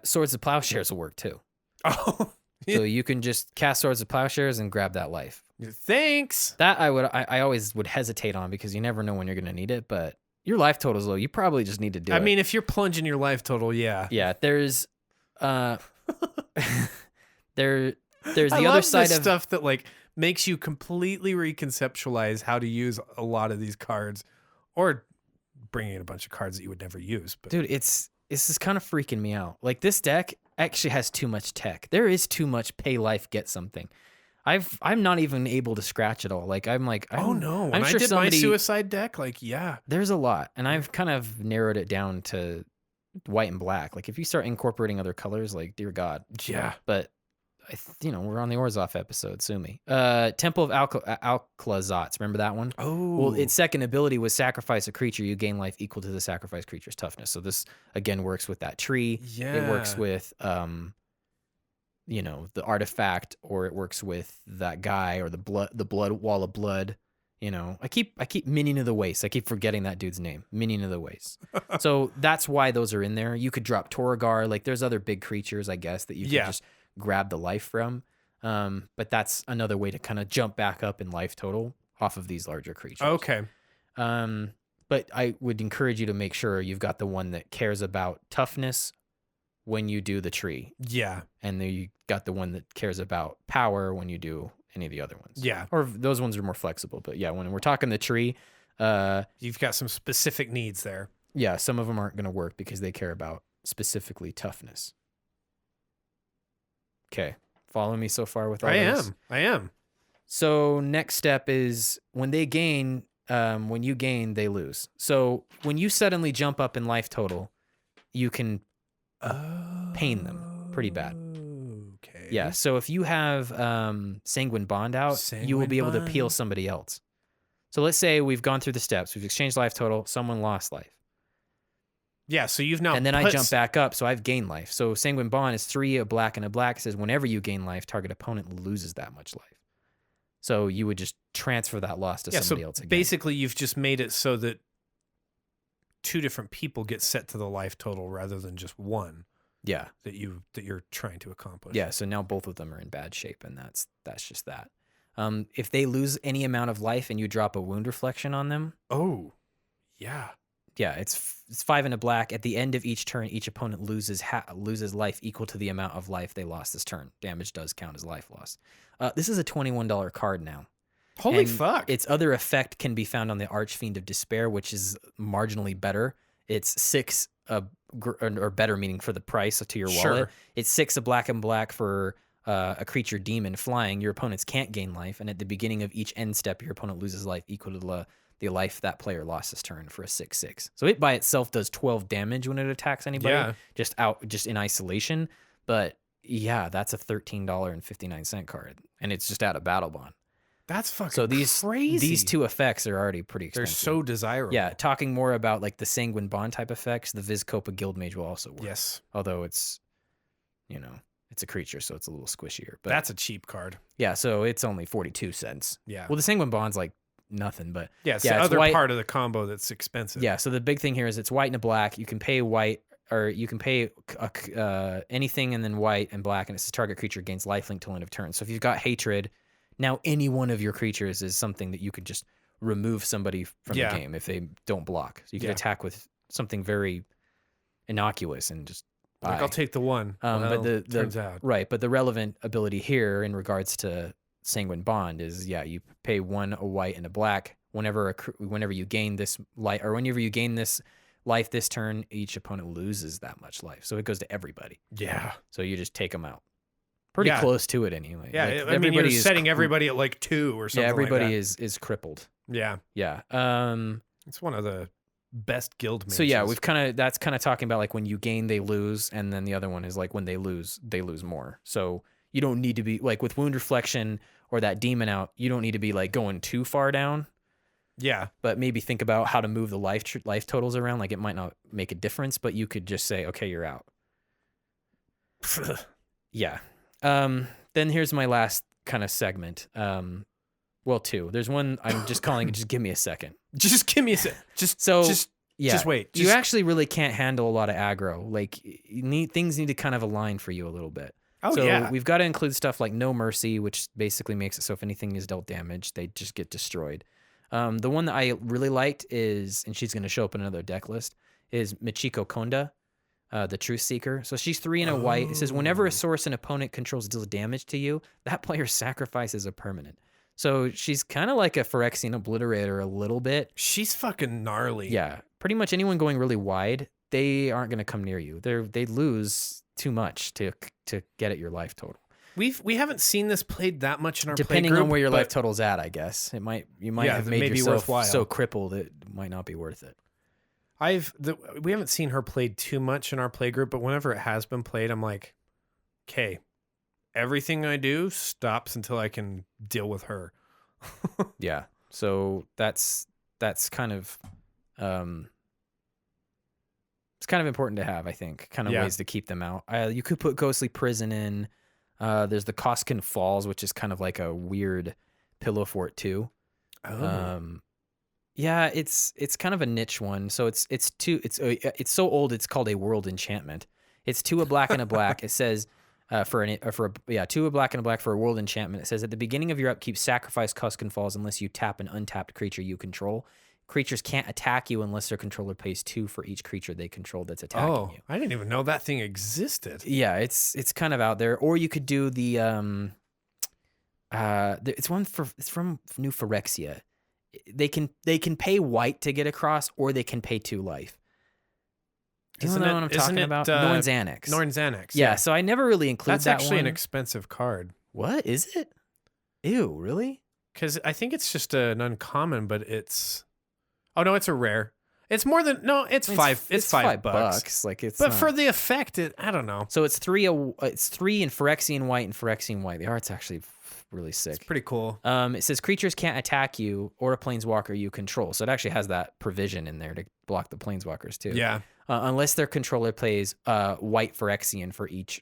Speaker 5: Swords of Plowshares will work too.
Speaker 4: Oh.
Speaker 5: So you can just cast Swords of Plowshares and grab that life.
Speaker 4: Thanks.
Speaker 5: That I always would hesitate on because you never know when you're going to need it, but your life total's low. You probably just need to do it.
Speaker 4: I mean, if you're plunging your life total, yeah.
Speaker 5: Yeah, there's there's the
Speaker 4: I
Speaker 5: other
Speaker 4: love
Speaker 5: side
Speaker 4: this
Speaker 5: of
Speaker 4: stuff that like makes you completely reconceptualize how to use a lot of these cards, or bringing in a bunch of cards that you would never use. But
Speaker 5: dude, this is kind of freaking me out. Like, this deck actually has too much tech. There is too much pay life, get something. I'm not even able to scratch it all. Like,
Speaker 4: oh no, when
Speaker 5: I'm sure
Speaker 4: I did my suicide deck, like, yeah,
Speaker 5: there's a lot, and I've kind of narrowed it down to white and black. Like, if you start incorporating other colors, like, dear God,
Speaker 4: yeah.
Speaker 5: But we're on the Orzhov episode. Sue me. Temple of Alclazots. Remember that one?
Speaker 4: Oh,
Speaker 5: well, its second ability was sacrifice a creature. You gain life equal to the sacrifice creature's toughness. So this again works with that tree.
Speaker 4: Yeah,
Speaker 5: it works with the artifact, or it works with that guy, or the blood wall of blood. I keep Minion of the Waste. I keep forgetting that dude's name. Minion of the Waste. So that's why those are in there. You could drop Torgar. Like, there's other big creatures, I guess, that you can just grab the life from. But that's another way to kind of jump back up in life total off of these larger creatures.
Speaker 4: Okay.
Speaker 5: But I would encourage you to make sure you've got the one that cares about toughness when you do the tree.
Speaker 4: Yeah.
Speaker 5: And then you got the one that cares about power when you do any of the other ones.
Speaker 4: Yeah.
Speaker 5: Or those ones are more flexible. But yeah, when we're talking the tree,
Speaker 4: you've got some specific needs there.
Speaker 5: Yeah, some of them aren't going to work because they care about specifically toughness. Okay. Follow me so far with all this?
Speaker 4: I am.
Speaker 5: So next step is when they gain, when you gain, they lose. So when you suddenly jump up in life total, you can pain them pretty bad.
Speaker 4: Okay.
Speaker 5: Yeah. So if you have Sanguine Bond out, you will be able to peel somebody else. So let's say we've gone through the steps. We've exchanged life total. Someone lost life.
Speaker 4: Yeah, so you've now
Speaker 5: and then I jump back up, so I've gained life. So Sanguine Bond is 3, a black and a black. It says whenever you gain life, target opponent loses that much life. So you would just transfer that loss to somebody else again.
Speaker 4: Basically, you've just made it so that 2 different people get set to the life total rather than just one.
Speaker 5: Yeah,
Speaker 4: that you're trying to accomplish.
Speaker 5: Yeah, so now both of them are in bad shape, and that's just that. If they lose any amount of life and you drop a wound reflection on them,
Speaker 4: oh, yeah.
Speaker 5: it's 5 and a black. At the end of each turn, each opponent loses life equal to the amount of life they lost this turn. Damage does count as life loss. This is a $21 card now.
Speaker 4: Holy
Speaker 5: And
Speaker 4: fuck.
Speaker 5: Its other effect can be found on the Archfiend of Despair, which is marginally better. It's 6 or better, meaning for the price to your wallet.
Speaker 4: Sure.
Speaker 5: It's 6 of black and black for a creature demon flying. Your opponents can't gain life, and at the beginning of each end step, your opponent loses life equal to the life that player lost this turn for a 6/6. So it by itself does 12 damage when it attacks anybody, just in isolation. But yeah, that's a $13.59 card, and it's just out of Battle Bond.
Speaker 4: That's fucking
Speaker 5: So
Speaker 4: crazy.
Speaker 5: These two effects are already pretty
Speaker 4: They're
Speaker 5: expensive.
Speaker 4: so desirable.
Speaker 5: Yeah, talking more about like the Sanguine Bond type effects, the Vizcopa Guildmage will also work.
Speaker 4: Yes.
Speaker 5: Although it's, it's a creature, so it's a little squishier. But
Speaker 4: That's a cheap card.
Speaker 5: yeah, so it's only 42 cents.
Speaker 4: Yeah.
Speaker 5: Well, the Sanguine Bond's like nothing, but
Speaker 4: Yeah, it's the
Speaker 5: it's
Speaker 4: other
Speaker 5: white.
Speaker 4: part of the combo that's expensive.
Speaker 5: Yeah, so the big thing here is it's white and a black. You can pay white, or you can pay anything and then white and black, and it says target creature gains lifelink till end of turn. So if you've got hatred, now any one of your creatures is something that you could just remove somebody from the game if they don't block. So you can attack with something very innocuous and just
Speaker 4: Like, I'll take the one.
Speaker 5: but the
Speaker 4: turns out.
Speaker 5: right, but the relevant ability here in regards to Sanguine Bond is you pay 1 a white and a black whenever you gain this life, or whenever you gain this life this turn, each opponent loses that much life. So it goes to everybody.
Speaker 4: Yeah.
Speaker 5: So you just take them out. Pretty close to it anyway.
Speaker 4: Yeah,
Speaker 5: Like,
Speaker 4: I mean, you're
Speaker 5: is
Speaker 4: setting everybody at like 2 or something.
Speaker 5: Yeah, everybody
Speaker 4: like
Speaker 5: is crippled.
Speaker 4: that. Yeah.
Speaker 5: Yeah.
Speaker 4: It's one of the best guild mages.
Speaker 5: So yeah, that's kind of talking about like when you gain, they lose, and then the other one is like when they lose more. So you don't need to be like with Wound Reflection or that demon out. You don't need to be like going too far down.
Speaker 4: Yeah.
Speaker 5: But maybe think about how to move the life totals around. Like it might not make a difference, but you could just say, okay, you're out. Yeah. Then here's my last kind of segment. Well, 2. There's one I'm just calling it. Just give me a second.
Speaker 4: Just give me a sec. Just wait.
Speaker 5: You actually really can't handle a lot of aggro. Like things need to kind of align for you a little bit.
Speaker 4: Oh,
Speaker 5: so
Speaker 4: yeah.
Speaker 5: we've got to include stuff like No Mercy, which basically makes it so if anything is dealt damage, they just get destroyed. The one that I really liked is, and she's going to show up in another deck list, is Michiko Konda, the Truth Seeker. So she's 3 and a white. It says whenever a source an opponent controls deals damage to you, that player sacrifices a permanent. So she's kind of like a Phyrexian Obliterator a little bit.
Speaker 4: She's fucking gnarly.
Speaker 5: Yeah. Pretty much anyone going really wide, they aren't going to come near you. They lose too much to get at your life total.
Speaker 4: We haven't seen this played that much in our
Speaker 5: Depending
Speaker 4: playgroup,
Speaker 5: on where your
Speaker 4: but
Speaker 5: life total's at, I guess. You might have
Speaker 4: that
Speaker 5: made
Speaker 4: may be
Speaker 5: yourself
Speaker 4: worthwhile.
Speaker 5: so crippled it might not be worth it.
Speaker 4: We haven't seen her played too much in our playgroup, but whenever it has been played, I'm like, okay, everything I do stops until I can deal with her.
Speaker 5: Yeah. So that's kind of it's kind of important to have, I think, kind of ways to keep them out. You could put Ghostly Prison in. There's the Koskin Falls, which is kind of like a weird pillow fort too. Yeah, it's kind of a niche one. So it's so old it's called a world enchantment. It's 2 a black and a black. It says 2 a black and a black for a world enchantment. It says at the beginning of your upkeep, sacrifice Koskin Falls unless you tap an untapped creature you control. Creatures can't attack you unless their controller pays 2 for each creature they control that's attacking you.
Speaker 4: I didn't even know that thing existed.
Speaker 5: Yeah, it's kind of out there. Or you could do the it's from New Phyrexia. They can pay white to get across, or they can pay 2 life. Do you know what I'm talking about? Norn's Annex.
Speaker 4: Norn's Annex.
Speaker 5: Yeah, so I never really include
Speaker 4: That's
Speaker 5: that
Speaker 4: actually
Speaker 5: one.
Speaker 4: an expensive card.
Speaker 5: What is it? Ew, really?
Speaker 4: Because I think it's just an uncommon, but it's... Oh, no, it's a rare. It's more than... No, it's $5. It's $5.
Speaker 5: Like it's
Speaker 4: But
Speaker 5: not...
Speaker 4: for the effect, I don't know.
Speaker 5: So it's 3 in Phyrexian white and Phyrexian white. The art's actually really sick.
Speaker 4: It's pretty cool.
Speaker 5: It says creatures can't attack you or a planeswalker you control. So it actually has that provision in there to block the planeswalkers too.
Speaker 4: Yeah.
Speaker 5: Unless their controller plays white Phyrexian for each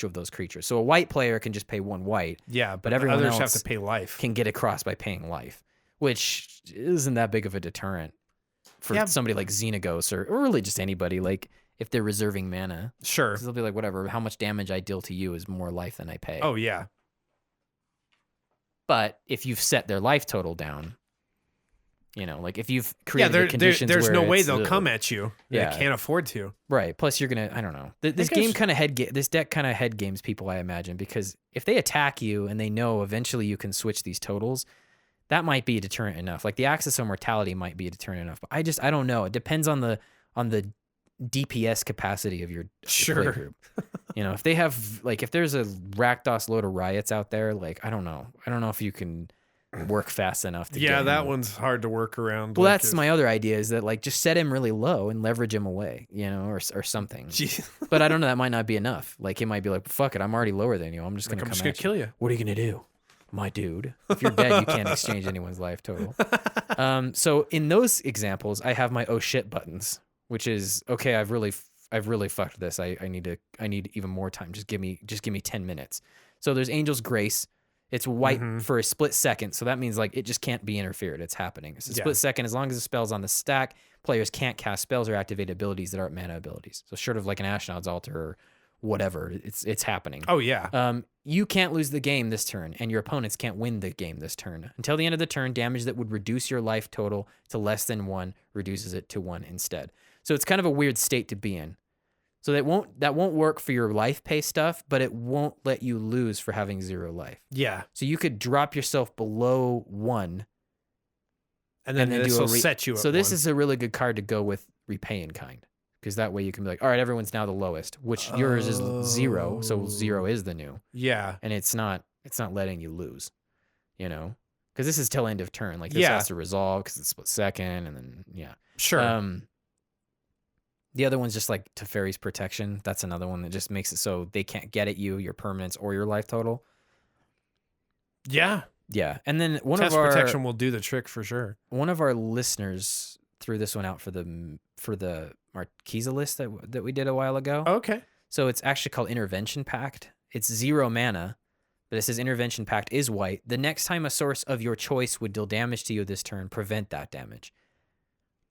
Speaker 5: of those creatures. So a white player can just pay 1 white.
Speaker 4: Yeah,
Speaker 5: but everyone
Speaker 4: others
Speaker 5: else
Speaker 4: have to pay life.
Speaker 5: Can get across by paying life, which isn't that big of a deterrent for somebody like Xenagos or really just anybody. Like if they're reserving mana,
Speaker 4: sure,
Speaker 5: they'll be like, whatever. How much damage I deal to you is more life than I pay.
Speaker 4: Oh yeah.
Speaker 5: But if you've set their life total down, You know, like if you've created the conditions
Speaker 4: there's
Speaker 5: where
Speaker 4: no way
Speaker 5: it's,
Speaker 4: they'll come at you.
Speaker 5: Yeah.
Speaker 4: They can't afford to.
Speaker 5: Right. Plus, you're gonna. I don't know. This deck kind of head games people, I imagine, because if they attack you and they know eventually you can switch these totals, that might be a deterrent enough. Like the Axis of Mortality might be a deterrent enough. But I don't know. It depends on the DPS capacity of your play group. You know, if they have like if there's a Rakdos load of riots out there, like I don't know if you can work fast enough to get
Speaker 4: that
Speaker 5: him.
Speaker 4: one's hard to work around.
Speaker 5: Well, that's my other idea is that like just set him really low and leverage him away, you know, or something.
Speaker 4: Jeez.
Speaker 5: But I don't know, that might not be enough. Like it might be like, fuck it, I'm already lower than you. I'm just gonna
Speaker 4: kill you.
Speaker 5: What are you gonna do? My dude. If you're dead, you can't exchange anyone's life total. So in those examples, I have my oh shit buttons, which is okay, I've really fucked this. I need even more time. Just give me 10 minutes. So there's Angel's Grace. It's white for a split second, so that means like it just can't be interfered. It's happening. It's a split second. As long as the spell's on the stack, players can't cast spells or activate abilities that aren't mana abilities. So short of like an Ashnod's Altar or whatever, it's happening.
Speaker 4: Oh yeah.
Speaker 5: You can't lose the game this turn, and your opponents can't win the game this turn. Until the end of the turn, damage that would reduce your life total to less than 1 reduces it to 1 instead. So it's kind of a weird state to be in. So that won't work for your life pay stuff, but it won't let you lose for having 0 life.
Speaker 4: Yeah.
Speaker 5: So you could drop yourself below 1.
Speaker 4: And then this will set you up.
Speaker 5: So this is a really good card to go with Repay in Kind. Because that way you can be like, all right, everyone's now the lowest, which yours is 0. So 0 is the new.
Speaker 4: Yeah.
Speaker 5: And it's not letting you lose, you know? Because this is till end of turn. Like this has to resolve because it's split second and then, yeah.
Speaker 4: Sure.
Speaker 5: The other one's just like Teferi's Protection. That's another one that just makes it so they can't get at you, your permanence, or your life total. Yeah. Yeah. And then
Speaker 4: Test Protection will do the trick for sure.
Speaker 5: One of our listeners threw this one out for the Marquesa list that we did a while ago.
Speaker 4: Okay.
Speaker 5: So it's actually called Intervention Pact. It's 0 mana, but it says Intervention Pact is white. The next time a source of your choice would deal damage to you this turn, prevent that damage.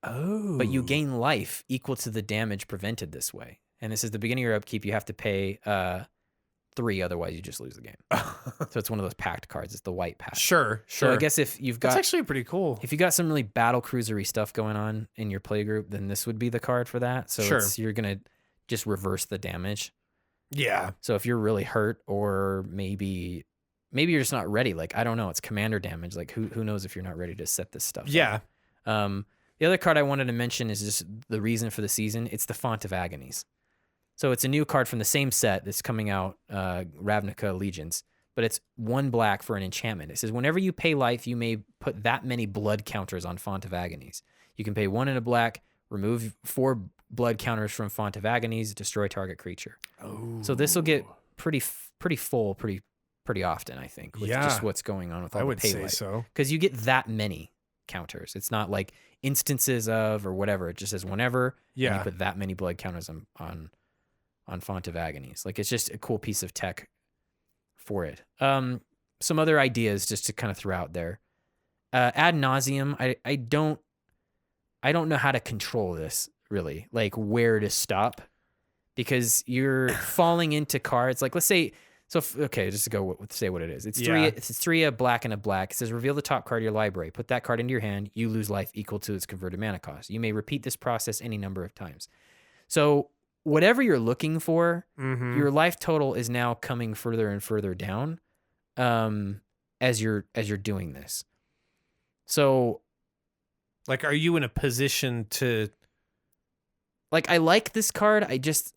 Speaker 4: Oh.
Speaker 5: But you gain life equal to the damage prevented this way. And this is the beginning of your upkeep. You have to pay 3, otherwise you just lose the game. So it's one of those pact cards. It's the white pact.
Speaker 4: Sure.
Speaker 5: So I guess if you've got...
Speaker 4: That's actually pretty cool.
Speaker 5: If you got some really battle cruisery stuff going on in your play group, then this would be the card for that. So you're going to just reverse the damage.
Speaker 4: Yeah.
Speaker 5: So if you're really hurt or maybe you're just not ready, like, I don't know, it's commander damage. Like who knows if you're not ready to set this stuff
Speaker 4: up.
Speaker 5: The other card I wanted to mention is just the reason for the season. It's the Font of Agonies. So it's a new card from the same set that's coming out, Ravnica Allegiance, but it's 1 black for an enchantment. It says whenever you pay life, you may put that many blood counters on Font of Agonies. You can pay 1 and a black, remove 4 blood counters from Font of Agonies, destroy target creature.
Speaker 4: Oh.
Speaker 5: So this will get pretty full pretty often, I think, with just what's going on with all the pay life. I would say so. Because you get that many counters. It's not like instances of or whatever. It just says whenever and you put that many blood counters on Font of Agonies. Like it's just a cool piece of tech for it. Some other ideas just to kind of throw out there. Ad nauseum. I don't know how to control this really, like where to stop, because you're falling into cards. Like let's say, just to go say what it is. It's 3 a black and a black. It says reveal the top card of your library. Put that card into your hand. You lose life equal to its converted mana cost. You may repeat this process any number of times. So whatever you're looking for, your life total is now coming further and further down as you're doing this. So,
Speaker 4: like, are you in a position to...
Speaker 5: Like, I like this card. I just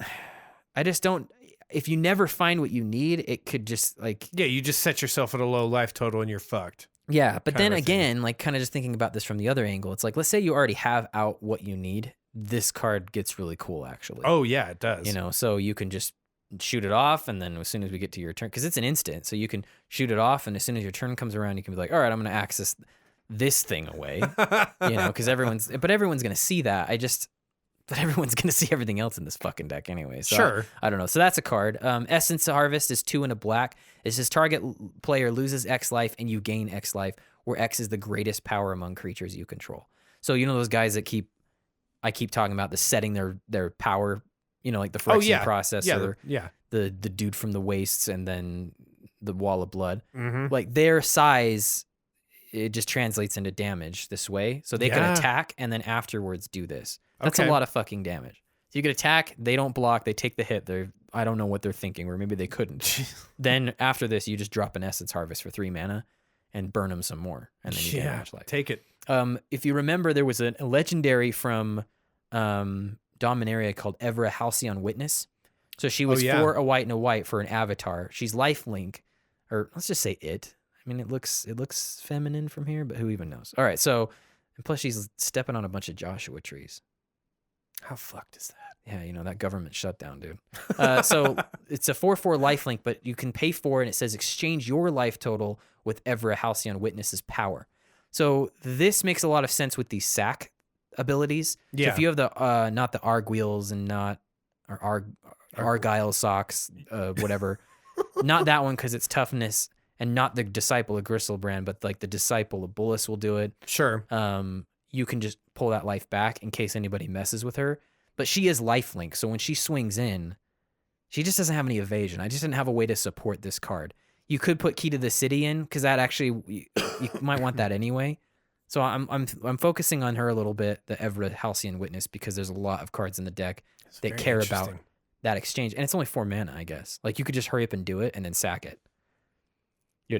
Speaker 5: don't... If you never find what you need, it could just, like...
Speaker 4: Yeah, you just set yourself at a low life total and you're fucked.
Speaker 5: Yeah, but then again, like, kind of just thinking about this from the other angle, it's like, let's say you already have out what you need. This card gets really cool, actually.
Speaker 4: Oh, yeah, it does.
Speaker 5: You know, so you can just shoot it off, and then as soon as we get to your turn, because it's an instant, so you can shoot it off, and as soon as your turn comes around, you can be like, all right, I'm going to access this thing away. You know, because everyone's going to see that. But everyone's going to see everything else in this fucking deck anyway. So
Speaker 4: sure.
Speaker 5: I don't know. So that's a card. Essence Harvest is 2 and a black. It says target player loses X life and you gain X life, where X is the greatest power among creatures you control. So you know those guys that I keep talking about the setting their power, you know, like the Phyrexian process, or the dude from the Wastes and then the Wall of Blood. Like their size it just translates into damage this way. So they can attack and then afterwards do this. That's a lot of fucking damage. So you could attack, they don't block, they take the hit. I don't know what they're thinking, or maybe they couldn't. Then after this, you just drop an Essence Harvest for 3 mana and burn them some more, and then you get much life.
Speaker 4: Take it.
Speaker 5: If you remember, there was a legendary from Dominaria called Evra Halcyon Witness. So she was 4 a white and a white for an avatar. She's lifelink, or let's just say it. I mean, it looks feminine from here, but who even knows? All right, so and plus she's stepping on a bunch of Joshua trees.
Speaker 4: How fucked is that?
Speaker 5: Yeah, that government shutdown, dude. So it's a 4/4 lifelink, but you can pay 4, and it says exchange your life total with Evra Halcyon Witness's power. So this makes a lot of sense with these sack abilities.
Speaker 4: Yeah.
Speaker 5: So if you have the not the Arguils and not or Argyle socks, whatever, not that one because it's toughness, and not the Disciple of Gristlebrand, but like the Disciple of Bullis will do it.
Speaker 4: Sure.
Speaker 5: You can just pull that life back in case anybody messes with her. But she is lifelink, so when she swings in, she just doesn't have any evasion. I just didn't have a way to support this card. You could put Key to the City in, because that actually you might want that anyway. So I'm focusing on her a little bit, the Evra Halcyon Witness, because there's a lot of cards in the deck that care about that exchange, and it's only 4 mana, I guess. Like you could just hurry up and do it, and then sack it.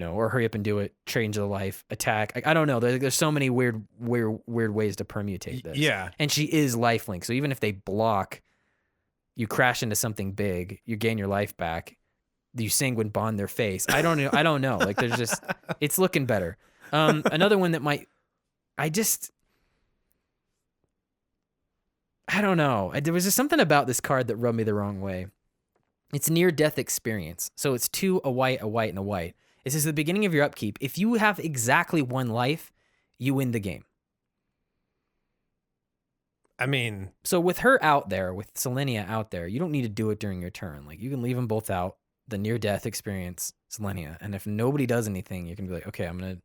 Speaker 5: Or hurry up and do it, change the life, attack. I don't know. There's so many weird ways to permutate this.
Speaker 4: Yeah.
Speaker 5: And she is lifelink. So even if they block, you crash into something big, you gain your life back, you Sanguine Bond their face. I don't know. Like there's just, it's looking better. Another one that might, I don't know. There was just something about this card that rubbed me the wrong way. It's near death experience. So it's 2 a white, and a white. This is the beginning of your upkeep. If you have exactly 1 life, you win the game.
Speaker 4: I mean...
Speaker 5: So with her out there, with Selenia out there, you don't need to do it during your turn. Like, you can leave them both out, the near-death experience, Selenia. And if nobody does anything, you can be like, okay, I'm going to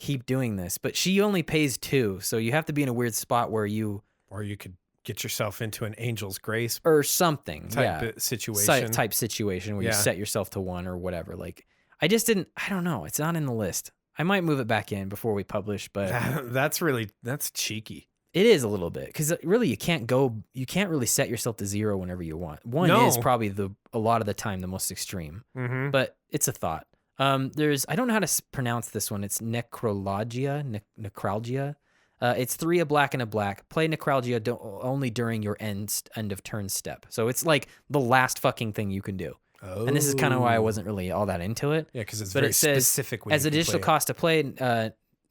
Speaker 5: keep doing this. But she only pays 2, so you have to be in a weird spot where you...
Speaker 4: Or you could get yourself into an Angel's Grace...
Speaker 5: Or something,
Speaker 4: type situation.
Speaker 5: Type situation where you set yourself to 1 or whatever. Like... I don't know. It's not in the list. I might move it back in before we publish, but
Speaker 4: that's cheeky.
Speaker 5: It is a little bit, because really you can't really set yourself to 0 whenever you want. 1 is probably a lot of the time the most extreme, but it's a thought. I don't know how to pronounce this one. It's Necralgia. It's 3 a black and a black. Play Necralgia only during your end of turn step. So it's like the last fucking thing you can do. Oh. And this is kind of why I wasn't really all that into it.
Speaker 4: Yeah, because it's very specific.
Speaker 5: As additional cost to play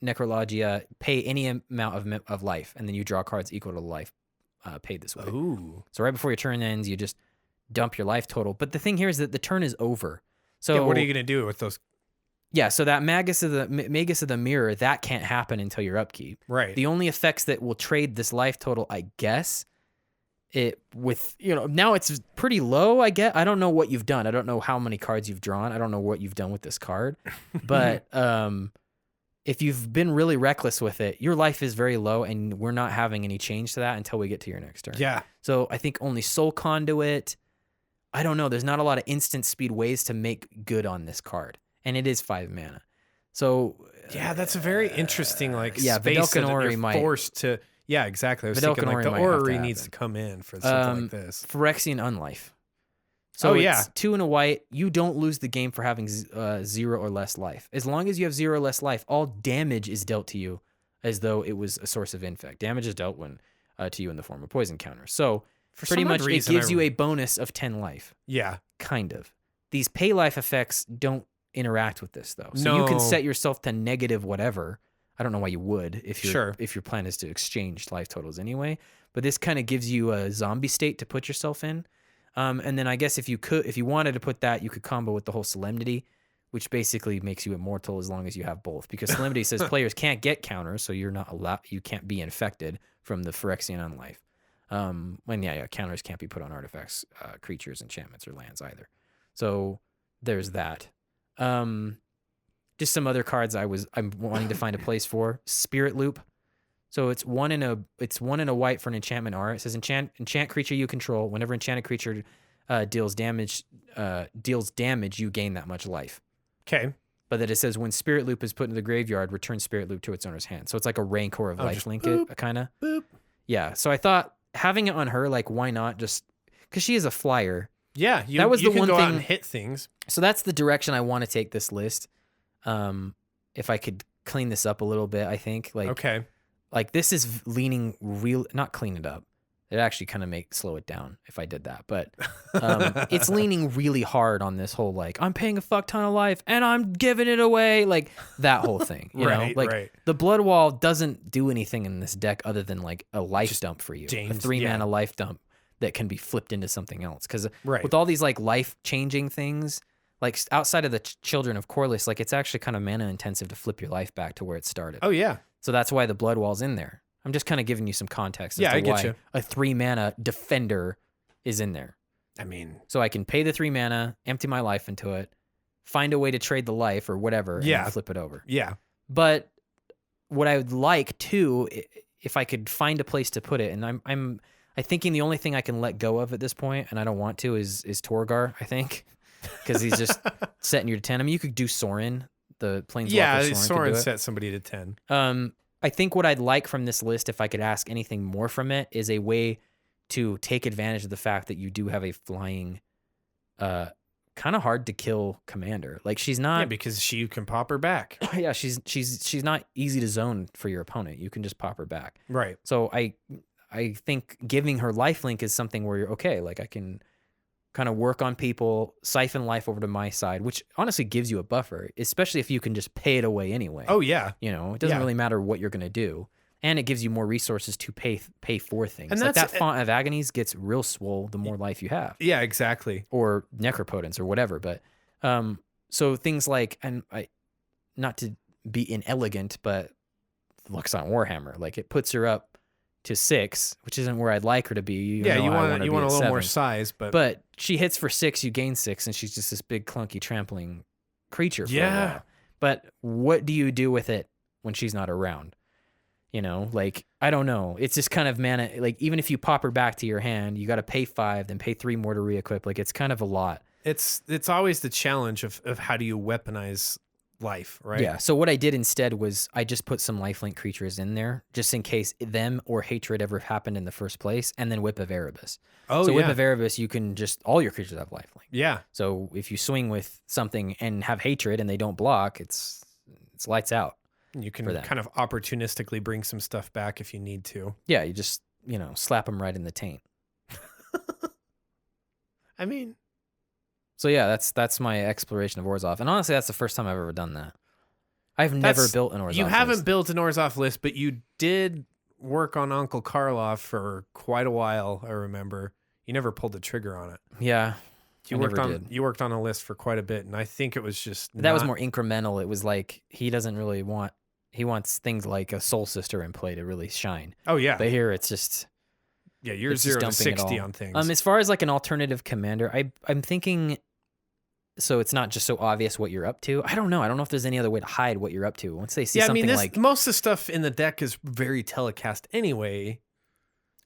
Speaker 5: Necrologia, pay any amount of life, and then you draw cards equal to the life paid this way.
Speaker 4: Ooh.
Speaker 5: So right before your turn ends, you just dump your life total. But the thing here is that the turn is over. So
Speaker 4: what are you going to do with those?
Speaker 5: Yeah, so that Magus of the Mirror, that can't happen until your upkeep.
Speaker 4: Right.
Speaker 5: The only effects that will trade this life total, I guess... now it's pretty low, I get. I don't know what you've done. I don't know how many cards you've drawn. I don't know what you've done with this card. But if you've been really reckless with it, your life is very low, and we're not having any change to that until we get to your next turn.
Speaker 4: Yeah.
Speaker 5: So I think only Soul Conduit. I don't know. There's not a lot of instant speed ways to make good on this card. And it is 5 mana. So...
Speaker 4: yeah, that's a very interesting, space
Speaker 5: Vidalcan Orrery
Speaker 4: might... forced to... Yeah, exactly. I was thinking the Orrery needs to come in for something like this.
Speaker 5: Phyrexian Unlife. So it's 2 and a white. You don't lose the game for having 0 or less life. As long as you have 0 or less life, all damage is dealt to you as though it was a source of infect. Damage is dealt to you in the form of poison counters. So pretty much it gives you a bonus of 10 life.
Speaker 4: Yeah.
Speaker 5: Kind of. These pay life effects don't interact with this, though. So you can set yourself to negative whatever. I don't know why you would if your plan is to exchange life totals anyway. But this kind of gives you a zombie state to put yourself in. And then I guess if you wanted to put that, you could combo with the whole Solemnity, which basically makes you immortal as long as you have both. Because Solemnity says players can't get counters, so you can't be infected from the Phyrexian Unlife. Counters can't be put on artifacts, creatures, enchantments, or lands either. So there's that. Just some other cards I'm wanting to find a place for. Spirit Loop. So it's 1 and a white for an enchantment art. It says enchant creature you control. Whenever enchanted creature deals damage, you gain that much life.
Speaker 4: Okay.
Speaker 5: but that it says when Spirit Loop is put into the graveyard, return Spirit Loop to its owner's hand. So it's like a Rancor of lifelink, kind of.
Speaker 4: Boop.
Speaker 5: Yeah. So I thought having it on her, like, why not just because she is a flyer.
Speaker 4: Yeah,
Speaker 5: that was
Speaker 4: you
Speaker 5: the
Speaker 4: can
Speaker 5: one
Speaker 4: go
Speaker 5: thing.
Speaker 4: out and hit things.
Speaker 5: So that's the direction I want to take this list. If I could clean this up a little bit, I think
Speaker 4: Okay.
Speaker 5: like this is leaning not clean it up. It actually kind of slow it down if I did that, but it's leaning really hard on this whole like I'm paying a fuck ton of life and I'm giving it away, like that whole thing. You know, like the Blood Wall doesn't do anything in this deck other than like a life dump for you, a 3 mana life dump that can be flipped into something else. Because with all these like life changing things, like outside of the Children of Corliss, like it's actually kind of mana intensive to flip your life back to where it started.
Speaker 4: Oh yeah.
Speaker 5: So that's why the Blood Wall's in there. I'm just kind of giving you some context as to why a 3 mana defender is in there.
Speaker 4: I mean,
Speaker 5: so I can pay the 3 mana, empty my life into it, find a way to trade the life or whatever, and then flip it over.
Speaker 4: Yeah.
Speaker 5: But what I would like too, if I could find a place to put it, and I'm thinking the only thing I can let go of at this point, and I don't want to, is Torgar, I think. Because he's just setting you to 10. I mean, you could do Sorin, the Planeswalker.
Speaker 4: Yeah,
Speaker 5: Sorin
Speaker 4: set somebody to 10.
Speaker 5: I think what I'd like from this list, if I could ask anything more from it, is a way to take advantage of the fact that you do have a flying, kind of hard to kill commander. Like she's not.
Speaker 4: Yeah, because she can pop her back.
Speaker 5: Yeah, she's not easy to zone for your opponent. You can just pop her back.
Speaker 4: Right.
Speaker 5: So I think giving her lifelink is something where you're okay. Like I can kind of work on people, siphon life over to my side, which honestly gives you a buffer, especially if you can just pay it away anyway.
Speaker 4: Oh yeah.
Speaker 5: You know, it doesn't really matter what you're going to do. And it gives you more resources to pay for things. And like that Font of Agonies gets real swole the more life you have.
Speaker 4: Yeah, exactly.
Speaker 5: Or Necropotence or whatever. But so things like, and not to be inelegant, but looks on Warhammer, like it puts her up to 6, which isn't where I'd like her to be.
Speaker 4: You want a little 7. More size, but
Speaker 5: she hits for 6, you gain 6, and she's just this big clunky trampling creature. For a while. But what do you do with it when she's not around? You know, like I don't know. It's just kind of mana. Like even if you pop her back to your hand, you got to pay 5, then pay 3 more to re-equip. Like it's kind of a lot.
Speaker 4: It's always the challenge of how do you weaponize life, right?
Speaker 5: Yeah. So what I did instead was I just put some lifelink creatures in there just in case them or hatred ever happened in the first place, and then Whip of Erebus.
Speaker 4: Oh,
Speaker 5: so Whip of Erebus, you can just all your creatures have lifelink.
Speaker 4: Yeah.
Speaker 5: So if you swing with something and have hatred and they don't block, it's lights out.
Speaker 4: You can kind of opportunistically bring some stuff back if you need to.
Speaker 5: Yeah, you just slap them right in the taint.
Speaker 4: I mean.
Speaker 5: So yeah, that's my exploration of Orzhov, and honestly, that's the first time I've ever done that. I've never built an Orzhov list.
Speaker 4: You haven't built an Orzhov list, but you did work on Uncle Karlov for quite a while. I remember you never pulled the trigger on it.
Speaker 5: Yeah,
Speaker 4: you worked on a list for quite a bit, and I think it was just
Speaker 5: that was more incremental. It was like he doesn't really want. He wants things like a Soul Sister in play to really shine.
Speaker 4: Oh yeah,
Speaker 5: but here it's just.
Speaker 4: Yeah, you're 0 to 60 on things.
Speaker 5: As far as like an alternative commander, I'm thinking, so it's not just so obvious what you're up to. I don't know. I don't know if there's any other way to hide what you're up to. Once they see something like
Speaker 4: most of the stuff in the deck is very telecast anyway,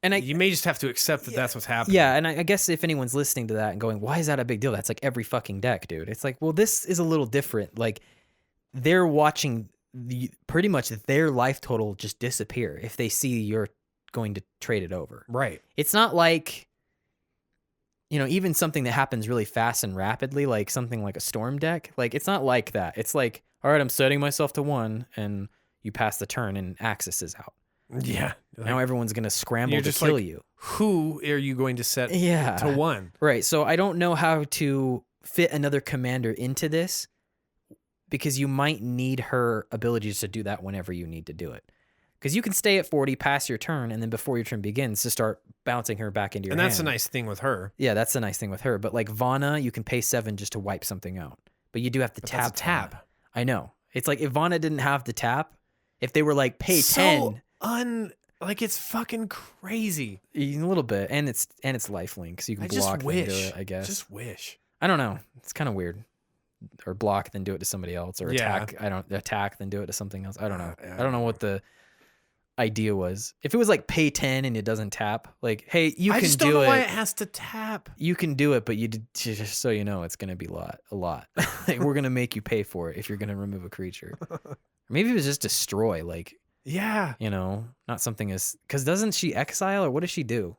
Speaker 4: and you may just have to accept that that's what's happening.
Speaker 5: Yeah, and I guess if anyone's listening to that and going, "Why is that a big deal?" That's like every fucking deck, dude. It's like, well, this is a little different. Like they're watching pretty much their life total just disappear if they see you're going to trade it over.
Speaker 4: Right.
Speaker 5: It's not like, even something that happens really fast and rapidly, like something like a storm deck. Like it's not like that. It's like, all right, I'm setting myself to 1 and you pass the turn and Axis is out.
Speaker 4: Yeah.
Speaker 5: Now everyone's going to scramble to kill you.
Speaker 4: Who are you going to set to 1?
Speaker 5: Right. So I don't know how to fit another commander into this because you might need her abilities to do that whenever you need to do it. Because you can stay at 40, pass your turn, and then before your turn begins, to start bouncing her back into your hand.
Speaker 4: And that's a nice thing with her.
Speaker 5: Yeah, that's the nice thing with her. But like Vana, you can pay 7 just to wipe something out. But you do have to tap.
Speaker 4: Tap.
Speaker 5: I know. It's like if Vana didn't have the tap, if they were like pay 10.
Speaker 4: Like it's fucking crazy.
Speaker 5: A little bit. And it's lifelink, so you can block and do it, I guess.
Speaker 4: Just wish.
Speaker 5: I don't know. It's kind of weird. Or block, then do it to somebody else. Or attack. Attack, then do it to something else. I don't know. I don't know what the... idea was. If it was like pay 10 and it doesn't tap, like, hey, you
Speaker 4: I
Speaker 5: can
Speaker 4: just
Speaker 5: do
Speaker 4: don't know
Speaker 5: it.
Speaker 4: why it has to tap.
Speaker 5: You can do it, but just so you know, it's gonna be a lot. Like, we're gonna make you pay for it if you're gonna remove a creature. Maybe it was just destroy, like,
Speaker 4: Yeah.
Speaker 5: you know, not something as because doesn't she exile or what does she do?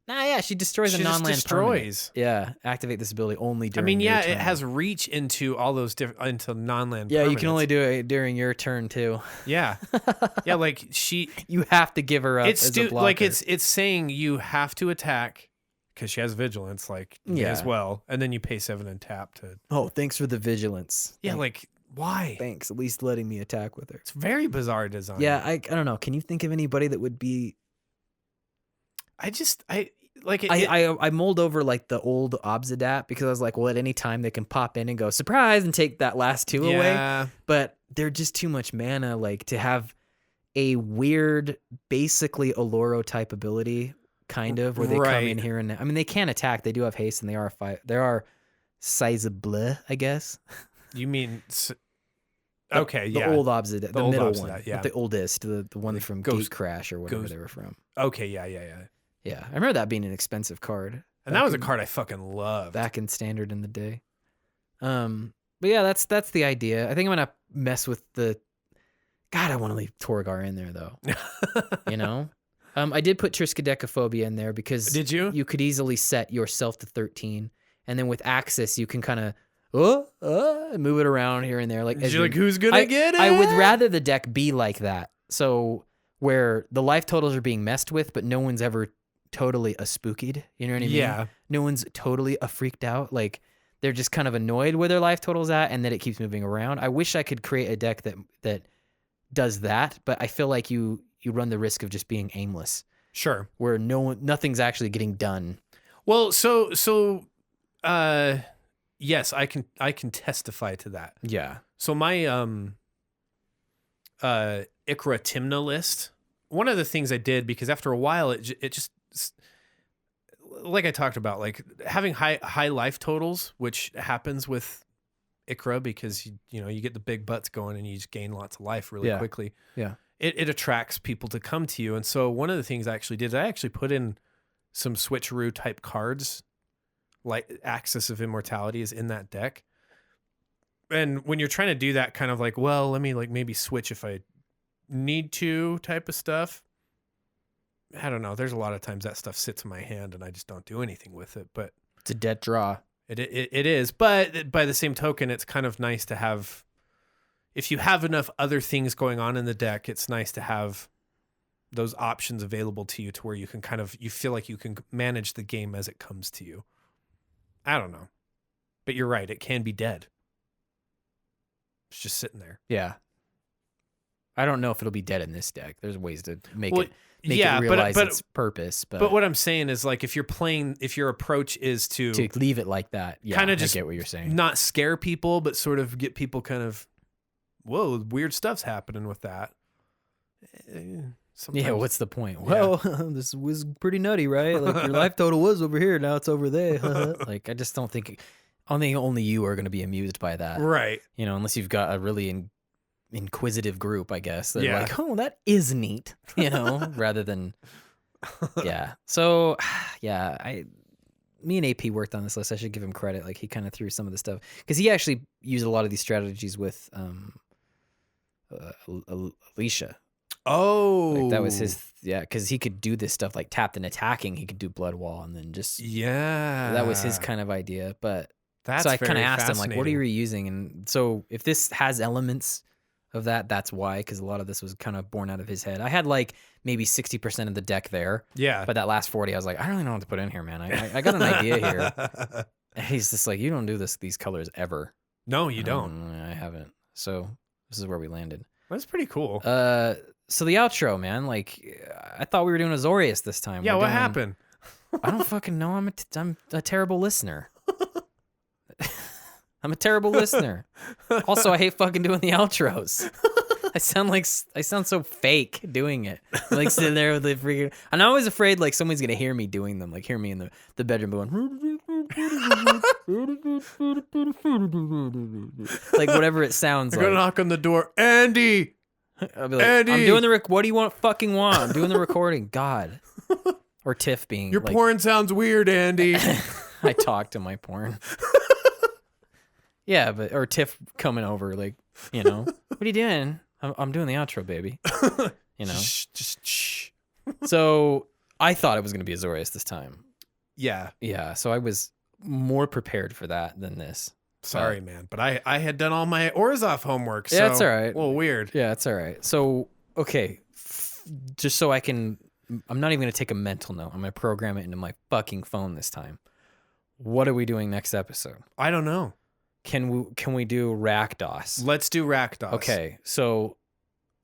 Speaker 5: Nah, yeah, she destroys
Speaker 4: She
Speaker 5: a
Speaker 4: just
Speaker 5: non-land permanent.
Speaker 4: destroys.
Speaker 5: Yeah, activate this ability only during.
Speaker 4: I mean,
Speaker 5: your
Speaker 4: yeah,
Speaker 5: turn.
Speaker 4: it has reach into all those different into non-land.
Speaker 5: Yeah, you can
Speaker 4: permanents.
Speaker 5: only do it during your turn too.
Speaker 4: Yeah, yeah, like
Speaker 5: You have to give her up
Speaker 4: it's
Speaker 5: as a blocker.
Speaker 4: like it's saying you have to attack because she has vigilance, like as well, and then you pay 7 and tap to.
Speaker 5: Oh, thanks for the vigilance.
Speaker 4: Yeah, like why?
Speaker 5: Thanks, at least letting me attack with her.
Speaker 4: It's very bizarre design.
Speaker 5: Yeah, I don't know. Can you think of anybody that would be? I mulled over like the old Obsidat because I was like, well, at any time they can pop in and go surprise and take that last 2 away. But they're just too much mana, like to have a weird, basically Oloro type ability, kind of where they come in here and I mean they can attack. They do have haste and they are sizable, I guess.
Speaker 4: You mean? Okay,
Speaker 5: the old Obsidat, the
Speaker 4: old
Speaker 5: middle
Speaker 4: Obsidat,
Speaker 5: one,
Speaker 4: yeah.
Speaker 5: not the oldest, the one from
Speaker 4: Ghost
Speaker 5: Gatecrash or whatever they were from.
Speaker 4: Okay, yeah.
Speaker 5: Yeah, I remember that being an expensive card.
Speaker 4: And that was a card I fucking loved.
Speaker 5: Back in Standard in the day. But yeah, that's the idea. I think I'm gonna mess with the. God, I want to leave Torgar in there though. You know, I did put Triskaidekaphobia in there because
Speaker 4: did you?
Speaker 5: You could easily set yourself to 13, and then with Axis you can kind of move it around here and there. Like,
Speaker 4: you're like, who's gonna get it?
Speaker 5: I would rather the deck be like that. So where the life totals are being messed with, but no one's ever totally a spookied. You know what I mean?
Speaker 4: Yeah.
Speaker 5: No one's totally a freaked out. Like they're just kind of annoyed where their life total's at, and that it keeps moving around. I wish I could create a deck that does that, but I feel like you run the risk of just being aimless.
Speaker 4: Sure.
Speaker 5: Where nothing's actually getting done.
Speaker 4: Well, so yes, I can testify to that.
Speaker 5: Yeah.
Speaker 4: So my Ikra Timna list, one of the things I did, because after a while it just, like I talked about, like having high life totals, which happens with Ikra because you get the big butts going and you just gain lots of life really quickly.
Speaker 5: Yeah.
Speaker 4: It attracts people to come to you. And so one of the things I actually did is I actually put in some switcheroo type cards, like Axis of Immortality is in that deck. And when you're trying to do that kind of like, well, let me like maybe switch if I need to type of stuff. I don't know. There's a lot of times that stuff sits in my hand and I just don't do anything with it, but
Speaker 5: it's a dead draw.
Speaker 4: It is. But by the same token, it's kind of nice to have, if you have enough other things going on in the deck, it's nice to have those options available to you to where you can you feel like you can manage the game as it comes to you. I don't know. But you're right. It can be dead. It's just sitting there.
Speaker 5: Yeah. I don't know if it'll be dead in this deck. There's ways to make it realize its purpose. But
Speaker 4: what I'm saying is, like, if your approach is to
Speaker 5: leave it like that,
Speaker 4: kind of just
Speaker 5: get what you're saying.
Speaker 4: Not scare people, but sort of get people kind of, whoa, weird stuff's happening with that.
Speaker 5: Yeah, what's the point? Well, this was pretty nutty, right? Like your life total was over here, now it's over there. Like I just don't think only you are going to be amused by that,
Speaker 4: right?
Speaker 5: Unless you've got a really inquisitive group, I guess. They're like, oh, that is neat, rather than, yeah. So, yeah, me and AP worked on this list. I should give him credit. Like he kind of threw some of the stuff because he actually used a lot of these strategies with Alicia.
Speaker 4: Oh,
Speaker 5: like that was his, because he could do this stuff like tapped and attacking. He could do Blood Wall and then just that was his kind of idea. But so I kind of asked him like, what are you reusing? And so if this has elements of that, that's why, because a lot of this was kind of born out of his head. I had like maybe 60% of the deck there.
Speaker 4: Yeah, but
Speaker 5: that last 40, I was like, I don't really know what to put in here, man. I got an idea here. And he's just like, you don't do these colors ever.
Speaker 4: No, you don't.
Speaker 5: I haven't. So this is where we landed.
Speaker 4: That's pretty cool.
Speaker 5: So the outro, man, like I thought we were doing Azorius this time.
Speaker 4: Yeah, what happened?
Speaker 5: I don't fucking know. I'm a terrible listener. I'm a terrible listener. Also, I hate fucking doing the outros. I sound so fake doing it. Like sitting there with the freaking. I'm always afraid like someone's gonna hear me doing them. Like hear me in the bedroom going. Like whatever it sounds like.
Speaker 4: I'm gonna knock on the door, Andy.
Speaker 5: I'll be like,
Speaker 4: Andy.
Speaker 5: I'm doing the what do you fucking want? I'm doing the recording. God. Or Tiff being
Speaker 4: Your
Speaker 5: like,
Speaker 4: porn sounds weird, Andy.
Speaker 5: I talk to my porn. Yeah, or Tiff coming over, like, you know, what are you doing? I'm doing the outro, baby. You know?
Speaker 4: Shh.
Speaker 5: So I thought it was going to be Azorius this time.
Speaker 4: Yeah.
Speaker 5: Yeah, so I was more prepared for that than this.
Speaker 4: Sorry, man. But I had done all my Orzhov homework. So
Speaker 5: Yeah, it's all right.
Speaker 4: A little weird.
Speaker 5: Yeah, it's all right. So, okay, just so I can, I'm not even going to take a mental note. I'm going to program it into my fucking phone this time. What are we doing next episode?
Speaker 4: I don't know.
Speaker 5: Can we do Rakdos?
Speaker 4: Let's do Rakdos.
Speaker 5: Okay, so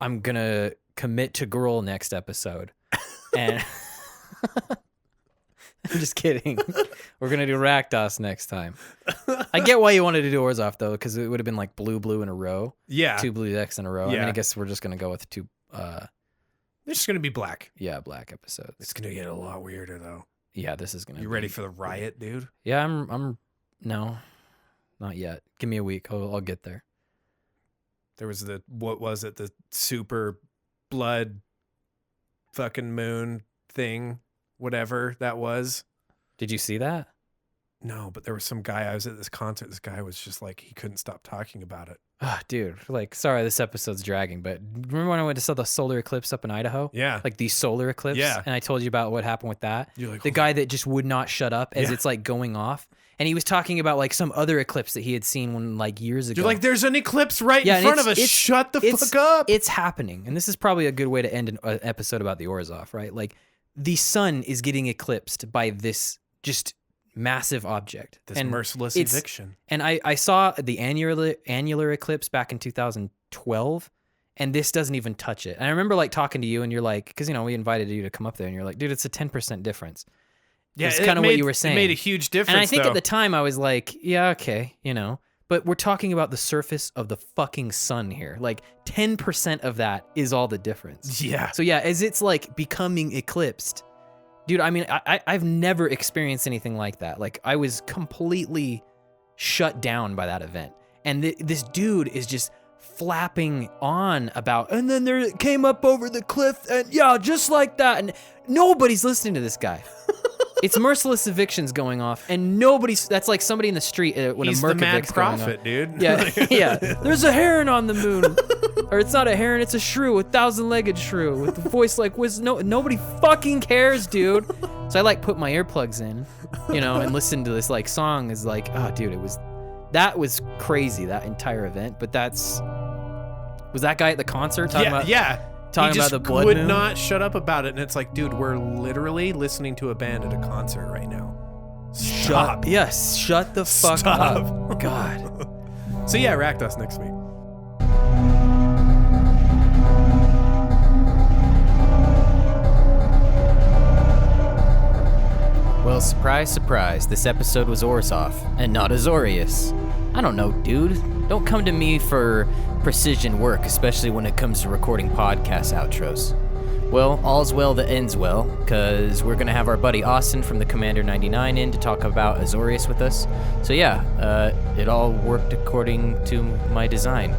Speaker 5: I'm going to commit to girl next episode. And I'm just kidding. We're going to do Rakdos next time. I get why you wanted to do Orzhov, though, because it would have been like blue in a row.
Speaker 4: Yeah.
Speaker 5: 2 blue decks in a row. I
Speaker 4: Yeah.
Speaker 5: mean, I guess we're just going to go with 2...
Speaker 4: It's just going to be black.
Speaker 5: yeah, black episodes.
Speaker 4: It's going to get a lot weirder, though.
Speaker 5: Yeah, this is going to
Speaker 4: You ready for the riot, dude?
Speaker 5: Yeah, I'm... No, not yet. Give me a week. I'll get there.
Speaker 4: There was what was it? The super blood fucking moon thing, whatever that was.
Speaker 5: Did you see that?
Speaker 4: No, but there was some guy, I was at this concert, this guy was just like, he couldn't stop talking about it.
Speaker 5: Ah, dude, like, sorry, this episode's dragging, but remember when I went to see the solar eclipse up in Idaho?
Speaker 4: Yeah.
Speaker 5: Like the solar eclipse?
Speaker 4: Yeah.
Speaker 5: And I told you about what happened with that?
Speaker 4: You're like,
Speaker 5: the guy that just would not shut up as it's like going off. And he was talking about like some other eclipse that he had seen when like years ago.
Speaker 4: You're like, there's an eclipse right
Speaker 5: Yeah,
Speaker 4: in
Speaker 5: and
Speaker 4: front of us.
Speaker 5: it's-
Speaker 4: Shut the fuck up.
Speaker 5: It's happening. And this is probably a good way to end an episode about the Orzhov, right? Like the sun is getting eclipsed by this just massive object.
Speaker 4: This
Speaker 5: And
Speaker 4: merciless
Speaker 5: it's-
Speaker 4: eviction.
Speaker 5: And I saw the annular eclipse back in 2012, and this doesn't even touch it. And I remember like talking to you, and you're like, because you know we invited you to come up there, and you're like, dude, it's a 10% difference.
Speaker 4: Yeah,
Speaker 5: it's kind of what you were saying.
Speaker 4: It made a huge difference.
Speaker 5: And I think
Speaker 4: though.
Speaker 5: at the time I was like, yeah, okay, you know. But we're talking about the surface of the fucking sun here. Like 10% of that is all the difference.
Speaker 4: Yeah.
Speaker 5: So yeah, as it's like becoming eclipsed, dude, I mean, I've never experienced anything like that. Like I was completely shut down by that event. And this dude is just flapping on about, and then there it came up over the cliff, and yeah, just like that. And nobody's listening to this guy. It's merciless evictions going off, and that's like somebody in the street when
Speaker 4: He's
Speaker 5: a Merc
Speaker 4: the mad
Speaker 5: evict's going
Speaker 4: prophet,
Speaker 5: on.
Speaker 4: dude.
Speaker 5: Yeah, yeah. There's a heron on the moon. Or it's not a heron, it's a shrew, a 1,000-legged shrew with a voice like nobody fucking cares, dude. So I like put my earplugs in, you know, and listen to this like song is like, oh dude, that was crazy, that entire event. But was that guy at the concert talking about
Speaker 4: Talking
Speaker 5: about the blood
Speaker 4: He would
Speaker 5: moon?
Speaker 4: not shut up about it, and it's like, dude, we're literally listening to a band at a concert right now. Stop.
Speaker 5: Yes, shut the fuck
Speaker 4: Stop.
Speaker 5: up. God.
Speaker 4: So yeah, Rakdos next week.
Speaker 5: Well, surprise, surprise, this episode was Orzhov, and not Azorius. I don't know, dude. Don't come to me for precision work, especially when it comes to recording podcast outros. Well, all's well that ends well, because we're going to have our buddy Austin from the Commander 99 in to talk about Azorius with us. So yeah, it all worked according to my design.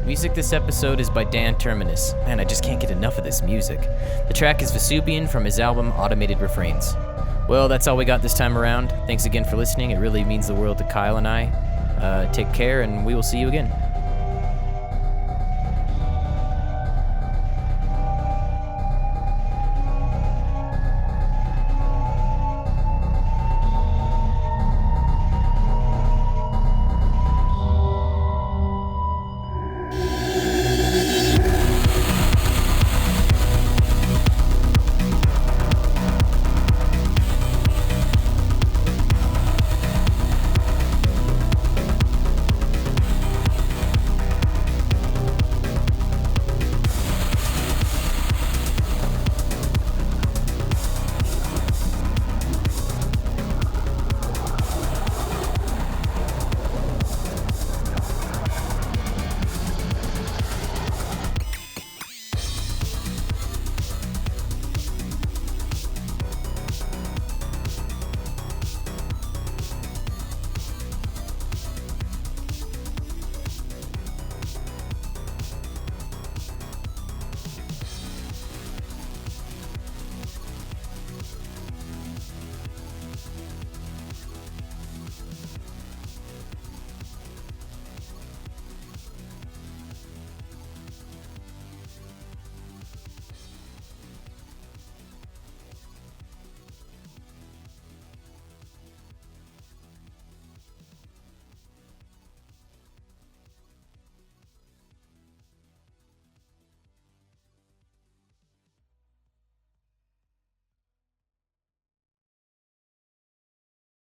Speaker 5: Music this episode is by Dan Terminus. Man, I just can't get enough of this music. The track is Vesubian from his album Automated Refrains. Well, that's all we got this time around. Thanks again for listening. It really means the world to Kyle and I. Take care, and we will see you again.